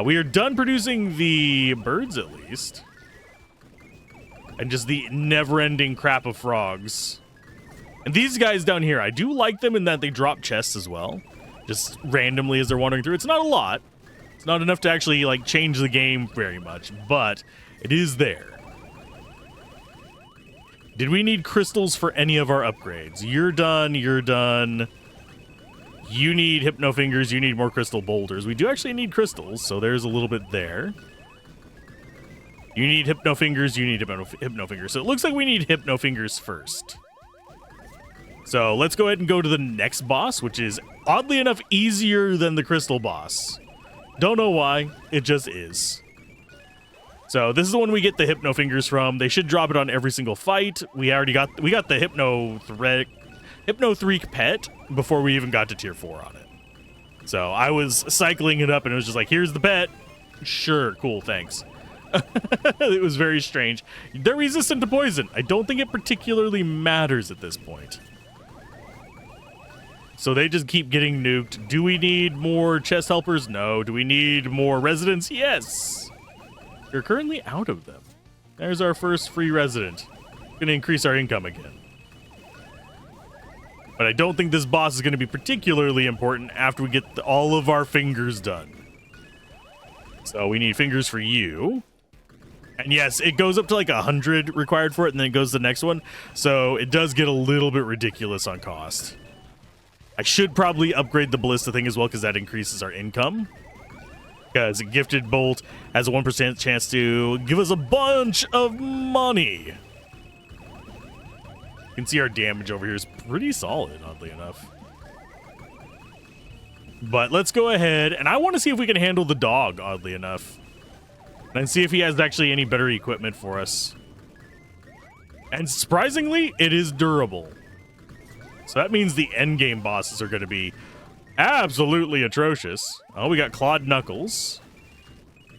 We are done producing the birds, at least. And just the never-ending crap of frogs. And these guys down here, I do like them in that they drop chests as well. Just randomly as they're wandering through. It's not a lot. It's not enough to actually, like, change the game very much. But it is there. Did we need crystals for any of our upgrades? You're done. You're done. You need Hypno Fingers. You need more crystal boulders. We do actually need crystals, so there's a little bit there. You need Hypno Fingers. You need Hypno Fingers. So it looks like we need Hypno Fingers first. So let's go ahead and go to the next boss, which is, oddly enough, easier than the crystal boss. Don't know why. It just is. So this is the one we get the Hypno Fingers from. They should drop it on every single fight. We got the Hypno 3 pet before we even got to tier 4 on it. So I was cycling it up and it was just like, here's the pet. Sure, cool, thanks. It was very strange. They're resistant to poison. I don't think it particularly matters at this point. So they just keep getting nuked. Do we need more chest helpers? No. Do we need more residents? Yes. We're currently out of them. There's our first free resident. Gonna increase our income again. But I don't think this boss is going to be particularly important after we get all of our fingers done. So we need fingers for you. And yes, it goes up to like 100 required for it, and then it goes to the next one. So it does get a little bit ridiculous on cost. I should probably upgrade the ballista thing as well, because that increases our income. Because a gifted bolt has a 1% chance to give us a bunch of money. You can see our damage over here is pretty solid, oddly enough. But let's go ahead, and I want to see if we can handle the dog, oddly enough. And see if he has actually any better equipment for us. And surprisingly, it is durable. So that means the endgame bosses are going to be absolutely atrocious. Oh, we got Clawed Knuckles.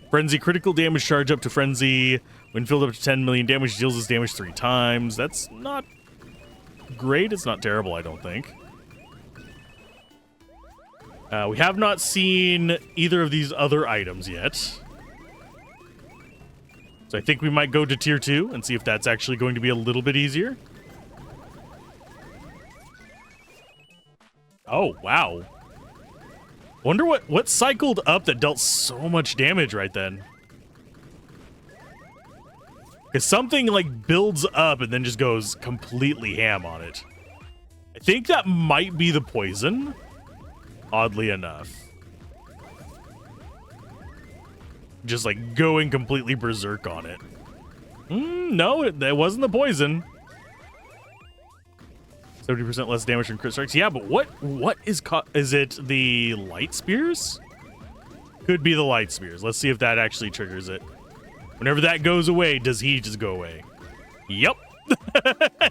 Frenzy, critical damage charge up to Frenzy. When filled up to 10 million damage, deals this damage 3 times. That's not great. It's not terrible, I don't think. We have not seen either of these other items yet. So I think we might go to tier 2 and see if that's actually going to be a little bit easier. Oh, wow. Wonder what cycled up that dealt so much damage right then. Because something like builds up and then just goes completely ham on it. I think that might be the poison, oddly enough. Just like going completely berserk on it. No, that wasn't the poison. 70% less damage from crit strikes. Yeah, but what is it the light spears? Could be the light spears. Let's see if that actually triggers it. Whenever that goes away, does he just go away? Yep.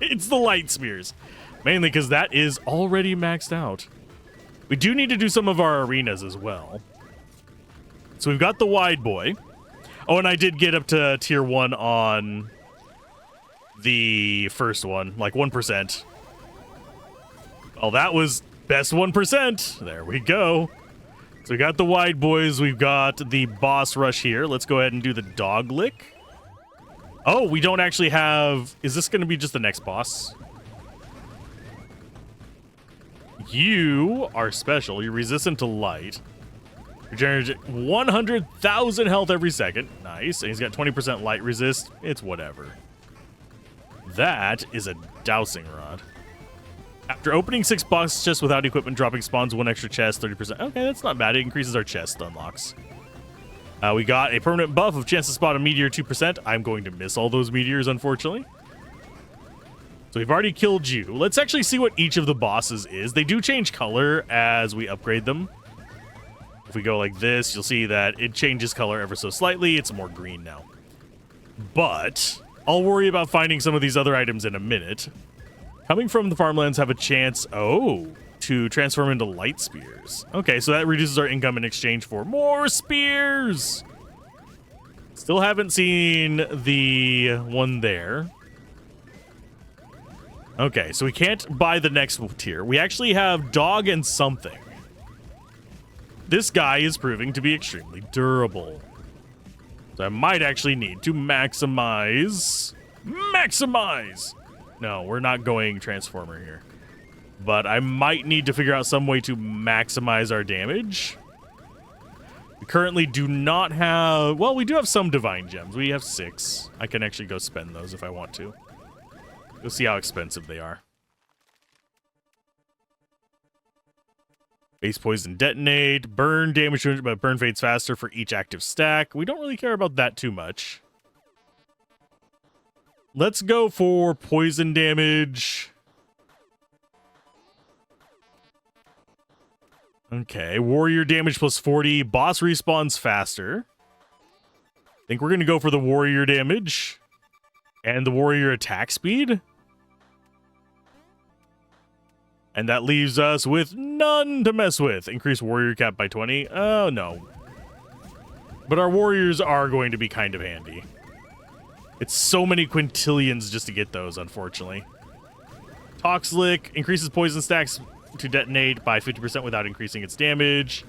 It's the light spears. Mainly because that is already maxed out. We do need to do some of our arenas as well. So we've got the wide boy. Oh, and I did get up to tier 1 on the first one, like 1%. Oh, that was best 1%. There we go. So we got the wide boys. We've got the boss rush here. Let's go ahead and do the dog lick. Oh, we don't actually have... Is this going to be just the next boss? You are special. You're resistant to light. Regenerates 100,000 health every second. Nice. And he's got 20% light resist. It's whatever. That is a dowsing rod. After opening 6 box chests without equipment, dropping spawns 1 extra chest, 30%. Okay, that's not bad. It increases our chest unlocks. We got a permanent buff of chance to spot a meteor 2%. I'm going to miss all those meteors, unfortunately. So we've already killed you. Let's actually see what each of the bosses is. They do change color as we upgrade them. If we go like this, you'll see that it changes color ever so slightly. It's more green now. But I'll worry about finding some of these other items in a minute. Coming from the farmlands have a chance, to transform into light spears. Okay, so that reduces our income in exchange for more spears. Still haven't seen the one there. Okay, so we can't buy the next tier. We actually have dog and something. This guy is proving to be extremely durable. So I might actually need to maximize. No, we're not going transformer here. But I might need to figure out some way to maximize our damage. We currently do not have... Well, we do have some divine gems. We have 6. I can actually go spend those if I want to. We'll see how expensive they are. Base poison detonate. Burn damage, but burn fades faster for each active stack. We don't really care about that too much. Let's go for poison damage. Okay, warrior damage plus 40. Boss respawns faster. I think we're going to go for the warrior damage. And the warrior attack speed. And that leaves us with none to mess with. Increase warrior cap by 20. Oh, no. But our warriors are going to be kind of handy. It's so many quintillions just to get those, unfortunately. Toxlick increases poison stacks to detonate by 50% without increasing its damage.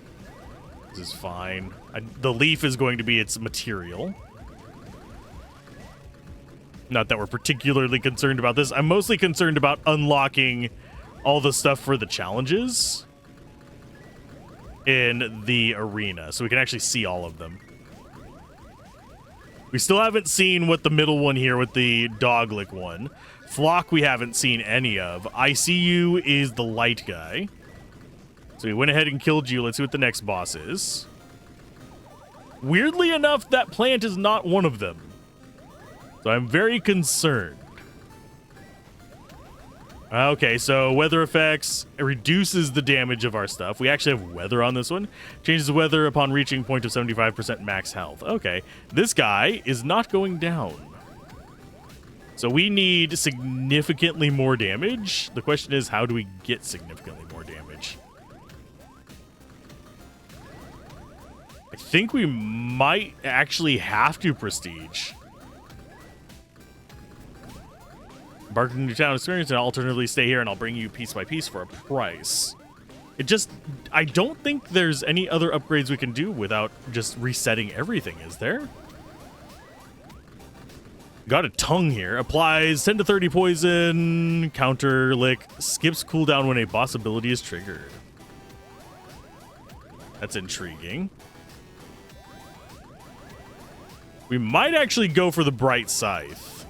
This is fine. The leaf is going to be its material. Not that we're particularly concerned about this. I'm mostly concerned about unlocking all the stuff for the challenges in the arena, so we can actually see all of them. We still haven't seen what the middle one here with the Doglick one. Flock we haven't seen any of. ICU is the light guy. So we went ahead and killed you. Let's see what the next boss is. Weirdly enough, that plant is not one of them. So I'm very concerned. Okay, so weather effects reduces the damage of our stuff. We actually have weather on this one. Changes the weather upon reaching point of 75% max health. Okay, this guy is not going down. So we need significantly more damage. The question is, how do we get significantly more damage? I think we might actually have to prestige. Embark on new town experience and alternatively stay here and I'll bring you piece by piece for a price. I don't think there's any other upgrades we can do without just resetting everything, is there? Got a tongue here. Applies 10 to 30 poison. Counter lick. Skips cooldown when a boss ability is triggered. That's intriguing. We might actually go for the Bright Scythe.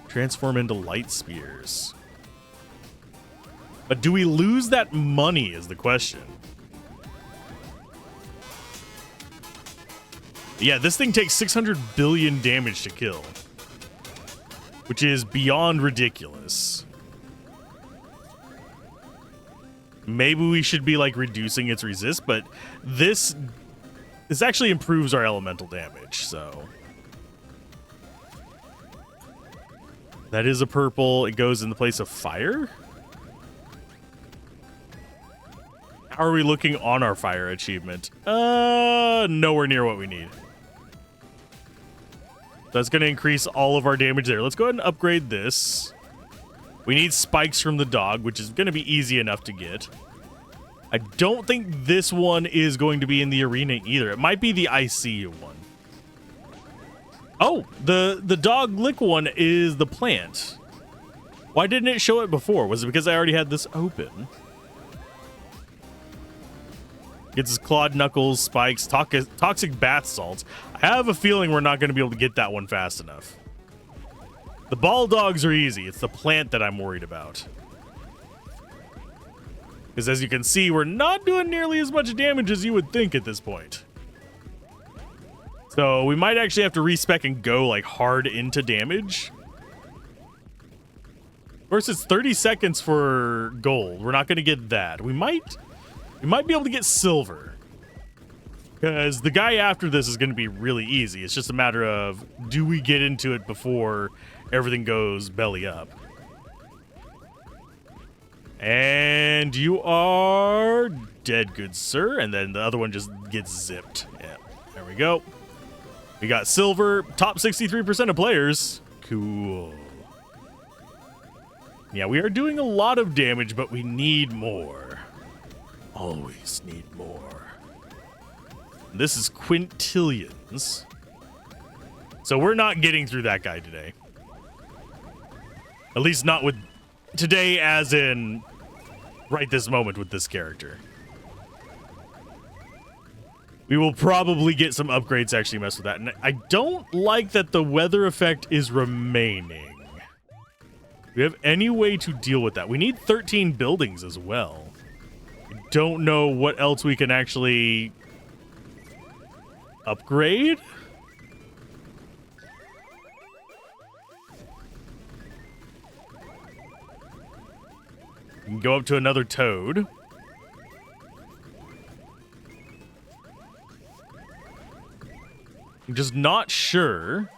Transform into light spears. But do we lose that money is the question. Yeah, this thing takes 600 billion damage to kill, which is beyond ridiculous. Maybe we should be like reducing its resist, but this actually improves our elemental damage, so. That is a purple. It goes in the place of fire. How are we looking on our fire achievement? Nowhere near what we need. That's going to increase all of our damage there. Let's go ahead and upgrade this. We need spikes from the dog, which is going to be easy enough to get. I don't think this one is going to be in the arena either. It might be the ICU one. Oh, the dog lick one is the plant. Why didn't it show it before? Was it because I already had this open? Gets his clawed knuckles, spikes, toxic bath salts. I have a feeling we're not going to be able to get that one fast enough. The ball dogs are easy. It's the plant that I'm worried about. Because as you can see, we're not doing nearly as much damage as you would think at this point. So we might actually have to respec and go like hard into damage. Of course, it's 30 seconds for gold. We're not going to get that. We might be able to get silver. Because the guy after this is going to be really easy. It's just a matter of, do we get into it before everything goes belly up? And you are dead, good sir. And then the other one just gets zipped. Yeah, there we go. We got silver, top 63% of players. Cool. Yeah, we are doing a lot of damage, but we need more. Always need more. This is quintillions. So we're not getting through that guy today. At least not with today, as in right this moment with this character. We will probably get some upgrades to actually mess with that. And I don't like that the weather effect is remaining. Do we have any way to deal with that? We need 13 buildings as well. I don't know what else we can actually upgrade. We can go up to another toad. I'm just not sure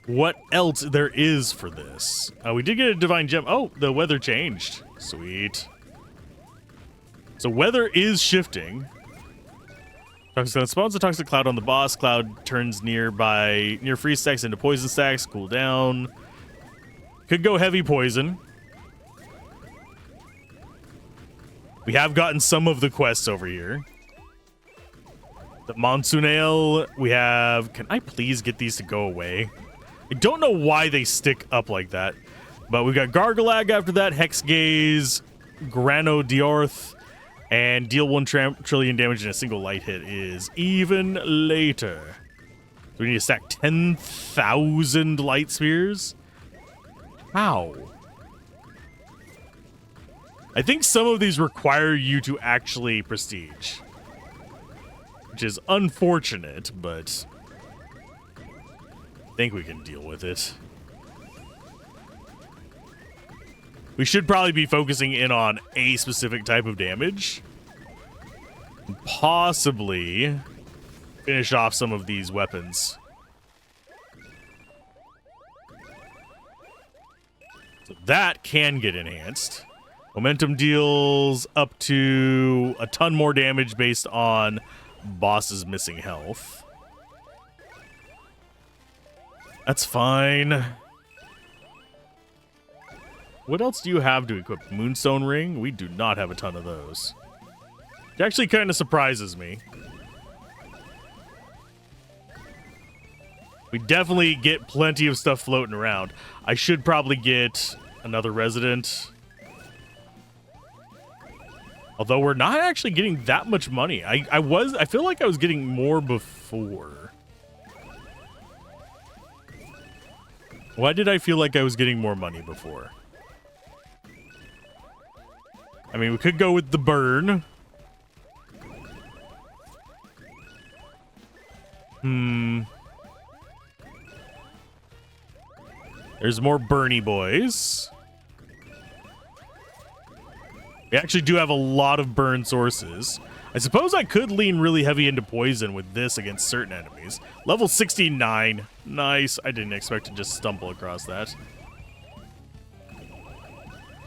what else there is for this. We did get a divine gem. Oh, the weather changed. Sweet. So weather is shifting. Toxic spawns a toxic cloud on the boss. Cloud turns near freeze stacks into poison stacks. Cool down. Could go heavy poison. We have gotten some of the quests over here. The monsoon ale, we have... Can I please get these to go away? I don't know why they stick up like that. But we've got Gargalag after that, Hex Gaze, Grano Diorth, and deal 1 trillion damage in a single light hit is even later. So we need to stack 10,000 light spears? How? I think some of these require you to actually prestige. Which is unfortunate, but I think we can deal with it. We should probably be focusing in on a specific type of damage. And possibly finish off some of these weapons. So that can get enhanced. Momentum deals up to a ton more damage based on boss's missing health. That's fine. What else do you have to equip? Moonstone ring? We do not have a ton of those. It actually kind of surprises me. We definitely get plenty of stuff floating around. I should probably get another resident. Although we're not actually getting that much money. I feel like I was getting more before. Why did I feel like I was getting more money before? I mean, we could go with the burn. There's more Bernie boys. We actually do have a lot of burn sources. I suppose I could lean really heavy into poison with this against certain enemies. Level 69. Nice. I didn't expect to just stumble across that.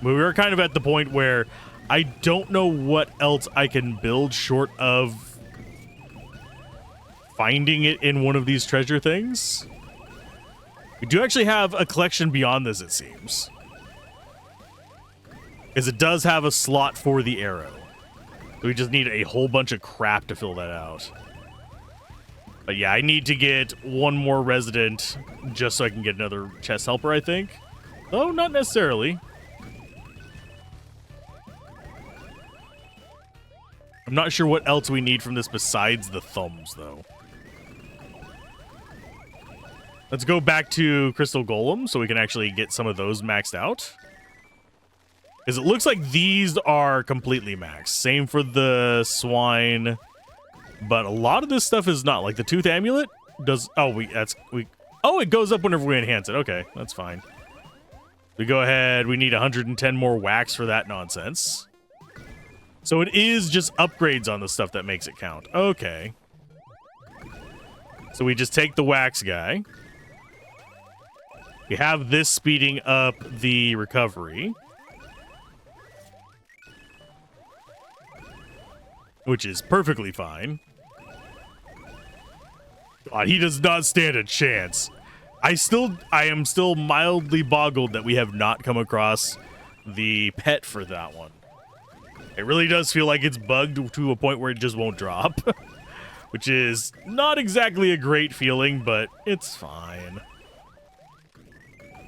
But we were kind of at the point where I don't know what else I can build short of finding it in one of these treasure things. We do actually have a collection beyond this, it seems. Because it does have a slot for the arrow. We just need a whole bunch of crap to fill that out. But yeah, I need to get one more resident just so I can get another chest helper, I think. Oh, not necessarily. I'm not sure what else we need from this besides the thumbs, though. Let's go back to Crystal Golem so we can actually get some of those maxed out. Because it looks like these are completely maxed. Same for the swine. But a lot of this stuff is not. Like the tooth amulet does... Oh, it goes up whenever we enhance it. Okay, that's fine. We go ahead. We need 110 more wax for that nonsense. So it is just upgrades on the stuff that makes it count. Okay. So we just take the wax guy. We have this speeding up the recovery. Which is perfectly fine. God, he does not stand a chance. I am still mildly boggled that we have not come across the pet for that one. It really does feel like it's bugged to a point where it just won't drop. Which is not exactly a great feeling, but it's fine.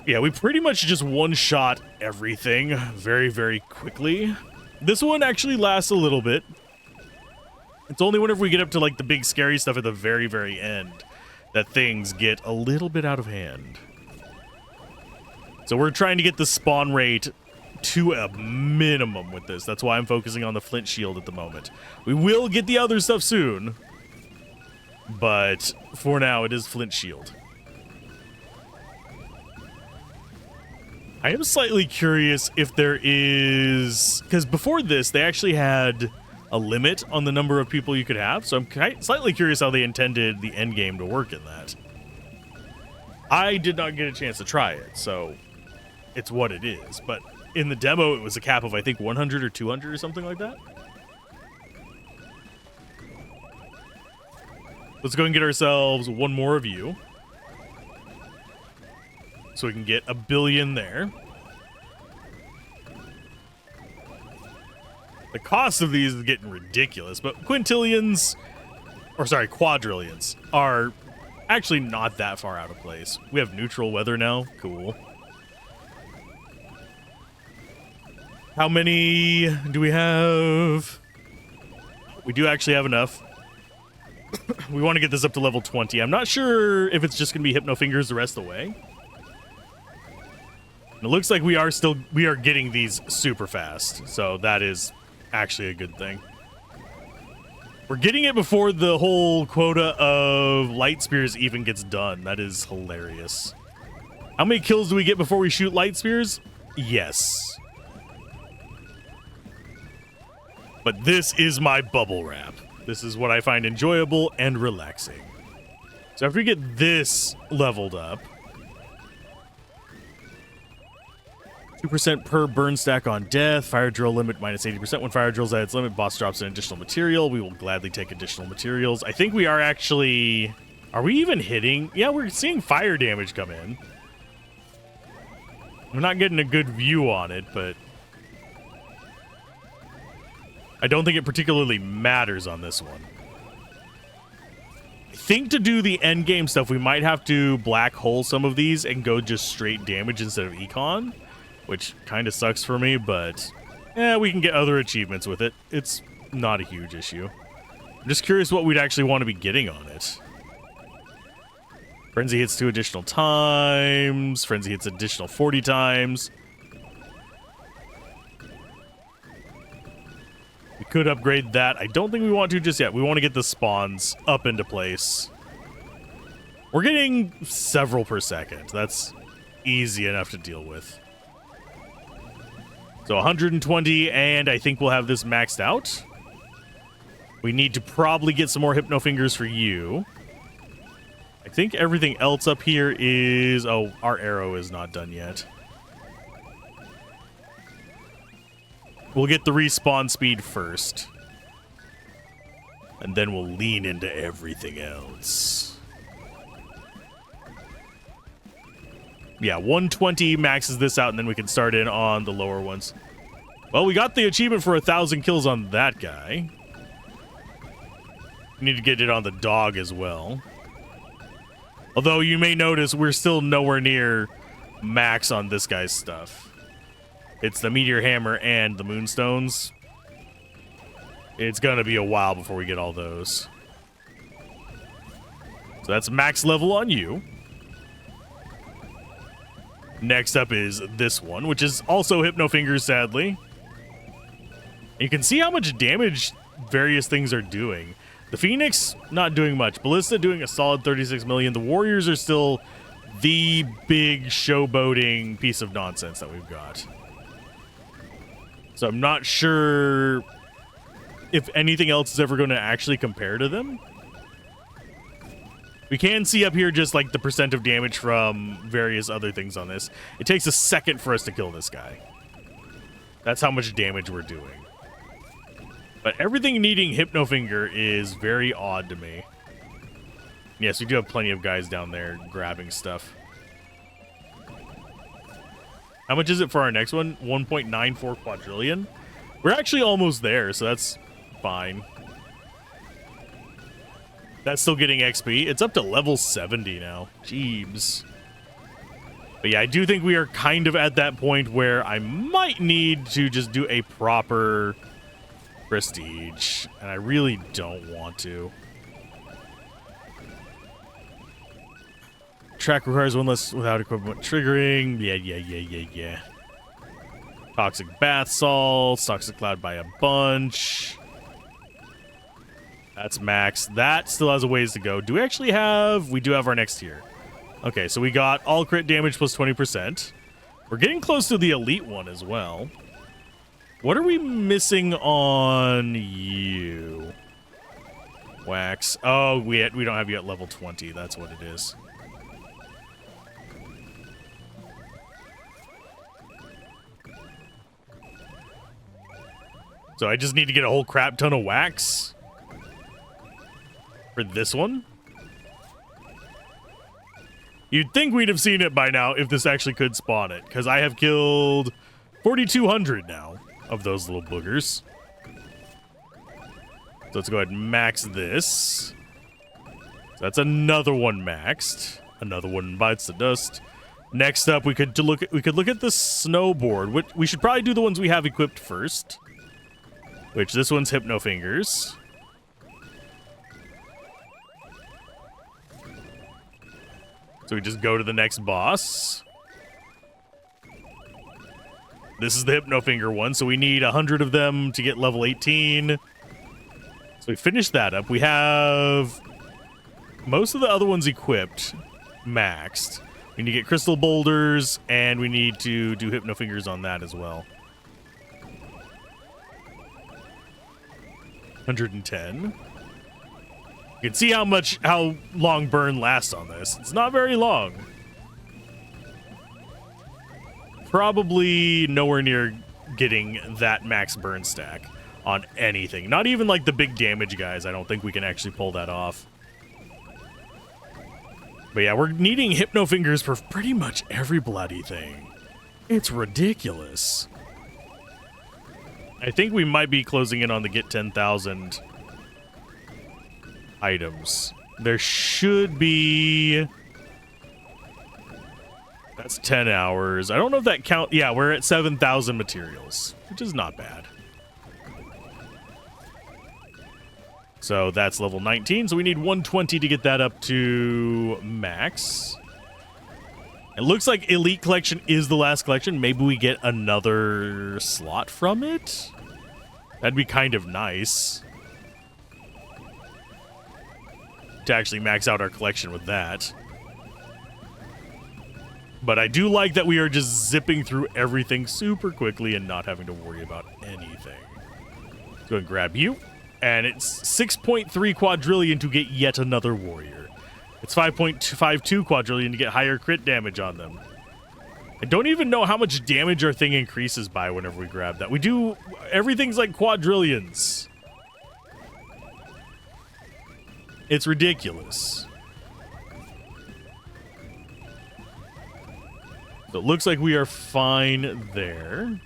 Yeah, we pretty much just one-shot everything very, very quickly. This one actually lasts a little bit. It's only whenever we get up to, like, the big scary stuff at the very, very end that things get a little bit out of hand. So we're trying to get the spawn rate to a minimum with this. That's why I'm focusing on the flint shield at the moment. We will get the other stuff soon. But for now, it is flint shield. I am slightly curious if there is... Because before this, they actually had a limit on the number of people you could have. So I'm slightly curious how they intended the end game to work in that. I did not get a chance to try it, so it's what it is. But in the demo, it was a cap of, I think, 100 or 200 or something like that. Let's go and get ourselves one more of you. So we can get 1 billion there. The cost of these is getting ridiculous, but quadrillions are actually not that far out of place. We have neutral weather now. Cool. How many do we have? We do actually have enough. We want to get this up to level 20. I'm not sure if it's just going to be Hypno Fingers the rest of the way. It looks like we are getting these super fast, so that is actually a good thing. We're getting it before the whole quota of light spears even gets done. That is hilarious. How many kills do we get before we shoot light spears? Yes. But this is my bubble wrap. This is what I find enjoyable and relaxing. So after we get this leveled up, 2% per burn stack on death. Fire drill limit minus 80%. When fire drill's at its limit, boss drops an additional material. We will gladly take additional materials. I think we are actually... Are we even hitting? Yeah, we're seeing fire damage come in. I'm not getting a good view on it, but... I don't think it particularly matters on this one. I think to do the end game stuff, we might have to black hole some of these and go just straight damage instead of econ, which kind of sucks for me, but we can get other achievements with it. It's not a huge issue. I'm just curious what we'd actually want to be getting on it. Frenzy hits 2 additional times. Frenzy hits additional 40 times. We could upgrade that. I don't think we want to just yet. We want to get the spawns up into place. We're getting several per second. That's easy enough to deal with. So 120, and I think we'll have this maxed out. We need to probably get some more Hypno Fingers for you. I think everything else up here is... Oh, our arrow is not done yet. We'll get the respawn speed first. And then we'll lean into everything else. Yeah, 120 maxes this out, and then we can start in on the lower ones. Well, we got the achievement for 1,000 kills on that guy. We need to get it on the dog as well. Although you may notice we're still nowhere near max on this guy's stuff. It's the Meteor Hammer and the Moonstones. It's gonna be a while before we get all those. So that's max level on you. Next up is this one, which is also Hypno Fingers, sadly. You can see how much damage various things are doing. The Phoenix, not doing much. Ballista doing a solid 36 million. The Warriors are still the big showboating piece of nonsense that we've got. So I'm not sure if anything else is ever going to actually compare to them. We can see up here just like the percent of damage from various other things on this. It takes a second for us to kill this guy. That's how much damage we're doing. But everything needing Hypno Finger is very odd to me. Yes, we do have plenty of guys down there grabbing stuff. How much is it for our next one? 1.94 quadrillion? We're actually almost there, so that's fine. That's still getting XP. It's up to level 70 now. Jeebs. But yeah, I do think we are kind of at that point where I might need to just do a proper prestige, and I really don't want to. Track requires one less without equipment triggering. Yeah. Toxic bath salts, toxic cloud by a bunch. That's max. That still has a ways to go. Do we actually have... We do have our next tier. Okay, so we got all crit damage plus 20%. We're getting close to the elite one as well. What are we missing on you? Wax. Oh, we don't have you at level 20. That's what it is. So I just need to get a whole crap ton of wax for this one. You'd think we'd have seen it by now if this actually could spawn it, because I have killed 4,200 now of those little boogers. So let's go ahead and max this. So that's another one maxed. Another one bites the dust. Next up, we could look at the snowboard. We should probably do the ones we have equipped first. Which this one's Hypno Fingers. So we just go to the next boss. This is the Hypno Finger one, so we need 100 of them to get level 18. So we finished that up. We have most of the other ones equipped, maxed. We need to get crystal boulders, and we need to do Hypno Fingers on that as well. 110. You can see how long burn lasts on this. It's not very long. Probably nowhere near getting that max burn stack on anything. Not even like the big damage guys. I don't think we can actually pull that off. But yeah, we're needing Hypno Fingers for pretty much every bloody thing. It's ridiculous. I think we might be closing in on the get 10,000 items. There should be... That's 10 hours. I don't know if that count... Yeah, we're at 7,000 materials, which is not bad. So that's level 19. So we need 120 to get that up to max. It looks like Elite Collection is the last collection. Maybe we get another slot from it? That'd be kind of nice. To actually max out our collection with that. But I do like that we are just zipping through everything super quickly and not having to worry about anything. Go and grab you. And it's 6.3 quadrillion to get yet another warrior. It's 5.52 quadrillion to get higher crit damage on them. I don't even know how much damage our thing increases by whenever we grab that. We do... Everything's like quadrillions. It's ridiculous. So it looks like we are fine there.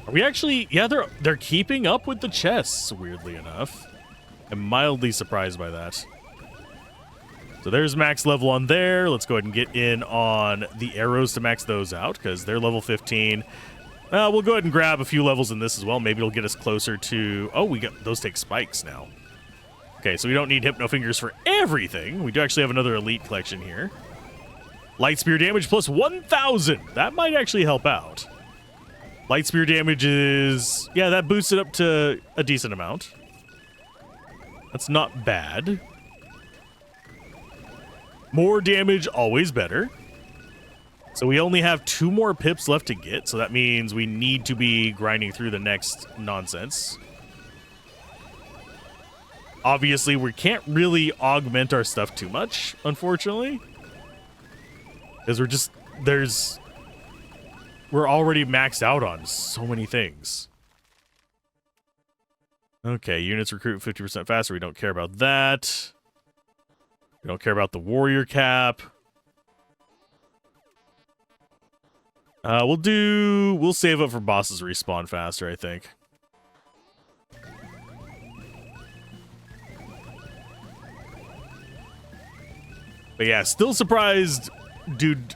Are we actually... Yeah, they're keeping up with the chests, weirdly enough. I'm mildly surprised by that. So there's max level on there. Let's go ahead and get in on the arrows to max those out, because they're level 15. We'll go ahead and grab a few levels in this as well. Maybe it'll get us closer to... Oh, we got those take spikes now. Okay, so we don't need Hypno Fingers for everything. We do actually have another Elite Collection here. Light Spear damage plus 1,000. That might actually help out. Light Spear damage is... Yeah, that boosts it up to a decent amount. That's not bad. More damage, always better. So we only have 2 more pips left to get, so that means we need to be grinding through the next nonsense. Obviously, we can't really augment our stuff too much, unfortunately. Because we're just... We're already maxed out on so many things. Okay, units recruit 50% faster. We don't care about that. We don't care about the warrior cap. We'll save up for bosses respawn faster, I think. But yeah, still surprised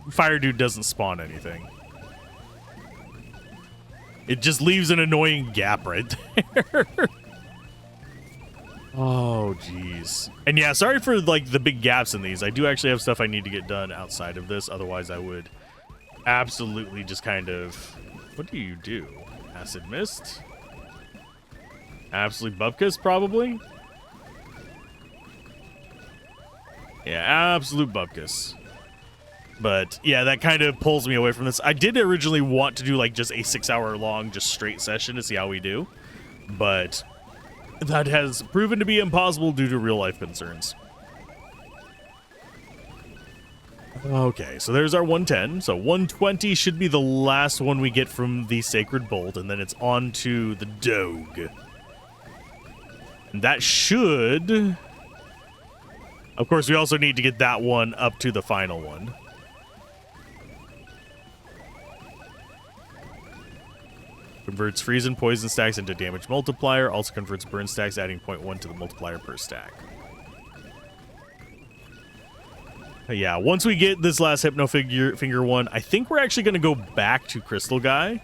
Fire Dude doesn't spawn anything. It just leaves an annoying gap right there. Oh, jeez. And yeah, sorry for like the big gaps in these. I do actually have stuff I need to get done outside of this. Otherwise, I would absolutely just kind of... What do you do? Acid Mist? Absolute Bupkis, probably? Yeah, absolute Bupkis. But yeah, that kind of pulls me away from this. I did originally want to do like just a 6-hour long, just straight session to see how we do. But that has proven to be impossible due to real life concerns. Okay, so there's our 110. So 120 should be the last one we get from the Sacred Bolt, and then it's on to the Doge. And that should... Of course, we also need to get that one up to the final one. Converts freeze and poison stacks into damage multiplier. Also converts burn stacks, adding 0.1 to the multiplier per stack. But yeah, once we get this last Hypno Finger one, I think we're actually going to go back to Crystal Guy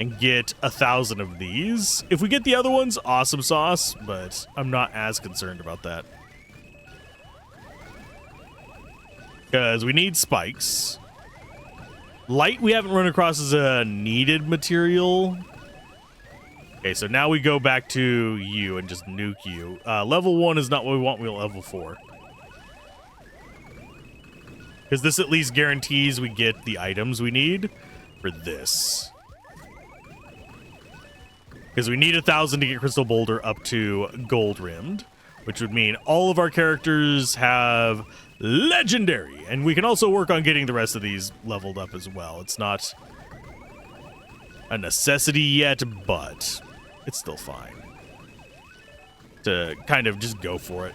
and get 1,000 of these. If we get the other ones, awesome sauce, but I'm not as concerned about that. Because we need spikes. Light we haven't run across as a needed material. Okay, so now we go back to you and just nuke you. Level 1 is not what we want. We'll level 4. Because this at least guarantees we get the items we need for this. Because we need 1,000 to get Crystal Boulder up to Gold Rimmed, which would mean all of our characters have Legendary. And we can also work on getting the rest of these leveled up as well. It's not a necessity yet, but it's still fine to kind of just go for it.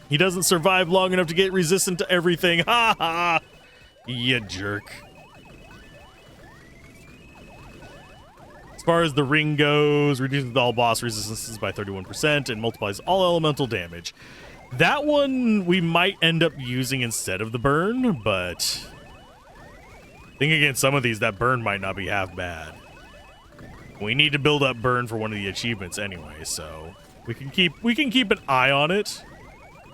He doesn't survive long enough to get resistant to everything. Ha ha! You jerk. far as the ring goes, reduces all boss resistances by 31% and multiplies all elemental damage. That one we might end up using instead of the burn, but I think against some of these, that burn might not be half bad. We need to build up burn for one of the achievements anyway, so we can keep an eye on it.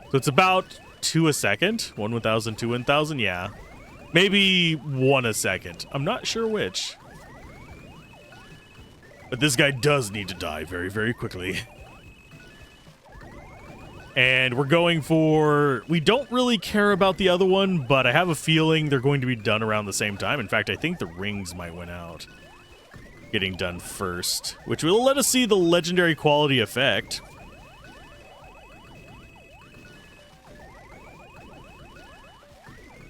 So it's about 2 a second. 1 1000, 2 1000, yeah. Maybe 1 a second. I'm not sure which. But this guy does need to die very, very quickly. And we're going for... We don't really care about the other one, but I have a feeling they're going to be done around the same time. In fact, I think the rings might win out. Getting done first, which will let us see the legendary quality effect.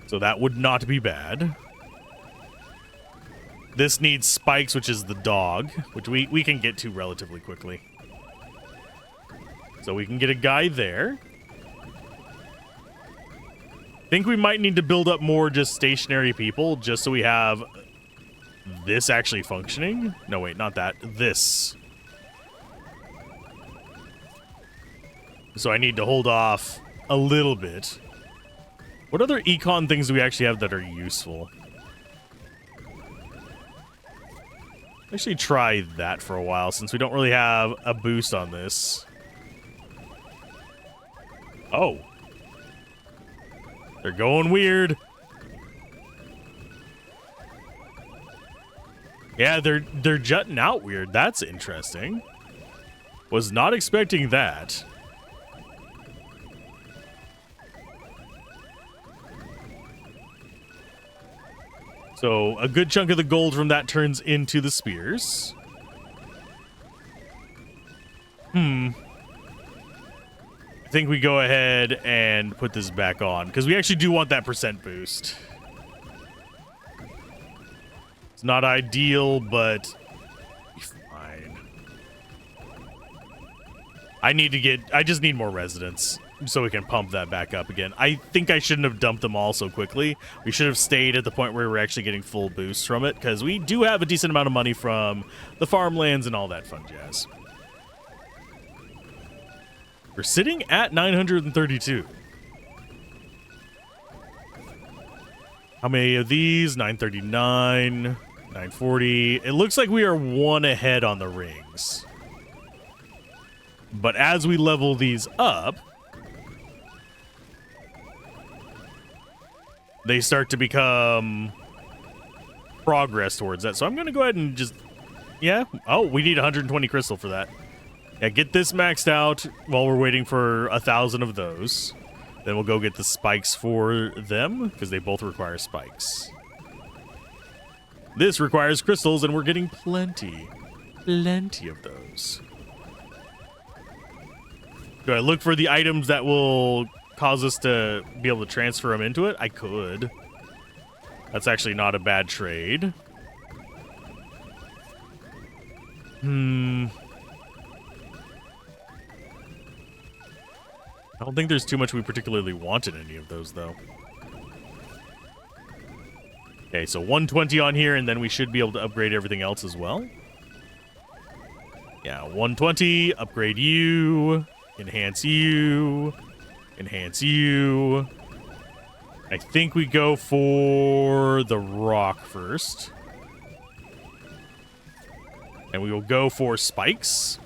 So that would not be bad. This needs spikes, which is the dog, which we can get to relatively quickly. So we can get a guy there. Think we might need to build up more just stationary people, just so we have this actually functioning. No, wait, not that. This. So I need to hold off a little bit. What other econ things do we actually have that are useful? Actually try that for a while, since we don't really have a boost on this. Oh. They're going weird. Yeah, they're jutting out weird. That's interesting. Was not expecting that. So a good chunk of the gold from that turns into the spears. I think we go ahead and put this back on, because we actually do want that percent boost. It's not ideal, but fine. I just need more residents so we can pump that back up again. I think I shouldn't have dumped them all so quickly. We should have stayed at the point where we're actually getting full boosts from it, because we do have a decent amount of money from the farmlands and all that fun jazz. We're sitting at 932. How many of these? 939, 940. It looks like we are 1 ahead on the rings. But as we level these up, they start to become progress towards that. So I'm going to go ahead and just... Yeah. Oh, we need 120 crystal for that. Yeah, get this maxed out while we're waiting for 1,000 of those. Then we'll go get the spikes for them, because they both require spikes. This requires crystals, and we're getting plenty of those. Do I look for the items that will cause us to be able to transfer them into it? I could. That's actually not a bad trade. I don't think there's too much we particularly want in any of those, though. Okay, so 120 on here, and then we should be able to upgrade everything else as well. Yeah, 120, upgrade you, enhance you, enhance you. I think we go for the rock first. And we will go for spikes.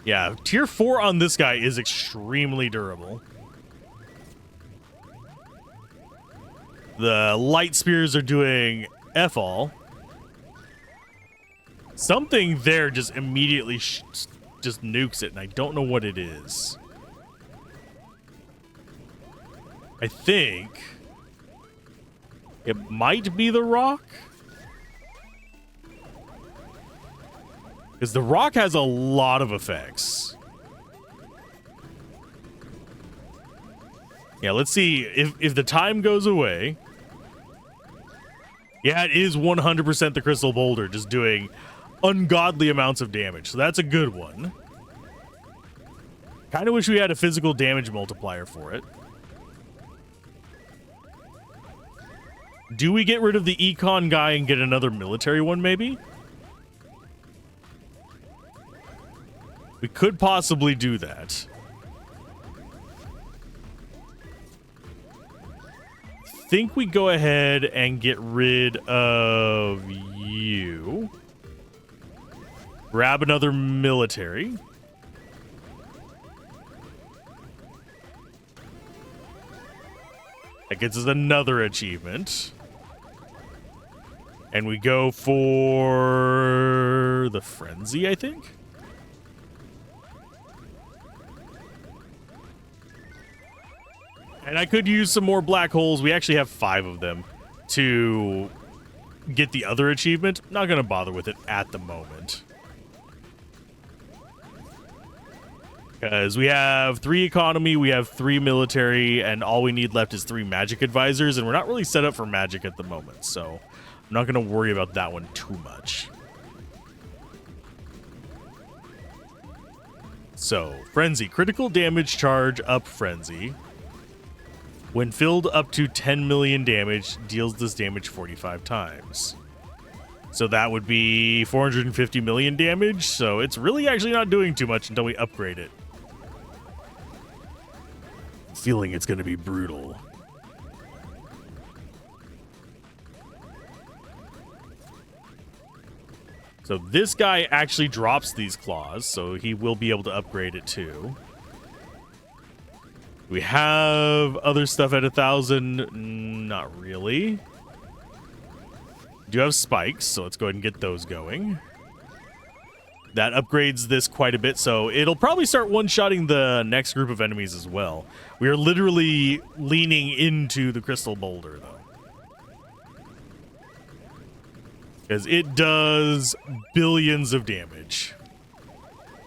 Yeah, tier 4 on this guy is extremely durable. The light spears are doing F-all. Something there just immediately just nukes it, and I don't know what it is. I think it might be the rock. Because the rock has a lot of effects. Yeah, let's see if the time goes away. Yeah, it is 100% the crystal boulder, just doing ungodly amounts of damage. So that's a good one. Kind of wish we had a physical damage multiplier for it. Do we get rid of the econ guy and get another military one, maybe? We could possibly do that. I think we go ahead and get rid of you. Grab another military. That gets us another achievement. And we go for the frenzy, I think. And I could use some more black holes. We actually have 5 of them to get the other achievement. Not going to bother with it at the moment. Because we have 3 economy, we have 3 military, and all we need left is 3 magic advisors, and we're not really set up for magic at the moment, so I'm not going to worry about that one too much. So, Frenzy. Critical damage charge up Frenzy. When filled up to 10 million damage, deals this damage 45 times. So that would be 450 million damage, so it's really actually not doing too much until we upgrade it. Feeling it's going to be brutal. So this guy actually drops these claws, so he will be able to upgrade it too. We have other stuff at 1,000. Not really. Do have spikes, so let's go ahead and get those going. That upgrades this quite a bit, so it'll probably start one-shotting the next group of enemies as well. We are literally leaning into the crystal boulder, though. Because it does billions of damage.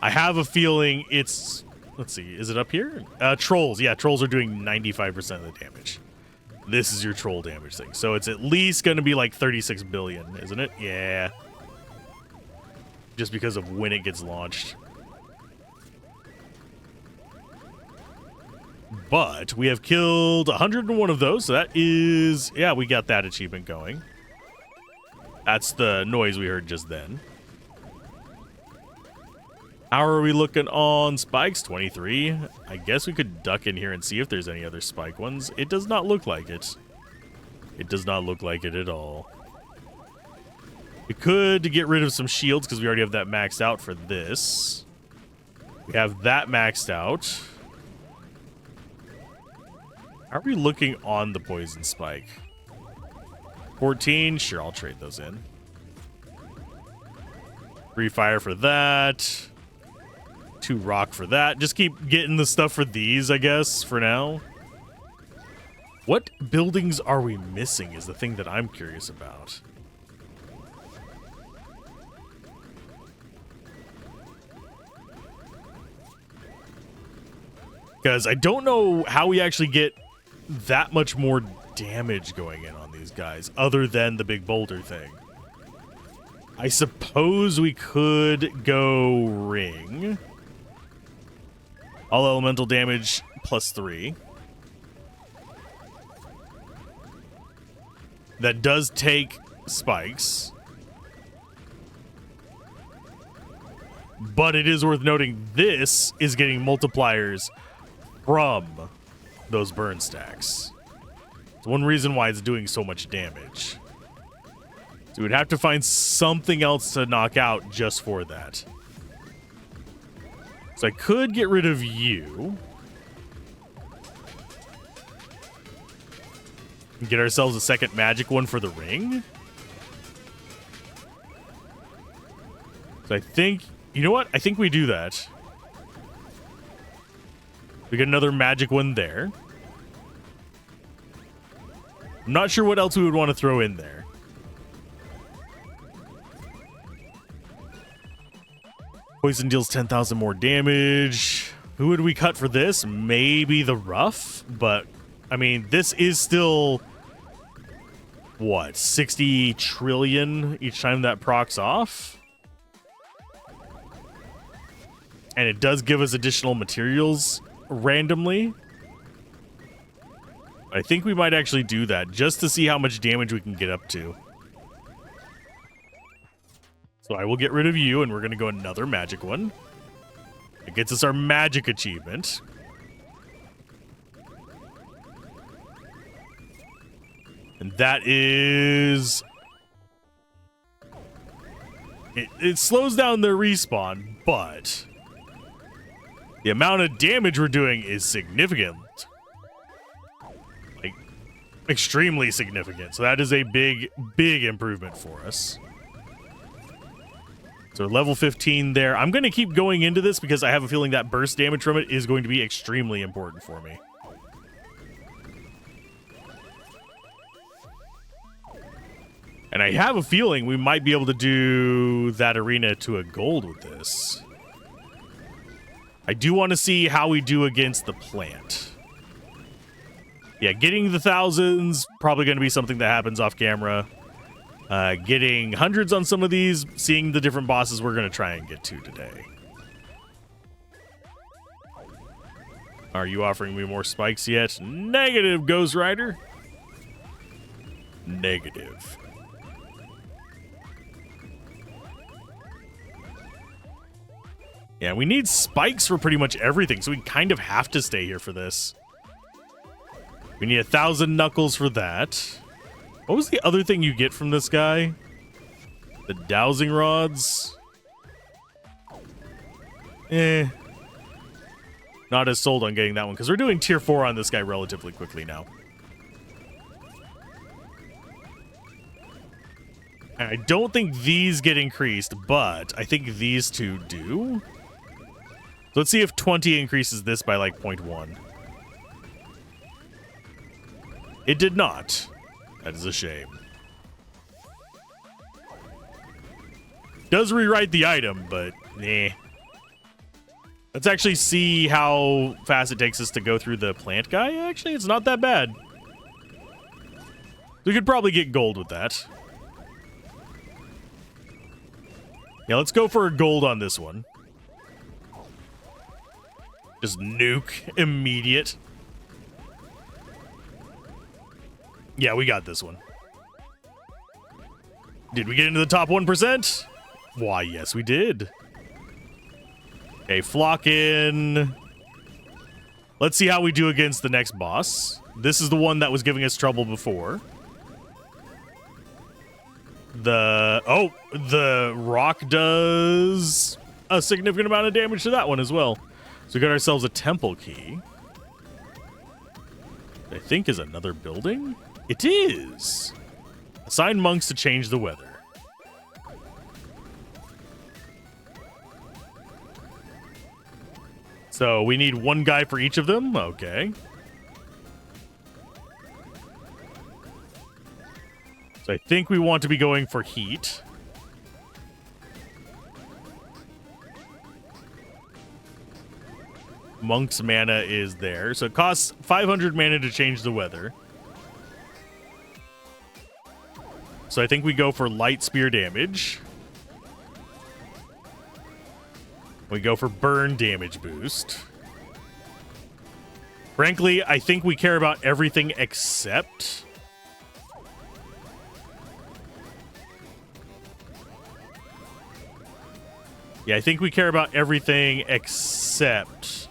I have a feeling it's... Let's see, is it up here? Trolls. Yeah, trolls are doing 95% of the damage. This is your troll damage thing. So it's at least going to be like 36 billion, isn't it? Yeah. Just because of when it gets launched. But we have killed 101 of those, so that is... Yeah, we got that achievement going. That's the noise we heard just then. How are we looking on spikes? 23. I guess we could duck in here and see if there's any other spike ones. It does not look like it. It does not look like it at all. We could get rid of some shields because we already have that maxed out for this. We have that maxed out. How are we looking on the poison spike? 14. Sure, I'll trade those in. Free fire for that. 2 rock for that. Just keep getting the stuff for these, I guess, for now. What buildings are we missing is the thing that I'm curious about. Because I don't know how we actually get that much more damage going in on these guys, other than the big boulder thing. I suppose we could go ring. All elemental damage plus 3. That does take spikes. But it is worth noting this is getting multipliers from those burn stacks. It's one reason why it's doing so much damage. So we'd have to find something else to knock out just for that. So I could get rid of you. And get ourselves a second magic one for the ring. So I think... You know what? I think we do that. We get another magic one there. I'm not sure what else we would want to throw in there. Poison deals 10,000 more damage. Who would we cut for this? Maybe the rough, but I mean, this is still what, 60 trillion each time that procs off? And it does give us additional materials randomly. I think we might actually do that just to see how much damage we can get up to. So I will get rid of you, and we're going to go another magic one. It gets us our magic achievement. And that is... It slows down their respawn, but the amount of damage we're doing is significant. Like, extremely significant. So that is a big, big improvement for us. So level 15 there. I'm going to keep going into this because I have a feeling that burst damage from it is going to be extremely important for me. And I have a feeling we might be able to do that arena to a gold with this. I do want to see how we do against the plant. Yeah, getting the thousands, probably going to be something that happens off camera. Getting hundreds on some of these, seeing the different bosses we're going to try and get to today. Are you offering me more spikes yet? Negative, Ghost Rider. Negative. Yeah, we need spikes for pretty much everything, so we kind of have to stay here for this. We need 1,000 knuckles for that. What was the other thing you get from this guy? The dowsing rods? Not as sold on getting that one, because we're doing tier 4 on this guy relatively quickly now. And I don't think these get increased, but I think these two do. So let's see if 20 increases this by like 0.1. It did not. That is a shame. Does rewrite the item, but nah. Let's actually see how fast it takes us to go through the plant guy. Actually, it's not that bad. We could probably get gold with that. Yeah, let's go for a gold on this one. Just nuke. Immediate. Yeah, we got this one. Did we get into the top 1%? Why, yes, we did. Okay, flock in. Let's see how we do against the next boss. This is the one that was giving us trouble before. The rock does a significant amount of damage to that one as well. So we got ourselves a temple key. I think is another building. It is. Assign monks to change the weather. So we need one guy for each of them. Okay. So I think we want to be going for heat. Monk's mana is there. So it costs 500 mana to change the weather. So I think we go for light spear damage. We go for burn damage boost. Frankly, I think we care about everything except... Yeah, I think we care about everything except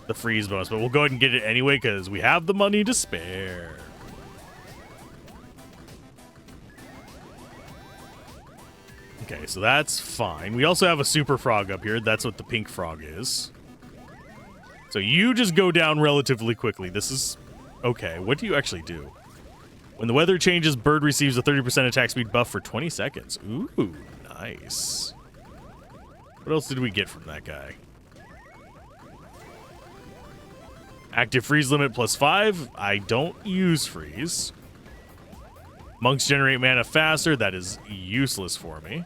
the freeze bonus, but we'll go ahead and get it anyway because we have the money to spare. Okay, so that's fine. We also have a super frog up here. That's what the pink frog is. So you just go down relatively quickly. This is... Okay, what do you actually do? When the weather changes, bird receives a 30% attack speed buff for 20 seconds. Ooh, nice. What else did we get from that guy? Active freeze limit +5. I don't use freeze. Monks generate mana faster. That is useless for me.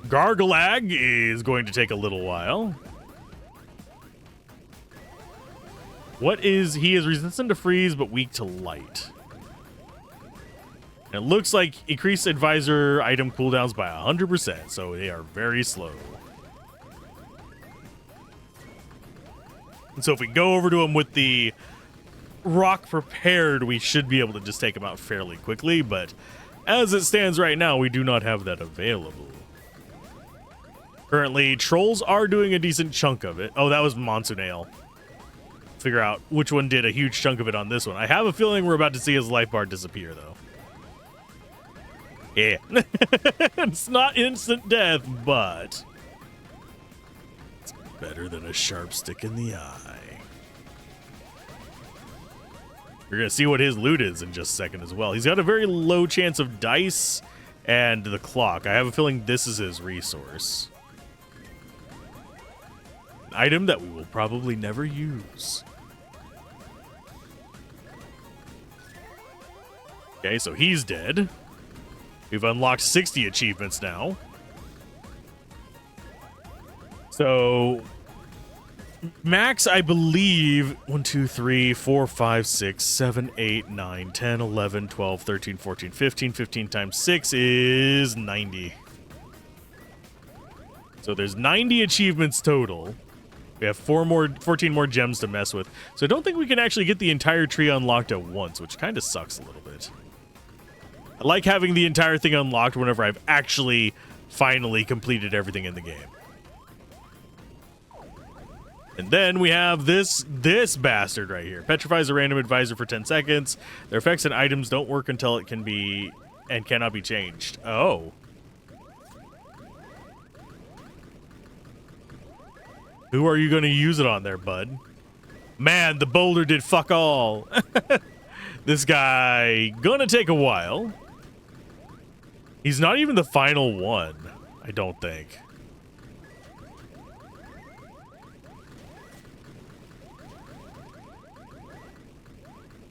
Gargalag is going to take a little while. What is... He is resistant to freeze, but weak to light. And it looks like increased advisor item cooldowns by 100%, so they are very slow. And so if we go over to him with the rock prepared, we should be able to just take him out fairly quickly, but as it stands right now, we do not have that available. Currently, trolls are doing a decent chunk of it. Oh, that was Monsoon Ale. Figure out which one did a huge chunk of it on this one. I have a feeling we're about to see his life bar disappear, though. Yeah. It's not instant death, but it's better than a sharp stick in the eye. We're going to see what his loot is in just a second as well. He's got a very low chance of dice and the clock. I have a feeling this is his resource. An item that we will probably never use. Okay, so he's dead. We've unlocked 60 achievements now. So max, I believe, 1, 2, 3, 4, 5, 6, 7, 8, 9, 10, 11, 12, 13, 14, 15. 15 times 6 is 90. So there's 90 achievements total. We have 14 more gems to mess with. So I don't think we can actually get the entire tree unlocked at once, which kind of sucks a little bit. I like having the entire thing unlocked whenever I've actually finally completed everything in the game. And then we have this bastard right here. Petrifies a random advisor for 10 seconds. Their effects and items don't work until it can be and cannot be changed. Oh. Who are you going to use it on there, bud? Man, the boulder did fuck all. This guy gonna take a while. He's not even the final one, I don't think.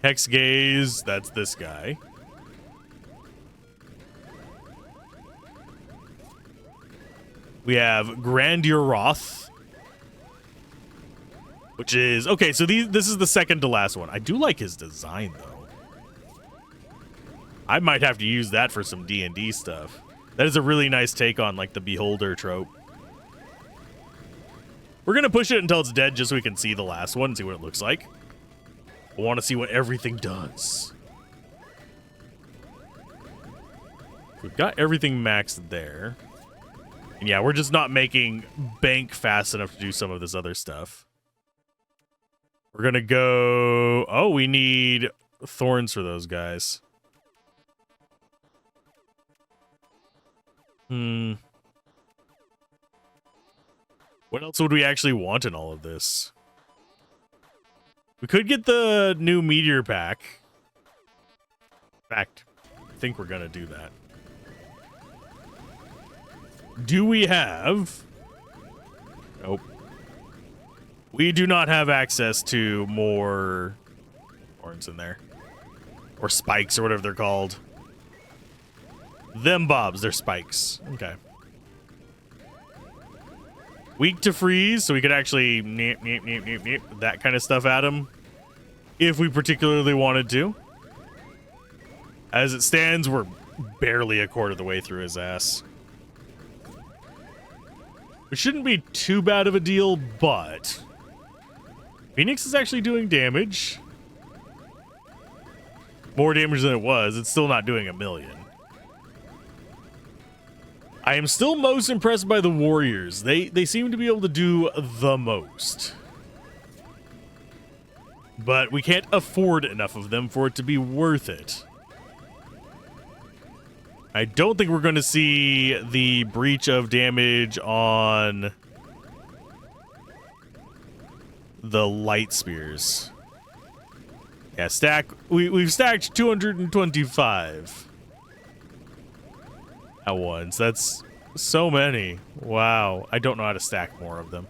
Hex Gaze, that's this guy. We have Alzorath, which is okay. So this is the second to last one. I do like his design though. I might have to use that for some D&D stuff. That is a really nice take on like the Beholder trope. We're gonna push it until it's dead just so we can see the last one and see what it looks like. I want to see what everything does. We've got everything maxed there. And yeah, we're just not making bank fast enough to do some of this other stuff. We're gonna go... Oh, we need thorns for those guys. What else would we actually want in all of this? We could get the new meteor pack. In fact, I think we're gonna do that. Do we have... Nope. We do not have access to more horns in there. Or spikes, or whatever they're called. Them bobs, they're spikes. Okay. Weak to freeze, so we could actually that kind of stuff at him. If we particularly wanted to. As it stands, we're barely a quarter of the way through his ass. It shouldn't be too bad of a deal, but... Phoenix is actually doing damage. More damage than it was. It's still not doing a million. I am still most impressed by the warriors. They seem to be able to do the most. But we can't afford enough of them for it to be worth it. I don't think we're going to see the breach of damage on the light spears. Yeah, we've stacked 225 at once. That's so many. Wow. I don't know how to stack more of them.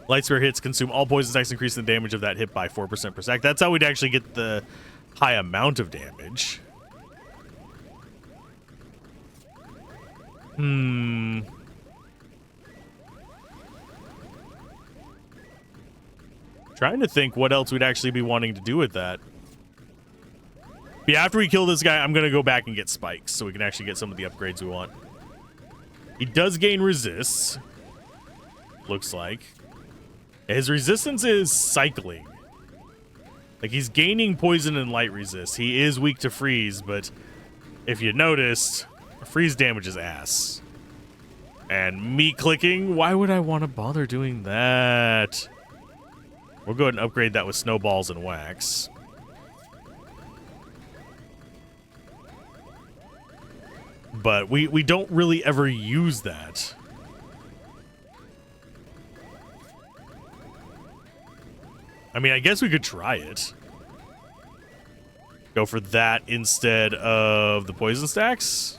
Light spear hits consume all poison attacks, increasing the damage of that hit by 4% per sec. That's how we'd actually get the high amount of damage. Trying to think what else we'd actually be wanting to do with that. But yeah, after we kill this guy, I'm going to go back and get spikes so we can actually get some of the upgrades we want. He does gain resists. looks like. His resistance is cycling. Like, he's gaining poison and light resist. He is weak to freeze, but if you noticed, freeze damage is ass. And me clicking, why would I want to bother doing that? We'll go ahead and upgrade that with snowballs and wax. But we don't really ever use that. I mean, I guess we could try it. Go for that instead of the poison stacks.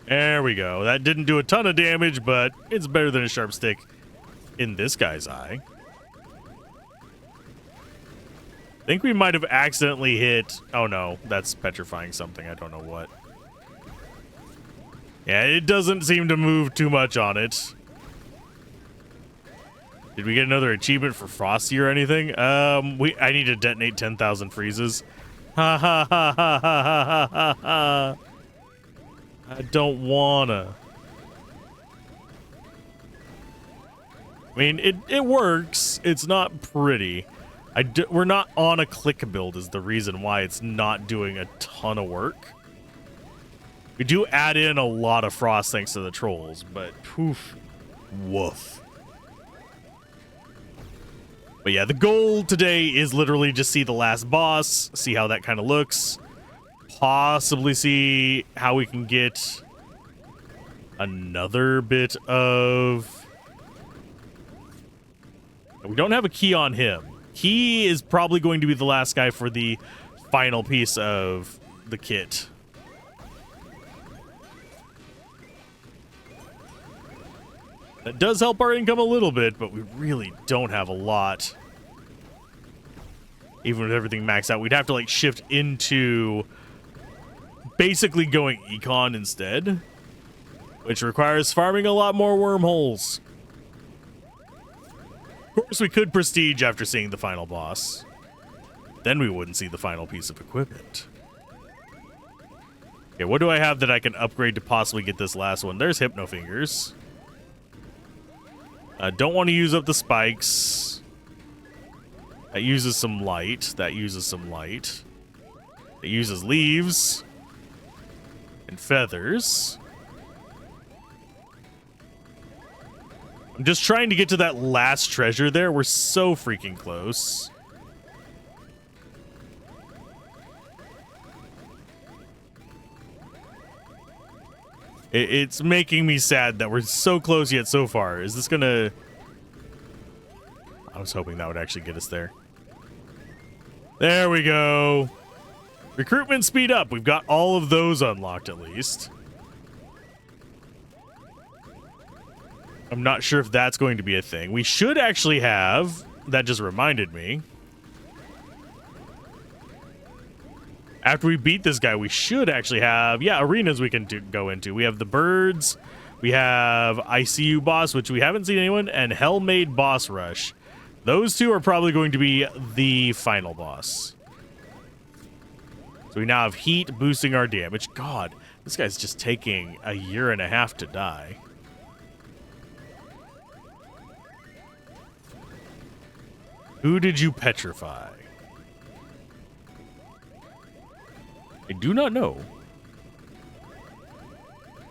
There we go. That didn't do a ton of damage, but it's better than a sharp stick in this guy's eye. I think we might have accidentally hit... Oh no, that's petrifying something. I don't know what. Yeah, it doesn't seem to move too much on it. Did we get another achievement for Frosty or anything? I need to detonate 10,000 freezes. Ha ha ha ha ha ha ha ha. I don't wanna. I mean, it works. It's not pretty. We're not on a click build is the reason why it's not doing a ton of work. We do add in a lot of frost thanks to the trolls, but poof, woof. But yeah, the goal today is literally just see the last boss, see how that kind of looks, possibly see how we can get another bit of... We don't have a key on him. He is probably going to be the last guy for the final piece of the kit. That does help our income a little bit, but we really don't have a lot. Even with everything maxed out, we'd have to like shift into basically going econ instead, which requires farming a lot more wormholes. Of course, we could prestige after seeing the final boss. Then we wouldn't see the final piece of equipment. Okay, what do I have that I can upgrade to possibly get this last one? There's Hypno Fingers. I don't want to use up the spikes. That uses some light. That uses some light. It uses leaves. And feathers. I'm just trying to get to that last treasure there. We're so freaking close. It's making me sad that we're so close yet so far. Is this gonna... I was hoping that would actually get us there. There we go. Recruitment speed up. We've got all of those unlocked at least. I'm not sure if that's going to be a thing. We should actually have... That just reminded me. After we beat this guy, we should actually have... Yeah, arenas we can go into. We have the birds. We have ICU boss, which we haven't seen anyone. And Hellmaid boss rush. Those two are probably going to be the final boss. So we now have heat boosting our damage. God, this guy's just taking a year and a half to die. Who did you petrify? I do not know.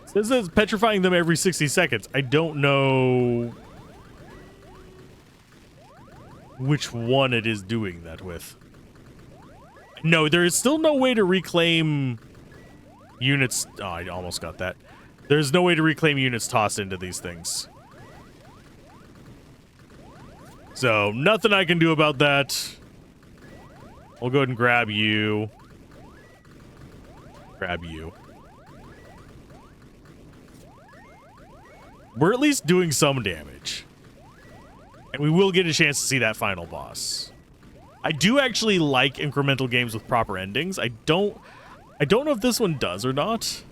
It says it's petrifying them every 60 seconds. I don't know which one it is doing that with. No, there is still no way to reclaim units. Oh, I almost got that. There's no way to reclaim units tossed into these things. So, nothing I can do about that. We'll go ahead and grab you. Grab you. We're at least doing some damage. And we will get a chance to see that final boss. I do actually like incremental games with proper endings. I don't know if this one does or not.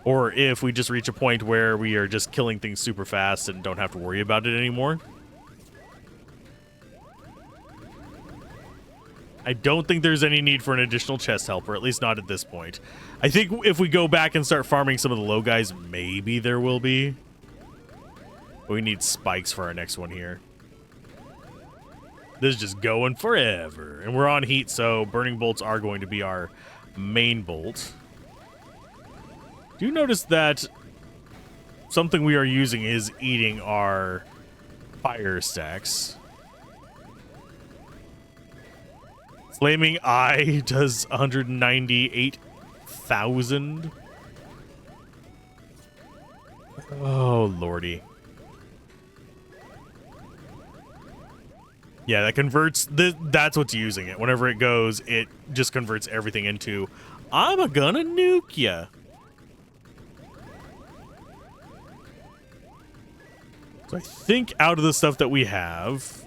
Or if we just reach a point where we are just killing things super fast and don't have to worry about it anymore. I don't think there's any need for an additional chest helper, at least not at this point. I think if we go back and start farming some of the low guys, maybe there will be. We need spikes for our next one here. This is just going forever. And we're on heat, so burning bolts are going to be our main bolt. Do you notice that something we are using is eating our fire stacks? Flaming Eye does 198,000. Oh, lordy. Yeah, that converts... That's what's using it. Whenever it goes, it just converts everything into, I'm gonna nuke ya. So I think out of the stuff that we have...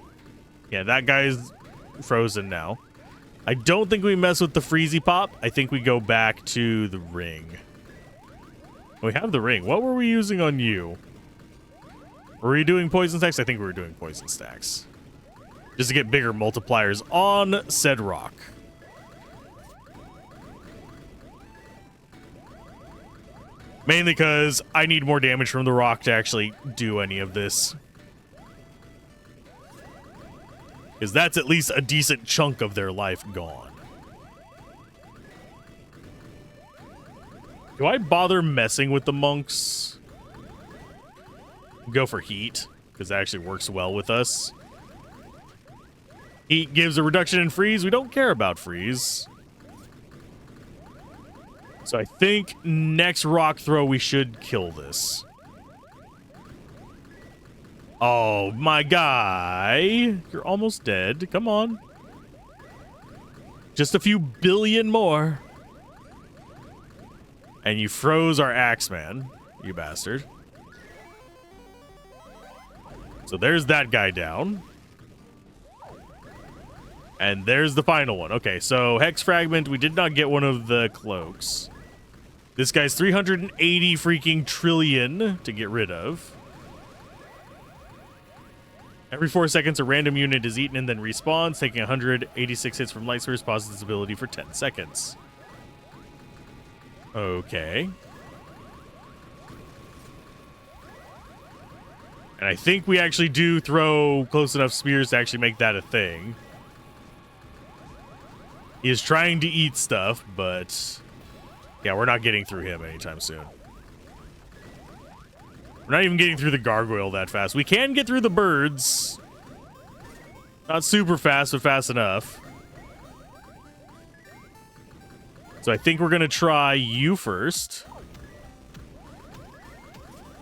Yeah, that guy's frozen now. I don't think we mess with the Freezy Pop. I think we go back to the ring. We have the ring. What were we using on you? Were we doing poison stacks? I think we were doing poison stacks. Just to get bigger multipliers on said rock. Mainly because I need more damage from the rock to actually do any of this. Because that's at least a decent chunk of their life gone. Do I bother messing with the monks? Go for heat, because that actually works well with us. Heat gives a reduction in freeze. We don't care about freeze. So I think next rock throw we should kill this. Oh, my guy. You're almost dead. Come on. Just a few billion more. And you froze our Axeman, you bastard. So there's that guy down. And there's the final one. Okay, so Hex Fragment. We did not get one of the cloaks. This guy's 380 freaking trillion to get rid of. Every 4 seconds, a random unit is eaten and then respawns, taking 186 hits from Light Source, pauses its ability for 10 seconds. Okay. And I think we actually do throw close enough spears to actually make that a thing. He is trying to eat stuff, but... yeah, we're not getting through him anytime soon. We're not even getting through the gargoyle that fast. We can get through the birds. Not super fast, but fast enough. So I think we're going to try you first.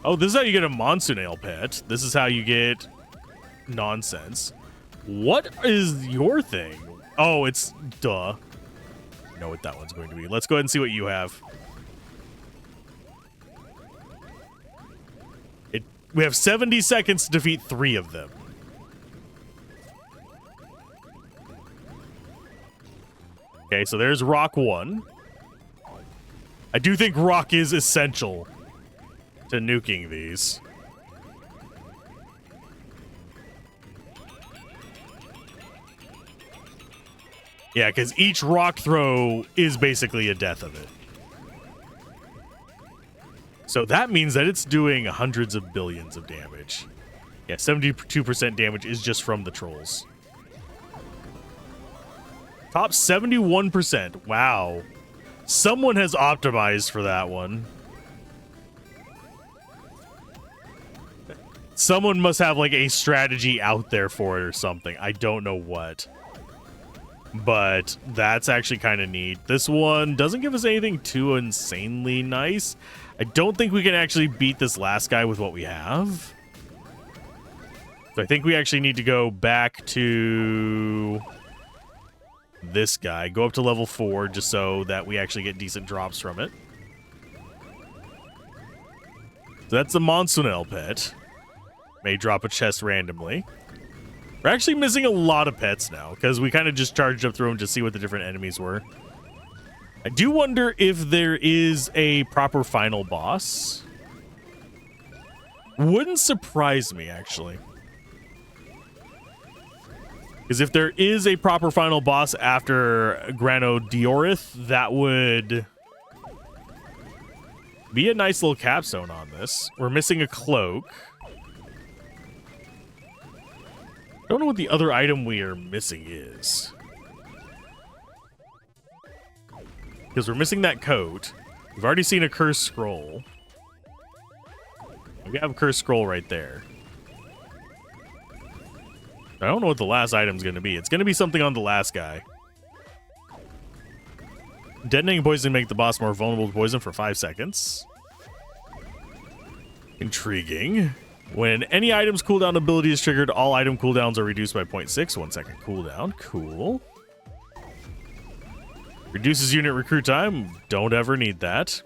Oh, this is how you get a Monsoon Ale pet. This is how you get nonsense. What is your thing? Oh, it's duh. I know what that one's going to be. Let's go ahead and see what you have. We have 70 seconds to defeat 3 of them. Okay, so there's Rock 1. I do think Rock is essential to nuking these. Yeah, because each rock throw is basically a death of it. So that means that it's doing hundreds of billions of damage. Yeah, 72% damage is just from the trolls. Top 71%. Wow. Someone has optimized for that one. Someone must have like a strategy out there for it or something. I don't know what. But that's actually kind of neat. This one doesn't give us anything too insanely nice. I don't think we can actually beat this last guy with what we have. So I think we actually need to go back to this guy. Go up to level 4 just so that we actually get decent drops from it. So that's the Monsoon Ale pet. May drop a chest randomly. We're actually missing a lot of pets now because we kind of just charged up through them to see what the different enemies were. I do wonder if there is a proper final boss. Wouldn't surprise me, actually. Because if there is a proper final boss after Granodiorith, that would be a nice little capstone on this. We're missing a cloak. I don't know what the other item we are missing is. Because we're missing that coat. We've already seen a cursed scroll. We have a cursed scroll right there. I don't know what the last item's going to be. It's going to be something on the last guy. Detonating poison make the boss more vulnerable to poison for 5 seconds. Intriguing. When any item's cooldown ability is triggered, all item cooldowns are reduced by 0.6. 1 second cooldown. Cool. Reduces unit recruit time. Don't ever need that.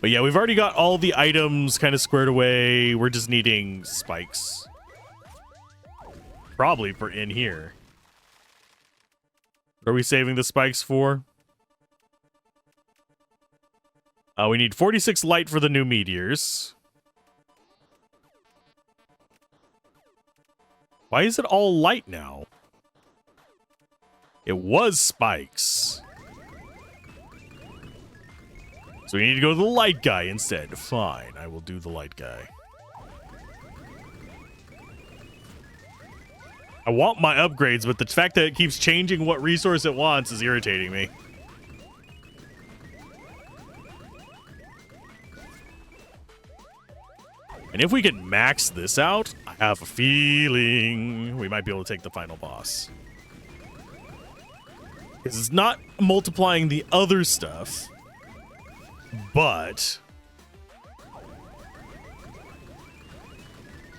But yeah, we've already got all the items kind of squared away. We're just needing spikes. Probably for in here. What are we saving the spikes for? We need 46 light for the new meteors. Why is it all light now? It was spikes. So we need to go to the light guy instead. Fine, I will do the light guy. I want my upgrades, but the fact that it keeps changing what resource it wants is irritating me. And if we can max this out, I have a feeling we might be able to take the final boss. Because it's not multiplying the other stuff, but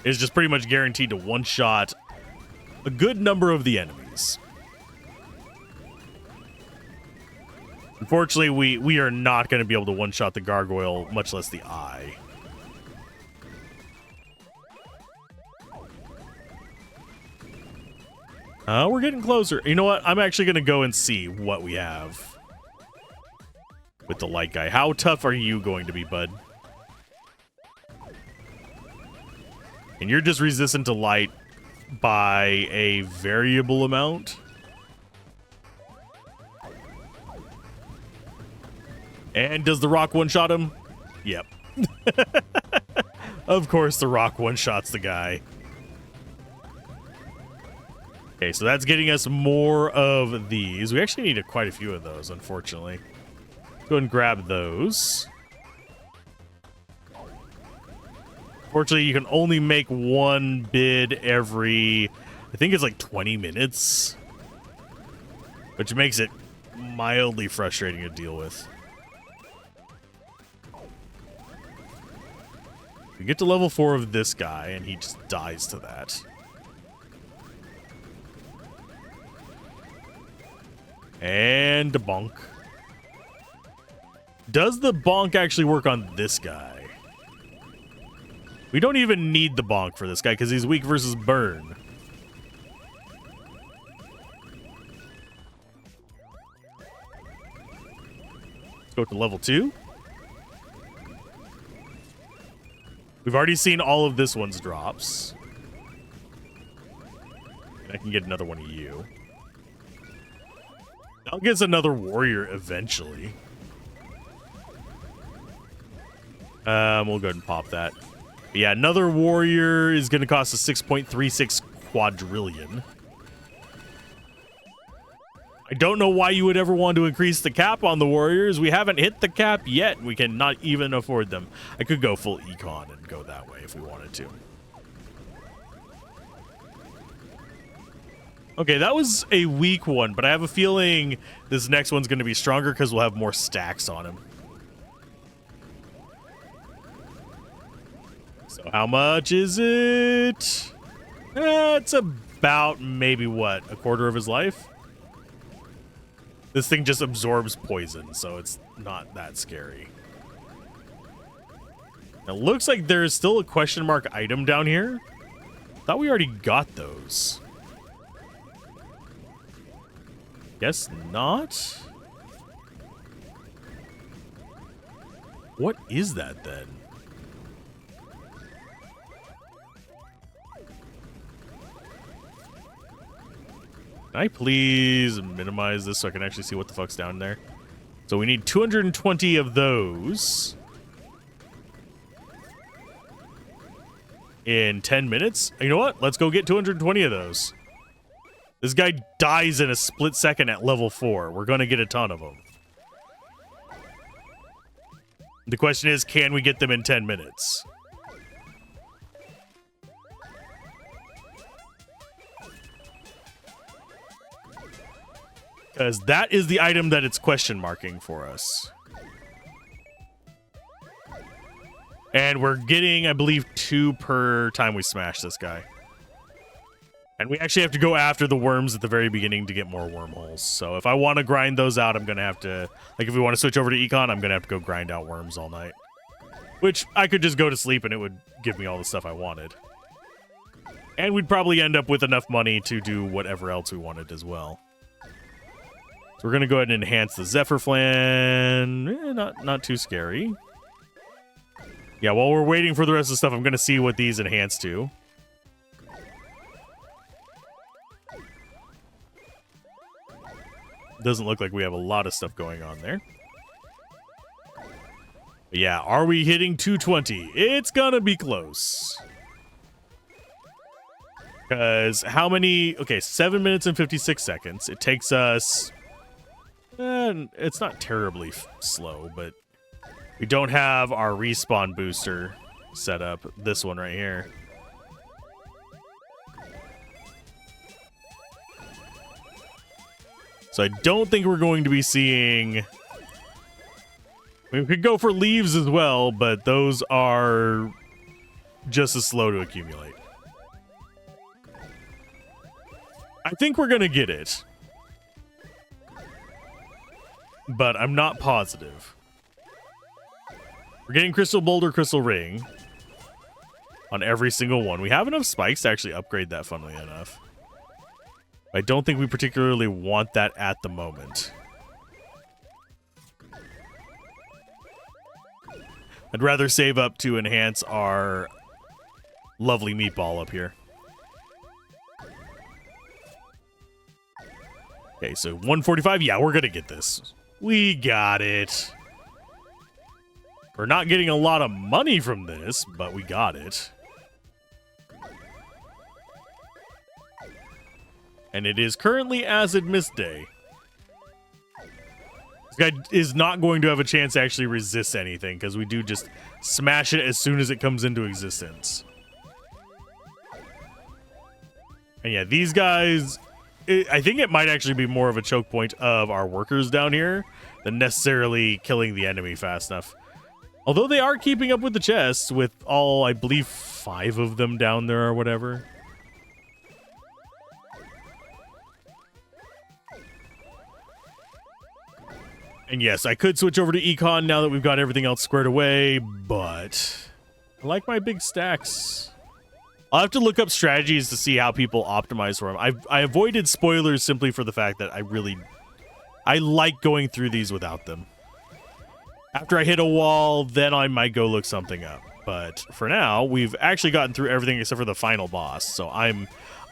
it's just pretty much guaranteed to one-shot a good number of the enemies. Unfortunately, we are not going to be able to one-shot the gargoyle, much less the eye. We're getting closer. You know what? I'm actually going to go and see what we have with the light guy. How tough are you going to be, bud? And you're just resistant to light by a variable amount. And does the rock one-shot him? Yep. Of course the rock one-shots the guy. Okay, so that's getting us more of these. We actually need quite a few of those, unfortunately. Go ahead and grab those. Fortunately, you can only make one bid every, I think it's like 20 minutes. Which makes it mildly frustrating to deal with. We get to level 4 of this guy, and he just dies to that. And a bonk. Does the bonk actually work on this guy? We don't even need the bonk for this guy because he's weak versus burn. Let's go to level 2. We've already seen all of this one's drops. And I can get another one of you. I'll get another warrior eventually. We'll go ahead and pop that. But yeah, another warrior is going to cost us 6.36 quadrillion. I don't know why you would ever want to increase the cap on the warriors. We haven't hit the cap yet. We cannot even afford them. I could go full econ and go that way if we wanted to. Okay, that was a weak one, but I have a feeling this next one's going to be stronger because we'll have more stacks on him. So how much is it? It's about maybe, what, a quarter of his life? This thing just absorbs poison, so it's not that scary. It looks like there's still a question mark item down here. Thought we already got those. Guess not. What is that then? Can I please minimize this so I can actually see what the fuck's down there? So we need 220 of those in 10 minutes. You know what? Let's go get 220 of those. This guy dies in a split second at level 4. We're going to get a ton of them. The question is, can we get them in 10 minutes? Because that is the item that it's question marking for us. And we're getting, I believe, 2 per time we smash this guy. And we actually have to go after the worms at the very beginning to get more wormholes. So if I want to grind those out, I'm going to have to... Like, if we want to switch over to Econ, I'm going to have to go grind out worms all night. Which, I could just go to sleep and it would give me all the stuff I wanted. And we'd probably end up with enough money to do whatever else we wanted as well. So we're going to go ahead and enhance the Zephyr Flan. Not too scary. Yeah, while we're waiting for the rest of the stuff, I'm going to see what these enhance to. Doesn't look like we have a lot of stuff going on there. But yeah, are we hitting 220? It's gonna be close. Because how many... Okay, 7 minutes and 56 seconds. It takes us... it's not terribly slow, but... We don't have our respawn booster set up. This one right here. So I don't think we're going to be seeing... I mean, we could go for leaves as well, but those are just as slow to accumulate. I think we're going to get it. But I'm not positive. We're getting Crystal Boulder, Crystal Ring on every single one. We have enough spikes to actually upgrade that, funnily enough. I don't think we particularly want that at the moment. I'd rather save up to enhance our lovely meatball up here. Okay, so 145. Yeah, we're going to get this. We got it. We're not getting a lot of money from this, but we got it. And it is currently Acid Mist Day. This guy is not going to have a chance to actually resist anything, because we do just smash it as soon as it comes into existence. And yeah, these guys... I think it might actually be more of a choke point of our workers down here than necessarily killing the enemy fast enough. Although they are keeping up with the chests with all, I believe, 5 of them down there or whatever. And yes, I could switch over to Econ now that we've got everything else squared away, but I like my big stacks. I'll have to look up strategies to see how people optimize for them. I avoided spoilers simply for the fact that I like going through these without them. After I hit a wall, then I might go look something up. But for now, we've actually gotten through everything except for the final boss. So I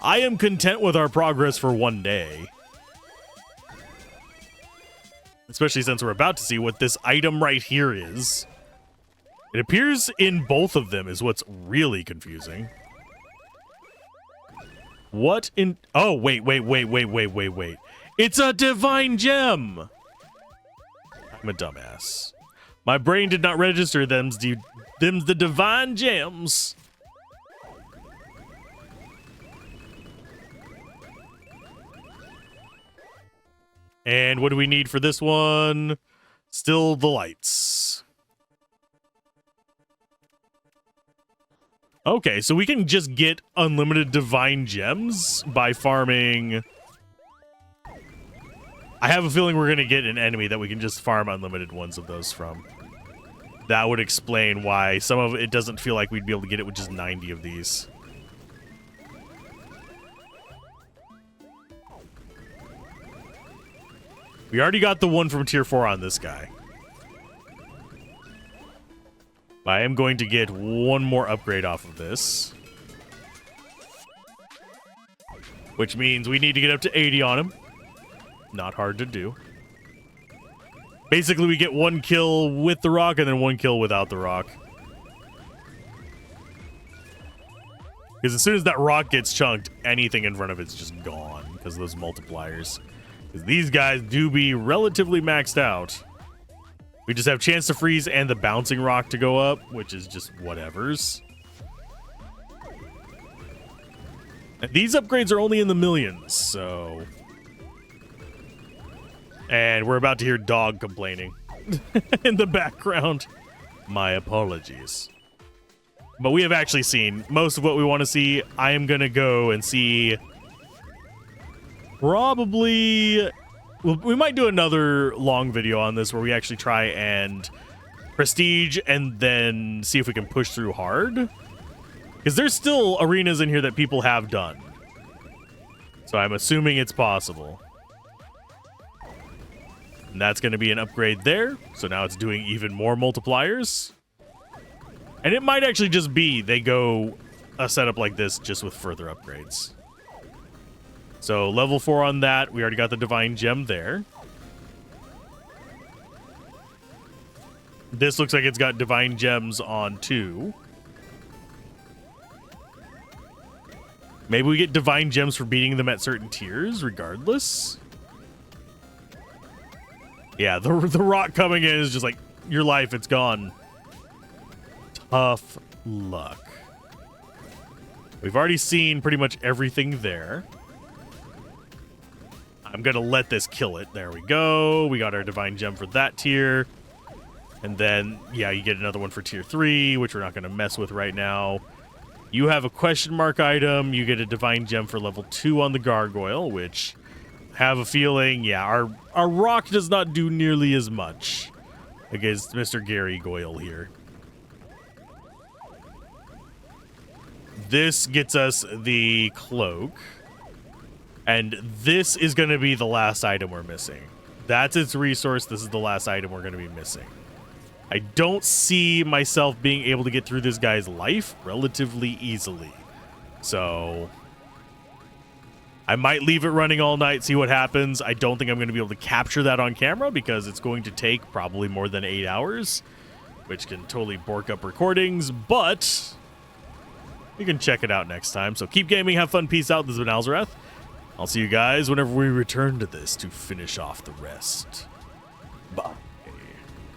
am content with our progress for one day. Especially since we're about to see what this item right here is. It appears in both of them is what's really confusing. What in... Oh, wait. It's a divine gem! I'm a dumbass. My brain did not register them's the divine gems. And what do we need for this one? Still the lights. Okay, so we can just get unlimited divine gems by farming... I have a feeling we're going to get an enemy that we can just farm unlimited ones of those from. That would explain why some of it doesn't feel like we'd be able to get it with just 90 of these. We already got the one from tier 4 on this guy. I am going to get one more upgrade off of this. which means we need to get up to 80 on him. Not hard to do. Basically, we get 1 kill with the rock and then 1 kill without the rock. Because as soon as that rock gets chunked, anything in front of it's just gone because of those multipliers. Because these guys do be relatively maxed out. We just have chance to freeze and the bouncing rock to go up, which is just whatevers. And these upgrades are only in the millions, so... And we're about to hear dog complaining in the background. My apologies. But we have actually seen most of what we want to see. I am going to go and see... Probably... Well, we might do another long video on this where we actually try and prestige and then see if we can push through hard. Because there's still arenas in here that people have done. So I'm assuming it's possible. And that's going to be an upgrade there. So now it's doing even more multipliers. And it might actually just be they go a setup like this just with further upgrades. So level 4 on that. We already got the Divine Gem there. This looks like it's got Divine Gems on 2. Maybe we get Divine Gems for beating them at certain tiers, regardless. Yeah, the rock coming in is just like, your life, it's gone. Tough luck. We've already seen pretty much everything there. I'm going to let this kill it. There we go. We got our Divine Gem for that tier. And then, yeah, you get another one for tier 3, which we're not going to mess with right now. You have a question mark item. You get a Divine Gem for level 2 on the Gargoyle, which I have a feeling, yeah, our rock does not do nearly as much against Mr. Gary Goyle here. This gets us the cloak. And this is going to be the last item we're missing. That's its resource. This is the last item we're going to be missing. I don't see myself being able to get through this guy's life relatively easily. So I might leave it running all night, see what happens. I don't think I'm going to be able to capture that on camera because it's going to take probably more than 8 hours, which can totally bork up recordings, but you can check it out next time. So keep gaming, have fun, peace out. This has been Alzorath. I'll see you guys whenever we return to this to finish off the rest. Bye.